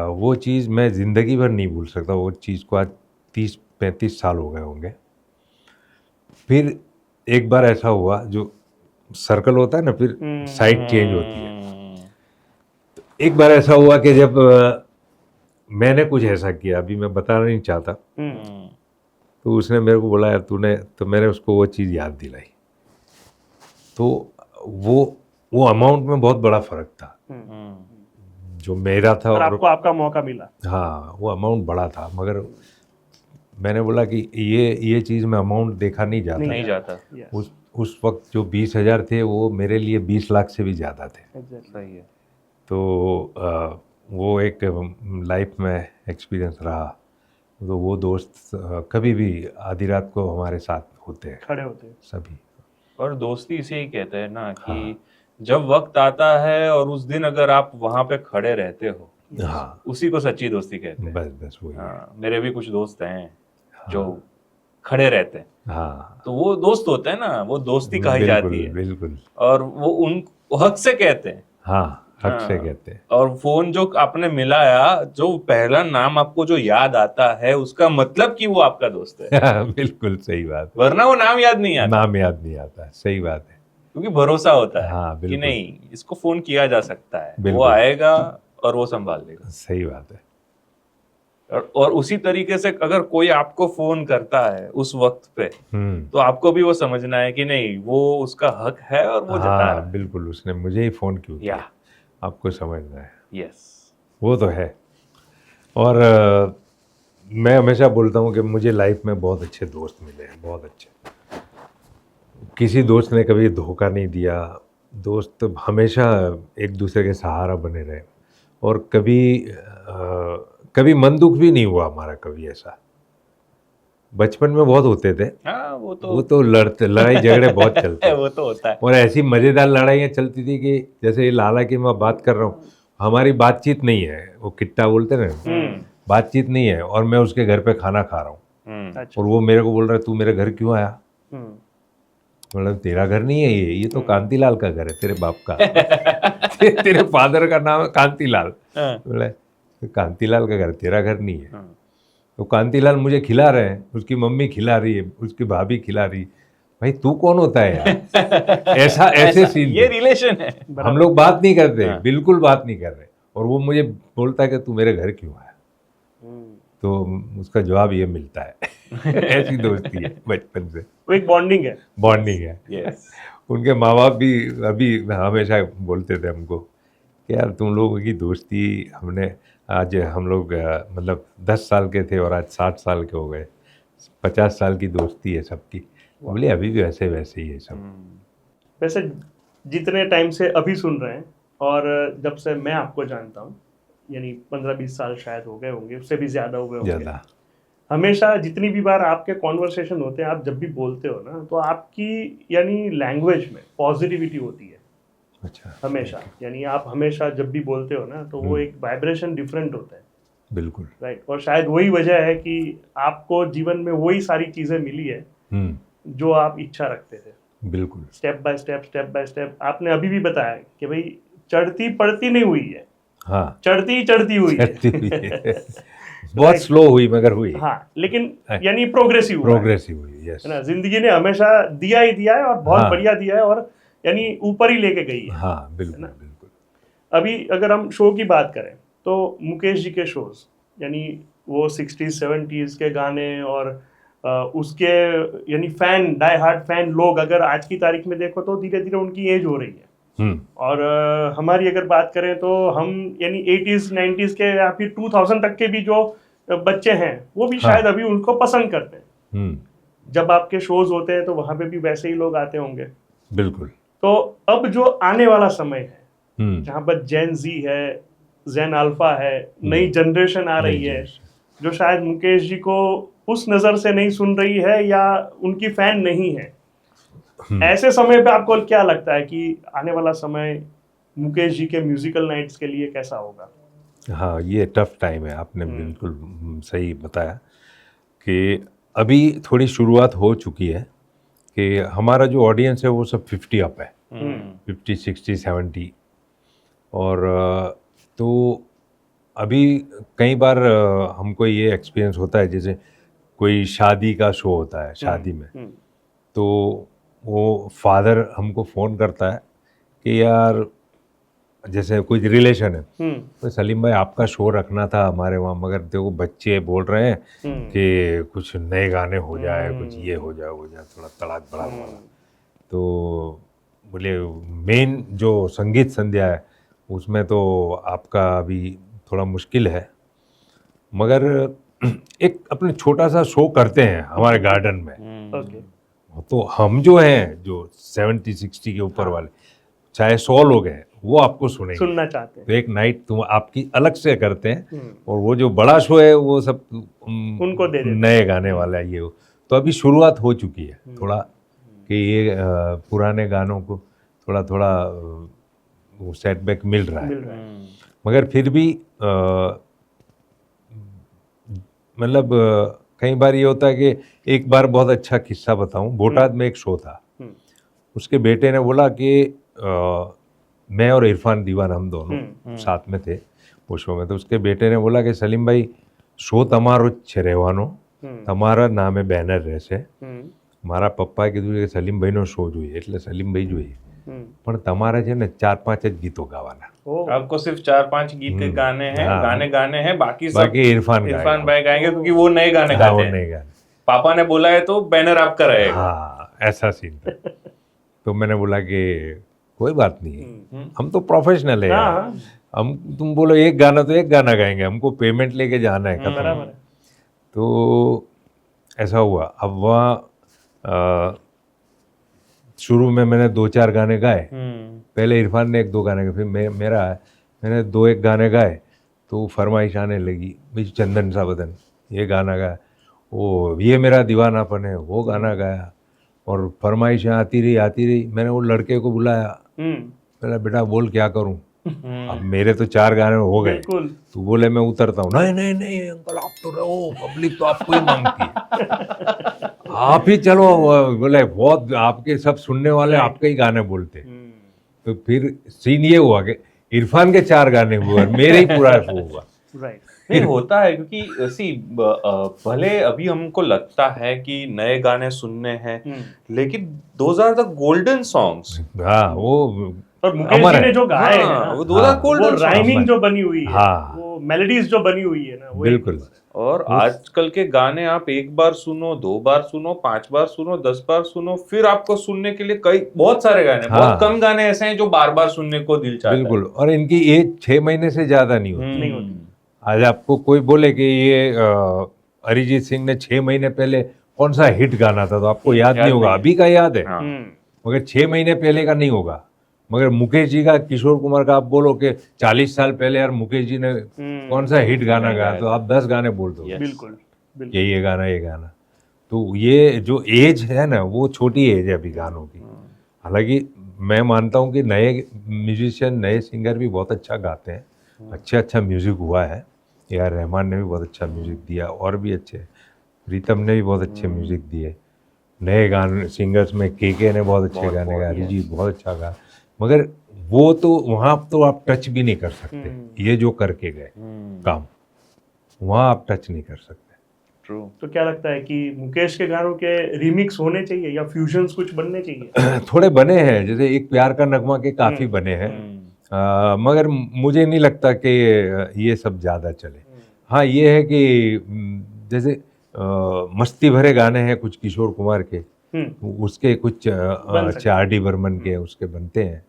वो चीज़ मैं ज़िंदगी भर नहीं भूल सकता। वो चीज़ को आज 30-35 साल हो गए होंगे। फिर एक बार ऐसा हुआ, जो सर्कल होता है ना, फिर साइड चेंज होती है। तो एक बार ऐसा हुआ कि जब मैंने कुछ ऐसा किया, अभी मैं बताना नहीं चाहता, तो उसने मेरे को बोला यार तूने, तो मैंने उसको वो चीज़ याद दिलाई। तो वो अमाउंट में बहुत बड़ा फ़र्क था जो मेरा था और आपको आपका मौका मिला। हाँ, वो अमाउंट बड़ा था, मगर मैंने बोला कि ये चीज़ में अमाउंट देखा नहीं जाता। उस वक्त जो 20,000 थे वो मेरे लिए 20 लाख से भी ज़्यादा थे। सही है। तो वो एक लाइफ में एक्सपीरियंस रहा। तो वो दोस्त कभी भी आधी रात को हमारे साथ होते हैं, खड़े होते हैं सभी। और दोस्ती इसे ही कहते हैं ना कि जब वक्त आता है और उस दिन अगर आप वहाँ पे खड़े रहते हो, हाँ, उसी को सच्ची दोस्ती कहते हैं। बस वही। हाँ, मेरे भी कुछ दोस्त हैं जो खड़े रहते हैं, हाँ तो वो दोस्त होते हैं ना, वो दोस्ती कही जाती है। बिल्कुल और वो उन हक से कहते हैं। हाँ, हक से हाँ। कहते हैं। और फोन जो आपने मिलाया, जो पहला नाम आपको जो याद आता है, उसका मतलब कि वो आपका दोस्त है। बिल्कुल सही बात वरना वो नाम याद नहीं है, आता, नाम याद नहीं आता, सही बात है। क्योंकि भरोसा होता है हाँ, कि बिल्कुल। नहीं, इसको फोन किया जा सकता है, वो बिल्कुल। आएगा और वो संभाल लेगा। सही बात है। और उसी तरीके से अगर कोई आपको फोन करता है उस वक्त पे, हम्म। तो आपको भी वो समझना है कि नहीं, वो उसका हक है और वो जता रहा हाँ है। बिल्कुल, उसने मुझे ही फोन क्यों या किया, आपको समझना है, यस। वो तो है। और मैं हमेशा बोलता हूँ कि मुझे लाइफ में बहुत अच्छे दोस्त मिले हैं, बहुत अच्छे। किसी दोस्त ने कभी धोखा नहीं दिया, दोस्त हमेशा एक दूसरे के सहारा बने रहे, और कभी मन दुख भी नहीं हुआ हमारा, कभी ऐसा। बचपन में बहुत होते थे, हाँ, वो तो लड़ाई झगड़े बहुत चलते वो तो होता है। और ऐसी मज़ेदार लड़ाइयाँ चलती थी कि जैसे ये लाला की मैं बात कर रहा हूँ, हमारी बातचीत नहीं है, वो किट्टा बोलते ना, बातचीत नहीं है, और मैं उसके घर पे खाना खा रहा हूँ अच्छा। और वो मेरे को बोल रहा है तू मेरे घर क्यों आया। हम्म, मतलब तेरा घर नहीं है ये तो कांतीलाल का घर है, तेरे बाप का। तेरे फादर का नाम है कांतीलाल। बोला कांतीलाल का घर, तेरा घर नहीं है। तो कांतीलाल मुझे खिला रहे हैं, उसकी मम्मी खिला रही है, उसकी भाभी खिला रही। भाई तू कौन होता है यार। ऐसे सीन ये रिलेशन है। हम लोग बात नहीं करते, हाँ। बिल्कुल बात नहीं कर रहे, और वो मुझे बोलता है कि तू मेरे घर क्यों आया। तो उसका जवाब ये मिलता है। ऐसी दोस्ती है बचपन से, वो एक बॉन्डिंग है। बॉन्डिंग है। यस। उनके माँ बाप भी अभी हमेशा बोलते थे हमको कि यार तुम लोगों की दोस्ती, हमने आज हम लोग मतलब 10 साल के थे और आज 60 साल के हो गए, 50 साल की दोस्ती है सबकी। बोले अभी भी वैसे वैसे ही है सब। वैसे जितने टाइम से अभी सुन रहे हैं और जब से मैं आपको जानता हूँ, यानी 15-20 साल शायद हो गए होंगे, उससे भी ज़्यादा हो गए होंगे, ज़्यादा। हमेशा जितनी भी बार आपके कॉन्वर्सेशन होते हैं, आप जब भी बोलते हो ना, तो आपकी यानी लैंग्वेज में पॉजिटिविटी होती है अच्छा। हमेशा। यानी आप हमेशा जब भी बोलते हो ना, तो वो एक वाइब्रेशन डिफरेंट होता है, बिल्कुल। राइट। और शायद वही वजह है कि आपको जीवन में वही सारी चीज़ें मिली है जो आप इच्छा रखते थे। बिल्कुल। स्टेप बाय स्टेप आपने अभी भी बताया कि भाई चढ़ती पड़ती नहीं हुई है, हाँ, चढ़ती ही चढ़ती हुई है। चढ़ती हुई है। बहुत स्लो हुई मगर हुई। हाँ, लेकिन यानी प्रोग्रेसिव हुआ है। प्रोग्रेसिव हुई, यस। है ना, जिंदगी ने हमेशा दिया ही दिया है और बहुत हाँ। बढ़िया दिया है, और यानी ऊपर ही लेके गई है। हाँ बिल्कुल बिल्कुल। अभी अगर हम शो की बात करें तो मुकेश जी के शोज, यानी वो 60s 70s के गाने और उसके यानी फैन, डाई हार्ड फैन लोग अगर आज की तारीख में देखो तो धीरे धीरे उनकी एज हो रही है। और हमारी अगर बात करें तो हम यानी 80s 90s के या फिर 2000 तक के भी जो बच्चे हैं वो भी शायद अभी उनको पसंद करते हैं। जब आपके शोज होते हैं तो वहां पे भी वैसे ही लोग आते होंगे। बिल्कुल। तो अब जो आने वाला समय है, जहाँ पर जेन जी है, जेन अल्फा है, नई जनरेशन आ रही है, जो शायद मुकेश जी को उस नजर से नहीं सुन रही है या उनकी फैन नहीं है, ऐसे समय पे आपको क्या लगता है कि आने वाला समय मुकेश जी के म्यूजिकल नाइट्स के लिए कैसा होगा? हाँ, ये टफ टाइम है, आपने बिल्कुल सही बताया कि अभी थोड़ी शुरुआत हो चुकी है कि हमारा जो ऑडियंस है वो सब 50 अप है, 50 60 70। और तो अभी कई बार हमको ये एक्सपीरियंस होता है, जैसे कोई शादी का शो होता है, शादी में तो वो फादर हमको फ़ोन करता है कि यार जैसे कोई रिलेशन है, तो सलीम भाई आपका शो रखना था हमारे वहाँ, मगर देखो बच्चे बोल रहे हैं कि कुछ नए गाने हो जाए, कुछ ये हो जाए थोड़ा तड़ाक भड़ाक वाला। तो बोले मेन जो संगीत संध्या है उसमें तो आपका अभी थोड़ा मुश्किल है, मगर एक अपने छोटा सा शो करते हैं हमारे गार्डन में। तो हम जो हैं जो 70 60 के ऊपर वाले, चाहे 100 लोग हैं, वो आपको सुनना चाहते हैं। तो एक नाइट तुम आपकी अलग से करते हैं, और वो जो बड़ा शो है वो सब उनको दे देते नए गाने वाला ये हो। तो अभी शुरुआत हो चुकी है थोड़ा कि ये पुराने गानों को थोड़ा थोड़ा वो सेटबैक मिल रहा है, मगर फिर भी मतलब कई बार ये होता है कि एक बार बहुत अच्छा किस्सा बताऊं, बोटाद में एक शो था, उसके बेटे ने बोला कि मैं और इरफान दीवान हम दोनों साथ में थे वो शो में, तो उसके बेटे ने बोला कि सलीम भाई शो તમારો જ છે રહેવાનો, તમારા નામે બેનર રહેશે, મારા પપ્પાએ કીધું કે સલીમભાઈનો શો જોઈએ એટલે સલીમભાઈ જોઈએ, પણ તમારે છે ને 4-5 જ ગીતો ગાવાના, आपको सिर्फ 4-5 गीत के गाने हैं, हाँ। गाने हैं, बाकी सब बाकी इरफान भाई गाएंगे क्योंकि वो नए गाने हाँ, वो गाते हैं। नहीं गाने। पापा ने बोला है तो बैनर आपका रहेगा। हाँ, ऐसा सीन था। तो मैंने बोला कि कोई बात नहीं है, हम तो प्रोफेशनल है यार, हम तुम बोलो एक गाना तो एक गाना गाएंगे, हमको पेमेंट लेके जाना है खत्म। बराबर है। तो ऐसा हुआ। अब वहाँ शुरू में मैंने 2-4 गाने गाए, पहले इरफान ने 1-2 गाने गाए, फिर मेरा है, मैंने 2-1 गाने गाए तो फरमाइश आने लगी, भाई चंदन सा बदन ये गाना गाया, वो ये मेरा दीवानापन है वो गाना गाया, और फरमाइशें आती रही। मैंने वो लड़के को बुलाया, मैंने बेटा बोल क्या करूं, अब मेरे तो 4 गाने हो गए, बिल्कुल। तो बोले मैं उतरता हूँ, नहीं अंकल आप तो रहो, पब्लिक तो आपको ही मांगती है, आप ही चलो। बोले बहुत आपके सब सुनने वाले आपके ही गाने बोलते। तो फिर सीन ये हुआ कि इरफान के 4 गाने हुए, मेरे ही पूरा शो हुआ। राइट। नहीं होता है क्योंकि भले अभी हमको लगता है कि नए गाने सुनने हैं, लेकिन those are the golden songs. हाँ, वो और मुकेश जी ने जो गाए हैं हाँ, ना, वो दोज आर वो गोल्डन राइमिंग जो बनी हुई है, हाँ। वो मेलोडीज जो बनी हुई है ना, वो बिल्कुल। और आजकल के गाने आप 1 बार सुनो, 2 बार सुनो, 5 बार सुनो, 10 बार सुनो, फिर आपको सुनने के लिए बहुत सारे गाने, हाँ। बहुत कम गाने ऐसे हैं जो बार बार सुनने को दिल चाहता है। बिल्कुल। और इनकी एज 6 महीने से ज्यादा नहीं होती। नहीं होती। आज आपको कोई बोले कि ये अरिजीत सिंह ने 6 महीने पहले कौन सा हिट गाना था, तो आपको याद नहीं होगा, अभी का याद है, हाँ। मगर 6 महीने पहले का नहीं होगा। मगर मुकेश जी का, किशोर कुमार का आप बोलो कि 40 साल पहले यार मुकेश जी ने कौन सा हिट गाना गाया, तो आप 10 गाने बोल दो, बिल्कुल ये गाना। तो ये जो एज है ना, वो छोटी एज है अभी गानों की। हालांकि मैं मानता हूँ कि नए म्यूजिशियन, नए सिंगर भी बहुत अच्छा गाते हैं, अच्छा म्यूजिक हुआ है। A.R. रहमान ने भी बहुत अच्छा म्यूजिक दिया, और भी अच्छे, प्रीतम ने भी बहुत अच्छे म्यूजिक दिए। नए गाने सिंगर्स में के ने बहुत अच्छे गाने गाए, अरिजीत बहुत अच्छा गा, मगर वो तो वहाँ तो आप टच भी नहीं कर सकते, ये जो करके गए काम, वहाँ आप टच नहीं कर सकते। ट्रू। तो क्या लगता है कि मुकेश के गानों के रिमिक्स होने चाहिए या फ्यूजन्स कुछ बनने चाहिए? थोड़े बने हैं, जैसे एक प्यार का नगमा के काफ़ी बने हैं, मगर मुझे नहीं लगता कि ये सब ज़्यादा चले। हाँ, ये है कि जैसे मस्ती भरे गाने हैं कुछ किशोर कुमार के, उसके कुछ आर.डी. बर्मन के उसके बनते हैं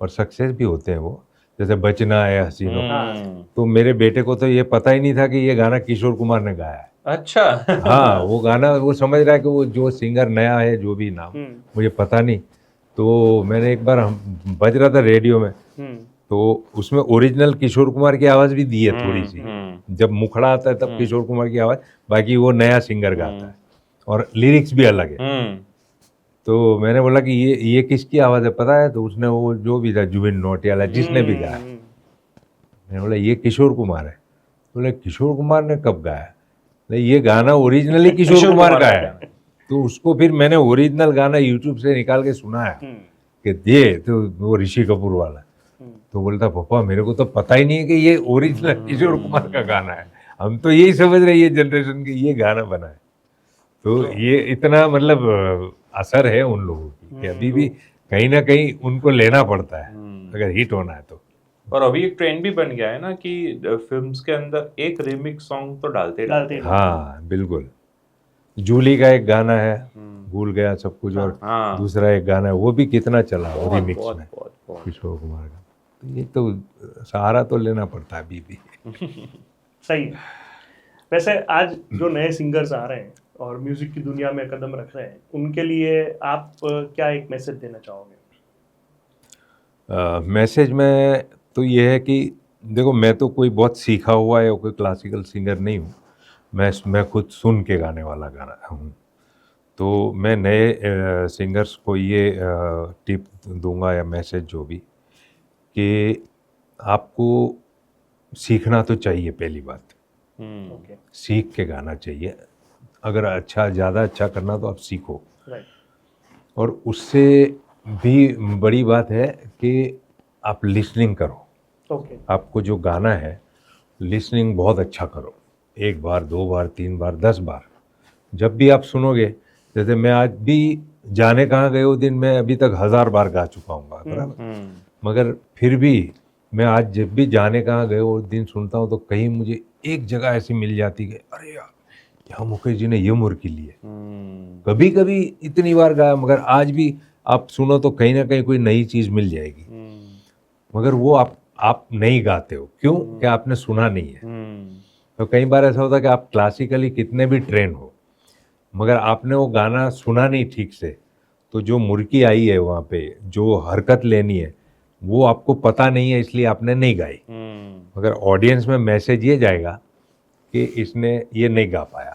और सक्सेस भी होते हैं वो, जैसे बचना है हसीनों। तो मेरे बेटे को तो ये पता ही नहीं था कि ये गाना किशोर कुमार ने गाया है। अच्छा। हाँ, वो गाना वो समझ रहा है कि वो जो सिंगर नया है, जो भी नाम मुझे पता नहीं। तो मैंने एक बार बज रहा था रेडियो में, तो उसमें ओरिजिनल किशोर कुमार की आवाज़ भी दी है थोड़ी सी, जब मुखड़ा आता है तब किशोर कुमार की आवाज़, बाकी वो नया सिंगर गाता है और लिरिक्स भी अलग है। तो मैंने बोला कि ये किसकी आवाज़ है पता है? तो उसने वो जो भी था जुबिन नौटियाल जिसने भी गाया, मैंने बोला ये किशोर कुमार है। बोले किशोर कुमार ने कब गाया? ये गाना ओरिजिनली किशोर कुमार का है। तो उसको फिर मैंने ओरिजिनल गाना यूट्यूब से निकाल के सुनाया कि ये तो वो ऋषि कपूर वाला। तो बोलता पापा मेरे को तो पता ही नहीं है कि ये ओरिजिनल किशोर कुमार का गाना है, हम तो यही समझ रहे ये जनरेशन के ये गाना बना है। तो ये इतना मतलब असर है उन लोगों की कि अभी भी कहीं ना कहीं उनको लेना पड़ता है अगर हिट होना है तो। और अभी एक ट्रेंड भी बन गया है ना कि फिल्म्स के अंदर एक रिमिक्स सॉन्ग तो डालते हैं। हाँ बिल्कुल। जूली का एक गाना है भूल गया सब कुछ, और दूसरा एक गाना है वो भी कितना चला वो रिमिक्स में किशोर कुमार का। तो ये तो सहारा तो लेना पड़ता है अभी भी। सही है। वैसे आज जो नए सिंगर्स आ रहे हैं और म्यूजिक की दुनिया में कदम रख रहे हैं, उनके लिए आप क्या एक मैसेज देना चाहोगे? मैसेज में तो ये है कि देखो मैं तो कोई बहुत सीखा हुआ है कोई क्लासिकल सिंगर नहीं हूँ, मैं खुद सुन के गाने वाला गाना हूँ। तो मैं नए सिंगर्स को ये टिप दूंगा या मैसेज जो भी, कि आपको सीखना तो चाहिए पहली बात, सीख के गाना चाहिए। अगर अच्छा ज़्यादा अच्छा करना तो आप सीखो। राइट। और उससे भी बड़ी बात है कि आप लिसनिंग करो। ओके। आपको जो गाना है लिसनिंग बहुत अच्छा करो, 1 बार 2 बार 3 बार 10 बार। जब भी आप सुनोगे, जैसे मैं आज भी जाने कहाँ गए वो दिन मैं अभी तक 1000 बार गा चुका हूँ, बराबर। मगर फिर भी मैं आज जब भी जाने कहाँ गए वो दिन सुनता हूँ तो कहीं मुझे एक जगह ऐसी मिल जाती है, अरे यार यहाँ मुकेश जी ने ये मुर्गी ली है। कभी कभी इतनी बार गाया, मगर आज भी आप सुनो तो कहीं ना कहीं कोई नई चीज़ मिल जाएगी। मगर वो आप नहीं गाते हो, क्यों? कि आपने सुना नहीं है। तो कई बार ऐसा होता है कि आप क्लासिकली कितने भी ट्रेन हो, मगर आपने वो गाना सुना नहीं ठीक से, तो जो मुर्गी आई है वहाँ पे, जो हरकत लेनी है, वो आपको पता नहीं है, इसलिए आपने नहीं गाई। मगर ऑडियंस में मैसेज ये जाएगा कि इसने ये नहीं गा पाया,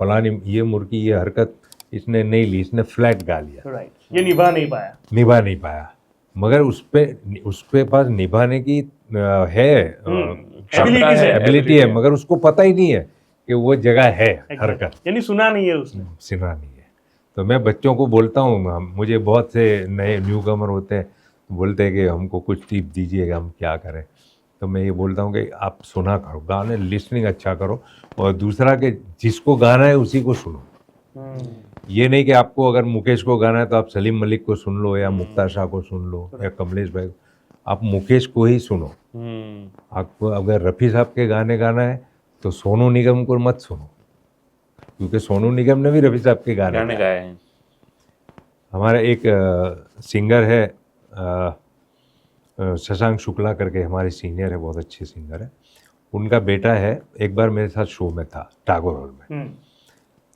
फलानी ये मुर्गी ये हरकत इसने नहीं ली, इसने फ्लैट गा लिया। राइट, ये निभा नहीं पाया। मगर उस पे पास निभाने की है एबिलिटी है, मगर उसको पता ही नहीं है कि वो जगह है हरकत, यानी सुना नहीं है उसने। सुना नहीं है। तो मैं बच्चों को बोलता हूँ, मुझे बहुत से नए न्यू कमर होते हैं, बोलते हैं कि हमको कुछ टिप दीजिएगा, हम क्या करें। तो मैं ये बोलता हूँ कि आप सुना करो, गाने लिसनिंग अच्छा करो, और दूसरा कि जिसको गाना है उसी को सुनो। ये नहीं कि आपको अगर मुकेश को गाना है तो आप सलीम मलिक को सुन लो, या मुक्ता शाह को सुन लो, या कमलेश भाई को। आप मुकेश को ही सुनो। आपको अगर रफ़ी साहब के गाने गाना है तो सोनू निगम को मत सुनो, क्योंकि सोनू निगम ने भी रफ़ी साहब के गाने गाए हैं। हमारा एक सिंगर है शशांक शुक्ला करके, हमारे सीनियर है, बहुत अच्छे सिंगर है। उनका बेटा है, एक बार मेरे साथ शो में था टागोर हॉल में,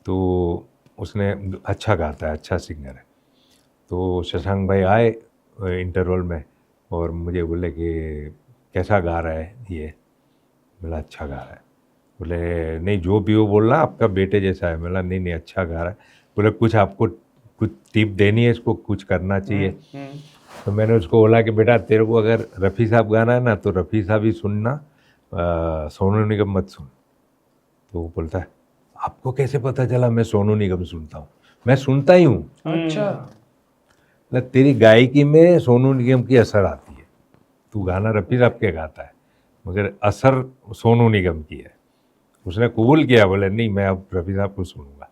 तो उसने अच्छा गाता है, अच्छा सिंगर है। तो शशांक भाई आए इंटरवल में और मुझे बोले कि कैसा गा रहा है ये। बोला अच्छा गा रहा है। बोले नहीं जो भी वो बोल रहा आपका बेटे जैसा है। बोला नहीं अच्छा गा रहा है। बोले कुछ आपको कुछ टिप देनी है, इसको कुछ करना चाहिए। तो मैंने उसको बोला कि बेटा तेरे को अगर रफ़ी साहब गाना है ना तो रफ़ी साहब ही सुनना, सोनू निगम मत सुन। तो वो बोलता है आपको कैसे पता चला मैं सोनू निगम सुनता हूँ? मैं सुनता ही हूँ। अच्छा, तेरी गायकी में सोनू निगम की असर आती है, तू गाना रफ़ी साहब के गाता है मगर असर सोनू निगम की है। उसने कबूल किया, बोले नहीं मैं अब रफ़ी साहब को सुनूंगा।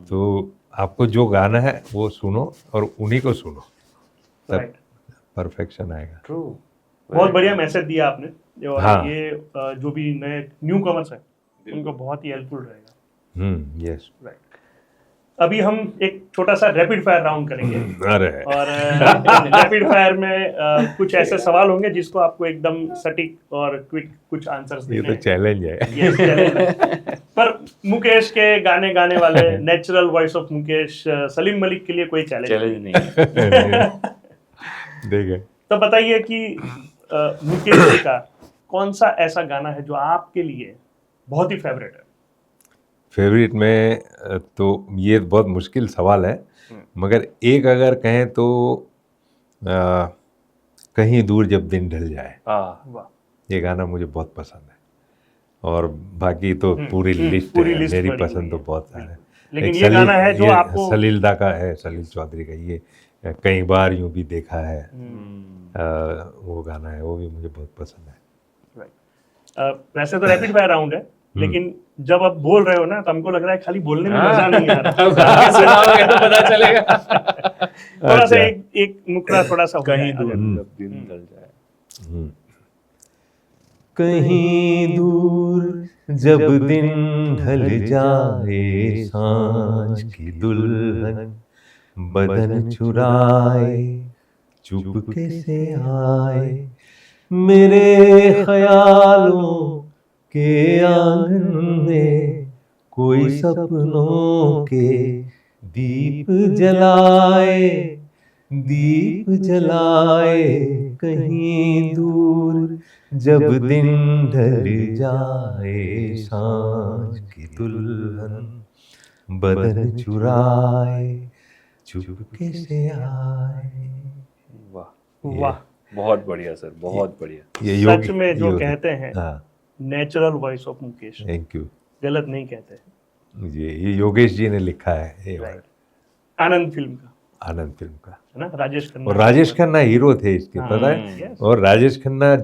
तो आपको जो गाना है वो सुनो और उन्हीं को सुनो, तब परफेक्शन आएगा। ट्रू, बहुत बढ़िया मैसेज दिया आपने। और हाँ। ये जो भी नए न्यू कमर्स हैं उनको बहुत ही हेल्पफुल रहेगा। यस। राइट। अभी हम एक छोटा सा रैपिड फायर राउंड करेंगे। अरे और रैपिड फायर में कुछ ऐसे सवाल होंगे जिसको आपको एकदम सटीक और क्विक कुछ आंसर्स देने हैं। ये तो चैलेंज है। Yes, challenge है। पर मुकेश के गाने गाने वाले natural voice of Mukesh Salim Malik के लिए कोई चैलेंज नहीं है। देखे तो बताइए कि मुकेश जी का कौन सा ऐसा गाना है जो आपके लिए बहुत ही फेवरेट है? फेवरेट में तो ये बहुत मुश्किल सवाल है, मगर एक अगर कहें तो कहीं दूर जब दिन ढल जाए, ये गाना मुझे बहुत पसंद है। और बाकी तो पूरी लिस्ट है, मेरी पसंद तो बहुत सारे। लेकिन ये गाना है जो आपको सलील दा का है, सलील चौधरी का, ये कई बार यूं भी देखा है, वो गाना है, वो भी मुझे बहुत पसंद है। वैसे तो रैपिड फायर राउंड है, लेकिन जब आप बोल रहे हो ना तो हमको लग रहा है खाली बोलने में मजा नहीं आ रहा। सुनाओगे तो पता चलेगा। थोड़ा सा एक मुखड़ा थोड़ा सा कहीं दूर जब दिन ढल जाए। कहीं दूर जब दिन ढल जाए, सांझ की दुल्हन बदन चुराए, चुपके से आए, मेरे ख्यालों के आंगन में कोई सपनों के दीप जलाए, दीप जलाए। कहीं दूर जब दिन ढल जाए, सांझ की दुल्हन बदन चुराए, चुपके से आए। वाह वाह, बहुत बढ़िया सर, बहुत बढ़िया। ये सच में जो कहते हैं natural voice of Mukesh, thank you. गलत नहीं कहते। ये योगेश जी ने लिखा है ये राइट। आनंद फिल्म का, आनंद फिल्म का। है ना, राजेश खन्ना। और राजेश खन्ना हीरो थे इसके, पता है। yes, और राजेश खन्ना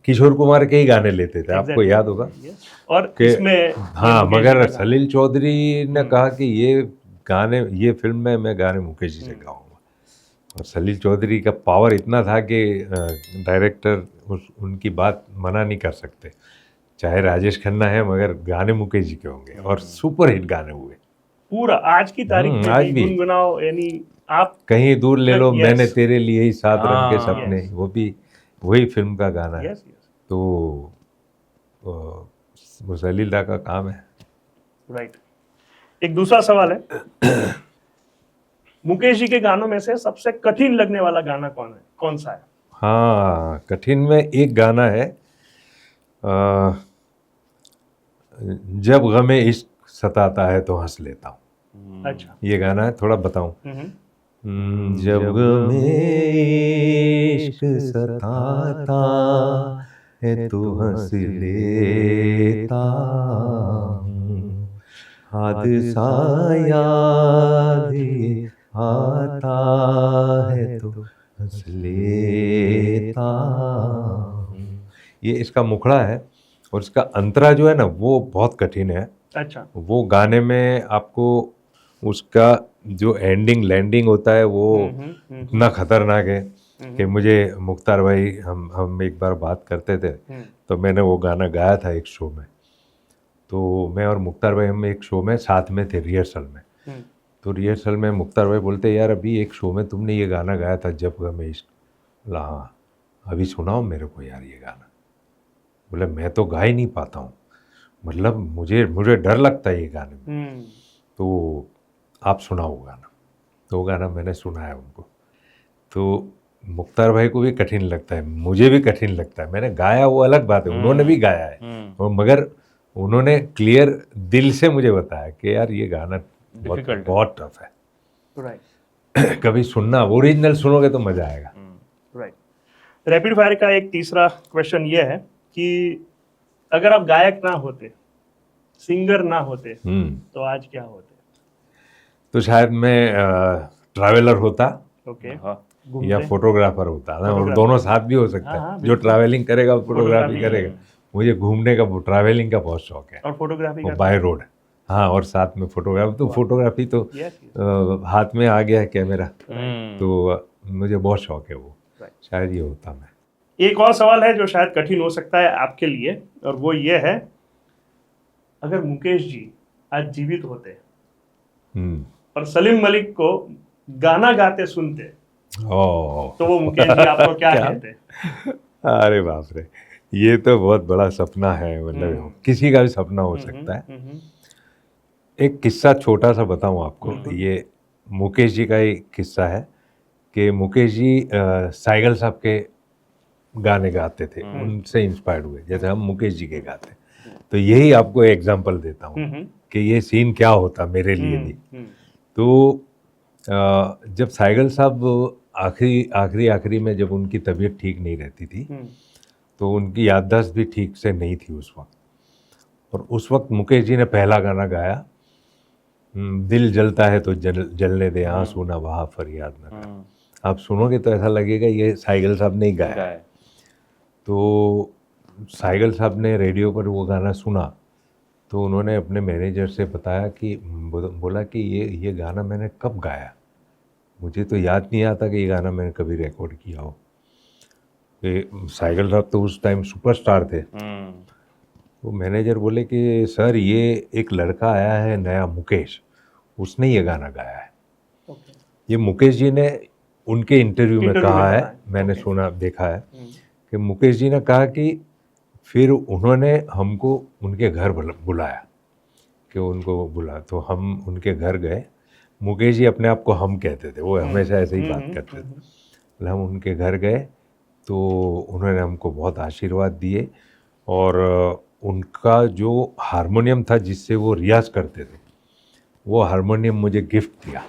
किशोर कुमार के ही गाने लेते थे, आपको exactly, याद होगा। yes। और कि इसमें हाँ, मुकेश मगर जी का सलील चौधरी ने कहा कि ये फिल्म में मैं गाने मुकेश जी से गाऊंगा। और सलील चौधरी का पावर इतना था कि डायरेक्टर उनकी बात मना नहीं कर सकते, चाहे राजेश खन्ना है मगर गाने मुकेश जी के होंगे। और सुपर हिट गाने हुए पूरा आज की तारीख में आज भी भी। गुनगुनाओ, यानी आप कहीं दूर ले लो Yes। मैंने तेरे लिए ही 7 रंग के हाँ, सपने, yes। वो भी वही फिल्म का गाना है। यस यस, तो वो सलील दा का काम है। राइट। एक दूसरा सवाल है, मुकेश जी के गानों में से सबसे कठिन लगने वाला गाना कौन सा है? हाँ, कठिन में एक गाना है, जब गमे इश्क सताता है तो हंस लेता हूँ। अच्छा। ये गाना है, थोड़ा बताऊं। जब गमे इश्क सताता है तो हंस लेता हूँ, हादसा याद ये आता है तो हंस लेता हूँ। ये इसका मुखड़ा है। और इसका अंतरा जो है ना वो बहुत कठिन है। अच्छा। वो गाने में आपको उसका जो एंडिंग लैंडिंग होता है वो इतना खतरनाक है कि मुझे मुख्तार भाई हम एक बार बात करते थे, तो मैंने वो गाना गाया था एक शो में। तो मैं और मुख्तार भाई हम एक शो में साथ में थे रिहर्सल में। तो रिहर्सल में मुख्तार भाई बोलते यार अभी एक शो में तुमने ये गाना गाया था जब गमे इश्क। बोला हाँ, अभी सुनाओ मेरे को यार ये गाना। बोले मैं तो गा ही नहीं पाता हूँ, मतलब मुझे डर लगता है ये गाने में, तो आप सुनाओ गाना। तो वो गाना मैंने सुनाया उनको। तो मुख्तार भाई को भी कठिन लगता है, मुझे भी कठिन लगता है। मैंने गाया वो अलग बात है, उन्होंने भी गाया है, और मगर उन्होंने क्लियर दिल से मुझे बताया कि यार ये गाना बहुत टफ है। राइट। कभी सुनना, ओरिजिनल सुनोगे तो मजा आएगा। राइट। रैपिड फायर का एक तीसरा क्वेश्चन ये है कि अगर आप गायक ना होते, सिंगर ना होते, तो आज क्या होते? तो शायद मैं ट्रैवलर होता, ओके। या फोटोग्राफर होता ना, और दोनों साथ भी हो सकता है। जो ट्रैवलिंग करेगा वो फोटोग्राफी करेगा। मुझे घूमने का, ट्रैवलिंग का बहुत शौक है, और फोटोग्राफी का बाय रोड। हाँ, और साथ में फोटोग्राफी। तो फोटोग्राफी तो हाथ में आ गया है कैमरा, तो मुझे बहुत शौक है वो। शायद ये होता मैं। एक और सवाल है जो शायद कठिन हो सकता है आपके लिए, और वो ये है, अगर मुकेश जी आज जीवित होते और सलीम मलिक को गाना गाते सुनते, तो वो मुकेश जी आपको क्या कहते? अरे बाप रे, ये तो बहुत बड़ा सपना है, मतलब किसी का भी सपना हो सकता है। एक किस्सा छोटा सा बताऊं आपको। ये मुकेश जी का ही किस्सा है कि मुकेश जी साइगल साहब के गाने गाते थे, उनसे इंस्पायर्ड हुए, जैसे हम मुकेश जी के गाते। तो यही आपको एग्जांपल देता हूँ कि ये सीन क्या होता मेरे लिए भी। तो जब साइगल साहब आखिरी में जब उनकी तबीयत ठीक नहीं रहती थी, तो उनकी याददाश्त भी ठीक से नहीं थी उस वक्त। और उस वक्त मुकेश जी ने पहला गाना गाया, दिल जलता है तो जलने दे, आंसू ना बहा फरियाद ना कर। आप सुनोगे तो ऐसा लगेगा ये साइगल साहब ने ही गाया है। तो साइगल साहब ने रेडियो पर वो गाना सुना, तो उन्होंने अपने मैनेजर से बताया कि बोला कि ये गाना मैंने कब गाया, मुझे तो याद नहीं आता कि ये गाना मैंने कभी रिकॉर्ड किया हो। साइगल साहब तो उस टाइम सुपरस्टार थे। तो मैनेजर बोले कि सर ये एक लड़का आया है नया, मुकेश, उसने ये गाना गाया है। ये मुकेश जी ने उनके इंटरव्यू में कहा है, मैंने सुना देखा है कि मुकेश जी ने कहा कि फिर उन्होंने हमको उनके घर बुलाया, कि उनको बुला, तो हम उनके घर गए। मुकेश जी अपने आप को हम कहते थे, वो हमेशा ऐसे ही बात करते थे। हम उनके घर गए तो उन्होंने हमको बहुत आशीर्वाद दिए, और उनका जो हारमोनियम था जिससे वो रियाज करते थे, वो हारमोनियम मुझे गिफ्ट दिया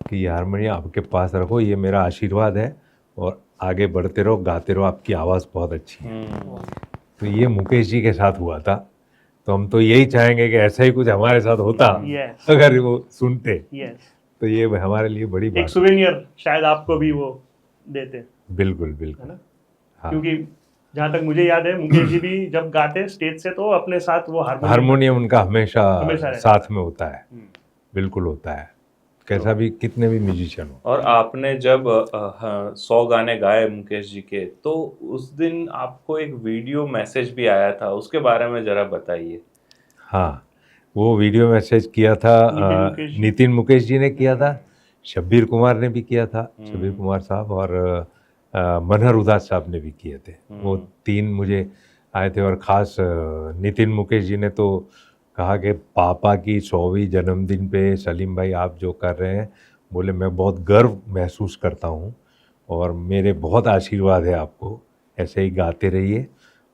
कि ये हारमोनियम आपके पास रखो, ये मेरा आशीर्वाद है, और आगे बढ़ते रहो, गाते रहो, आपकी आवाज़ बहुत अच्छी है। तो ये मुकेश जी के साथ हुआ था। तो हम तो यही चाहेंगे कि ऐसा ही कुछ हमारे साथ होता Yes. अगर वो सुनते, यस, तो ये हमारे लिए बड़ी एक बात है। सुवेनियर शायद आपको भी वो देते, बिल्कुल है बिल्कुल। ना? हाँ, क्योंकि जहाँ तक मुझे याद है मुकेश जी भी जब गाते स्टेज से तो अपने साथ वो हारमोनियम उनका हमेशा हमेशा रहता साथ में होता है, हम्म। बिल्कुल होता है, कैसा भी कितने भी म्यूजिशियन हो। और आपने जब 100 गाने गाए मुकेश जी के, तो उस दिन आपको एक वीडियो मैसेज भी आया था, उसके बारे में जरा बताइए। हाँ, वो वीडियो मैसेज किया था नितिन मुकेश जी ने किया था, शब्बीर कुमार ने भी किया था, शब्बीर कुमार साहब, और मनहर उदास साहब ने भी किए थे। वो 3 मुझे आए थे, और ख़ास नितिन मुकेश जी ने तो कहा कि पापा की 100वीं जन्मदिन पे सलीम भाई आप जो कर रहे हैं, बोले मैं बहुत गर्व महसूस करता हूँ और मेरे बहुत आशीर्वाद है आपको, ऐसे ही गाते रहिए,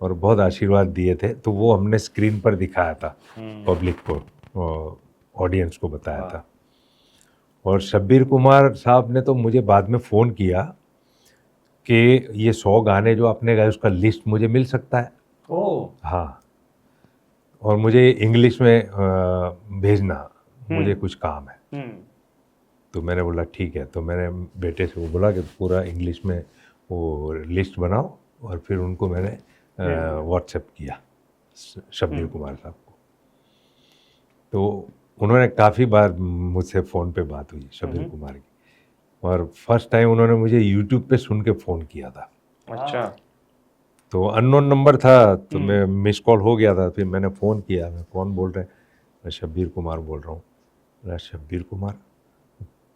और बहुत आशीर्वाद दिए थे। तो वो हमने स्क्रीन पर दिखाया था पब्लिक को, ऑडियंस को बताया था। और शब्बीर कुमार साहब ने तो मुझे बाद में फ़ोन किया कि ये 100 गाने जो आपने गाए उसका लिस्ट मुझे मिल सकता है। ओह, हाँ, और मुझे इंग्लिश में भेजना, मुझे कुछ काम है। तो मैंने बोला ठीक है। तो मैंने बेटे से वो बोला कि पूरा इंग्लिश में वो लिस्ट बनाओ, और फिर उनको मैंने व्हाट्सएप किया शब्बीर कुमार साहब को। तो उन्होंने काफ़ी बार मुझसे फ़ोन पे बात हुई शब्बीर कुमार की, और फर्स्ट टाइम उन्होंने मुझे यूट्यूब पे सुन के फ़ोन किया था। अच्छा। तो अननोन नंबर था, तो मैं मिस कॉल हो गया था। फिर मैंने फ़ोन किया, मैं कौन बोल रहे हैं? मैं शब्बीर कुमार बोल रहा हूँ। बोला शब्बीर कुमार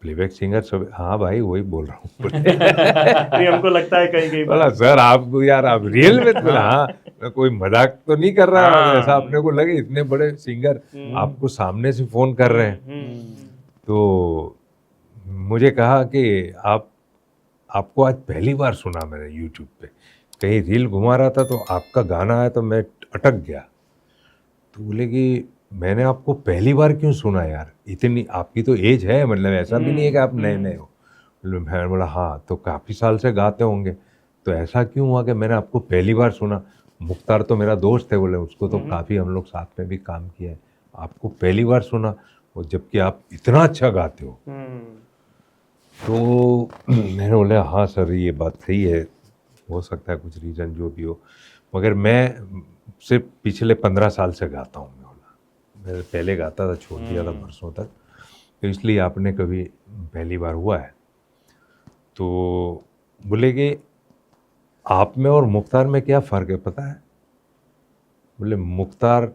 प्लेबैक सिंगर? सब हाँ भाई वही बोल रहा हूँ। नहीं, हमको लगता है कहीं कहीं बोला सर आप यार आप रियल में? बोला हाँ, मैं कोई मजाक तो नहीं कर रहा, हाँ। ऐसा अपने को लगे इतने बड़े सिंगर आपको सामने से फ़ोन कर रहे हैं। तो मुझे कहा कि आपको आज पहली बार सुना मैंने यूट्यूब पे, कहीं रील घुमा रहा था तो आपका गाना आया तो मैं अटक गया। तो बोले कि मैंने आपको पहली बार क्यों सुना यार, इतनी आपकी तो एज है, मतलब ऐसा भी नहीं है कि आप नए नए हो। मैं बोला हाँ, तो काफ़ी साल से गाते होंगे, तो ऐसा क्यों हुआ कि मैंने आपको पहली बार सुना? मुख्तार तो मेरा दोस्त है, बोले उसको तो काफ़ी हम लोग साथ में भी काम किया है, आपको पहली बार सुना, और जबकि आप इतना अच्छा गाते हो। तो मैंने बोला हाँ सर ये बात सही है, हो सकता है कुछ रीज़न जो भी हो, मगर मैं सिर्फ पिछले 15 साल से गाता हूँ। मैं पहले गाता था, छोड़ दिया था बरसों तक, तो इसलिए आपने कभी पहली बार हुआ है। तो बोले कि आप में और मुख्तार में क्या फ़र्क है पता है? बोले मुख्तार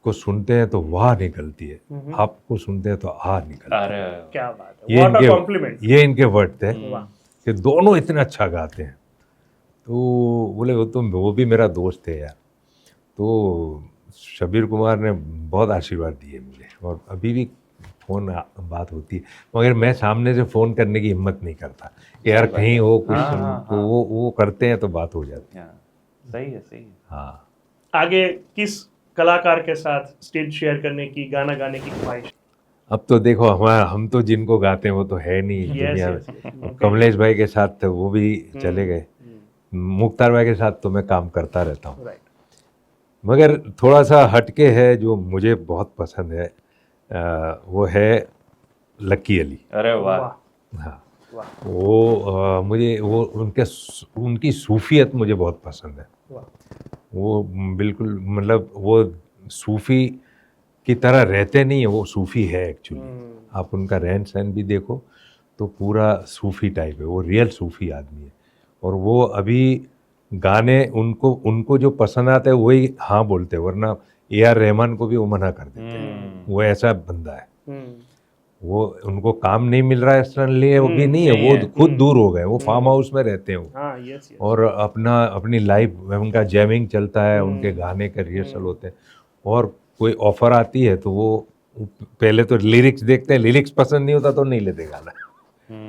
को सुनते हैं तो वाह निकलती है, आपको सुनते हैं तो आ निकलती है। अरे क्या बात है, व्हाट अ कॉम्प्लीमेंट। ये इनके वर्ड थे वाह। कि दोनों इतना अच्छा गाते हैं। तो बोले वो भी मेरा दोस्त है यार। तो शब्बीर कुमार ने बहुत आशीर्वाद दिए मुझे, और अभी भी फ़ोन बात होती है, मगर मैं सामने से फ़ोन करने की हिम्मत नहीं करता कि यार कहीं हो कुछ तो वो करते हैं तो बात हो जाती है। सही है, सही है। हाँ, आगे किस कलाकार के साथ स्टेज शेयर करने की, गाना गाने की ख्वाहिश? अब तो देखो हम तो जिनको गाते हैं वो तो है नहीं दुनिया में। कमलेश भाई के साथ तो वो भी चले गए, मुख्तार भाई के साथ तो मैं काम करता रहता हूँ। राइट। मगर थोड़ा सा हटके है जो मुझे बहुत पसंद है, वो है लक्की अली। अरे वाह। हाँ, वाह। वो मुझे वो उनकी सूफियत मुझे बहुत पसंद है। वाह। वो बिल्कुल मतलब वो सूफ़ी की तरह रहते नहीं है, वो सूफ़ी है एक्चुअली। आप उनका रहन सहन भी देखो तो पूरा सूफ़ी टाइप है, वो रियल सूफ़ी आदमी है। और वो अभी गाने उनको जो पसंद आता है वही हाँ बोलते हैं, वरना AR रहमान को भी वो मना कर देते हैं। वो ऐसा बंदा है। वो उनको काम नहीं मिल रहा है इसलिए वो भी नहीं है, वो खुद दूर हो गए, वो फार्म हाउस में रहते हैं वो। हाँ, यस, यस। और अपनी लाइफ उनका जैमिंग चलता है, उनके गाने के रिहर्सल होते हैं, और कोई ऑफर आती है तो वो पहले तो लिरिक्स देखते हैं, लिरिक्स पसंद नहीं होता तो नहीं लेते गाना।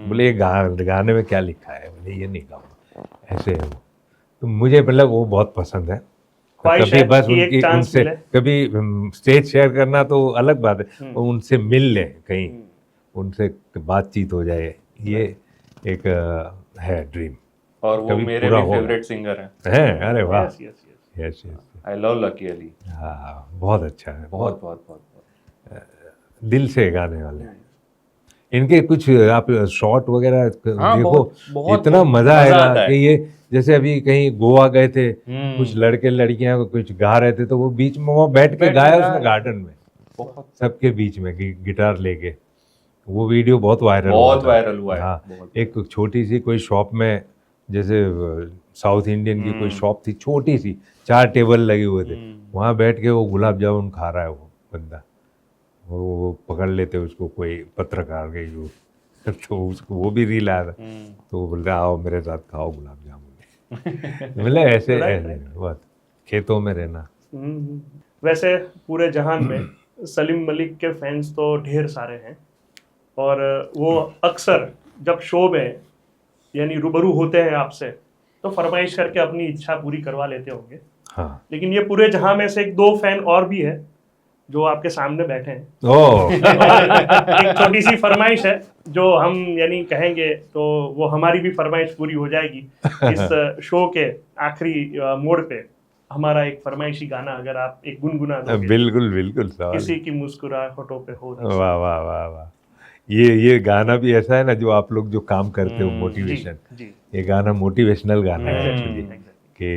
बोले ये गाने में क्या लिखा है, बोले ये नहीं गाऊंगा, ऐसे है वो। तो मुझे मतलब वो बहुत पसंद है। कभी बस उनसे कभी स्टेज शेयर करना तो अलग बात है, उनसे मिल लें कहीं, उनसे बातचीत हो जाए, ये एक है ड्रीम। और वो मेरे भी फेवरेट सिंगर हैं। अरे वाह, yes, yes, yes. Yes yes, I love lucky Ali, हाँ बहुत अच्छा है, बहुत बहुत बहुत बहुत। दिल से गाने वाले हैं। इनके कुछ आप शॉट वगैरह हाँ, देखो, बहुत इतना मजा मजा आएगा आता है। कि ये जैसे अभी कहीं गोवा गए थे, हम्म। कुछ लड़के लड़कियां कुछ गा रहे थे, तो वो बीच में वो बैठ के बैठ के गाया गाया। उसने गार्डन में, बहुत सबके बीच में गिटार लेके। वो वीडियो बहुत वायरल बहुत था। वायरल हुआ है, हाँ, बहुत। एक छोटी सी कोई शॉप में, जैसे साउथ इंडियन की कोई शॉप थी छोटी सी, 4 टेबल लगे हुए थे, वहाँ बैठ के वो गुलाब जामुन खा रहा है वो बंदा, वो पकड़ लेते उसको कोई पत्रकार गई जो तो उसको वो भी रील आया था, तो वो बोल रहा आओ मेरे साथ खाओ गुलाब जामुन। मतलब ऐसे ऐसे बहुत खेतों में रहना। वैसे पूरे जहान में सलीम मलिक के फैंस तो ढेर सारे हैं, और वो अक्सर जब शो में यानी रूबरू होते हैं आपसे तो फरमाइश करके अपनी इच्छा पूरी करवा लेते होंगे। हाँ, लेकिन ये पूरे जहां में से 1-2 फैन और भी है जो आपके सामने बैठे हैं। ओह एक छोटी सी फरमाइश है जो हम यानी कहेंगे तो वो हमारी भी फरमाइश पूरी हो जाएगी। इस शो के आखिरी मोड़ पे हमारा एक फरमाइशी गाना अगर आप एक गुनगुना दोगे। बिल्कुल बिल्कुल सवाल। किसी की मुस्कुराहटों पे हो वाह वाह वाह वाह, ये गाना भी ऐसा है ना जो आप लोग जो काम करते हो, जी मोटिवेशन, जी ये गाना मोटिवेशनल गाना है एक्चुअली, कि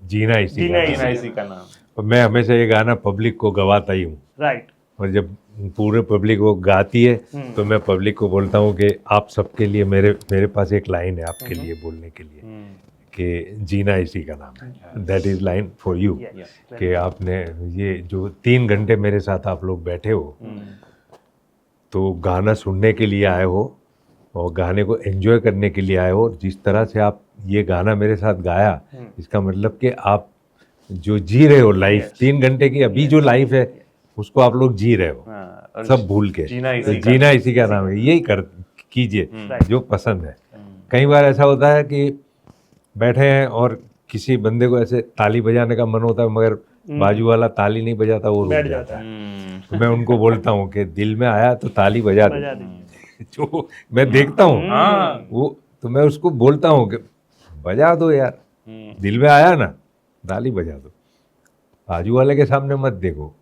जीना इसी जीना का इसी नाम है। इसी का नाम। और मैं हमेशा ये गाना पब्लिक को गवाता ही हूँ, राइट। और जब पूरे पब्लिक वो गाती है तो मैं पब्लिक को बोलता हूँ कि आप सबके लिए मेरे पास एक लाइन है आपके लिए बोलने के लिए, कि जीना इसी का नाम है। That is line for you, कि आपने ये जो 3 घंटे मेरे साथ आप लोग बैठे हो, तो गाना सुनने के लिए आए हो और गाने को एंजॉय करने के लिए आए हो, और जिस तरह से आप ये गाना मेरे साथ गाया, इसका मतलब कि आप जो जी रहे हो लाइफ, 3 घंटे की अभी जो लाइफ है उसको आप लोग जी रहे हो, और सब भूल के। जीना इसी का नाम है, यही कर कीजिए जो पसंद है। कई बार ऐसा होता है कि बैठे हैं और किसी बंदे को ऐसे ताली बजाने का मन होता है, मगर बाजू वाला ताली नहीं बजाता, वो रुक बैठ जाता जाता है। है। तो मैं उनको बोलता हूँ कि दिल में आया तो ताली बजा बजा दे। दीजिए। जो मैं देखता हूँ वो, तो मैं उसको बोलता हूँ कि बजा दो यार, दिल में आया ना ताली बजा दो, बाजू वाले के सामने मत देखो,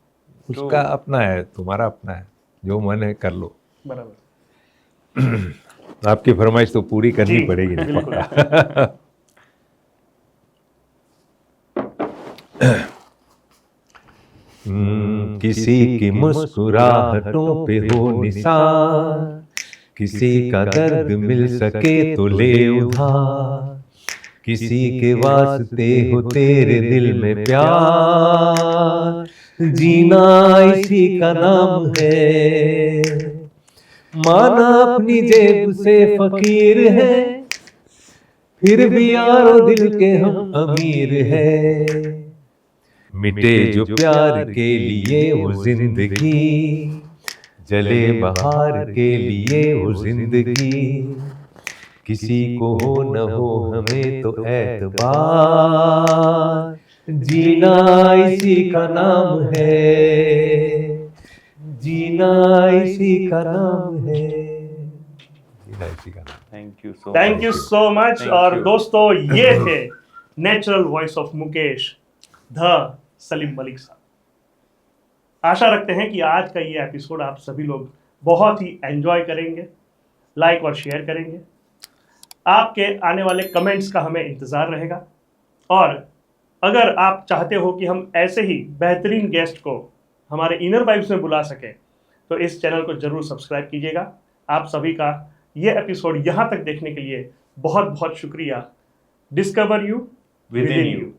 उसका अपना है, तुम्हारा अपना है, जो मन है कर लो। बराबर। आपकी फरमाइश तो पूरी करनी जी, पड़ेगी ना। बिल्कुल। किसी की मुस्कुराहटों पे हो निशान, किसी का दर्द मिल सके तो ले उधार, किसी के वास्ते हो तेरे दिल में प्यार, जीना इसी का नाम है। माना अपनी जेब से फकीर है, फिर भी यारो दिल के हम अमीर है। मिटे जो प्यार के लिए वो जिंदगी, जले बहार के लिए वो जिंदगी, किसी को हो न हो हमें तो एतबार, जीना इसी का नाम है, जीना इसी का नाम है, जीना इसी का नाम। Thank you so much. और दोस्तों ये थे natural voice of Mukesh the Salim Malik साहब। आशा रखते हैं कि आज का ये एपिसोड आप सभी लोग बहुत ही एंजॉय करेंगे, लाइक और शेयर करेंगे। आपके आने वाले कमेंट्स का हमें इंतज़ार रहेगा, और अगर आप चाहते हो कि हम ऐसे ही बेहतरीन गेस्ट को हमारे इनर वाइब्स में बुला सकें तो इस चैनल को जरूर सब्सक्राइब कीजिएगा। आप सभी का ये एपिसोड यहाँ तक देखने के लिए बहुत बहुत शुक्रिया। Discover you with in you.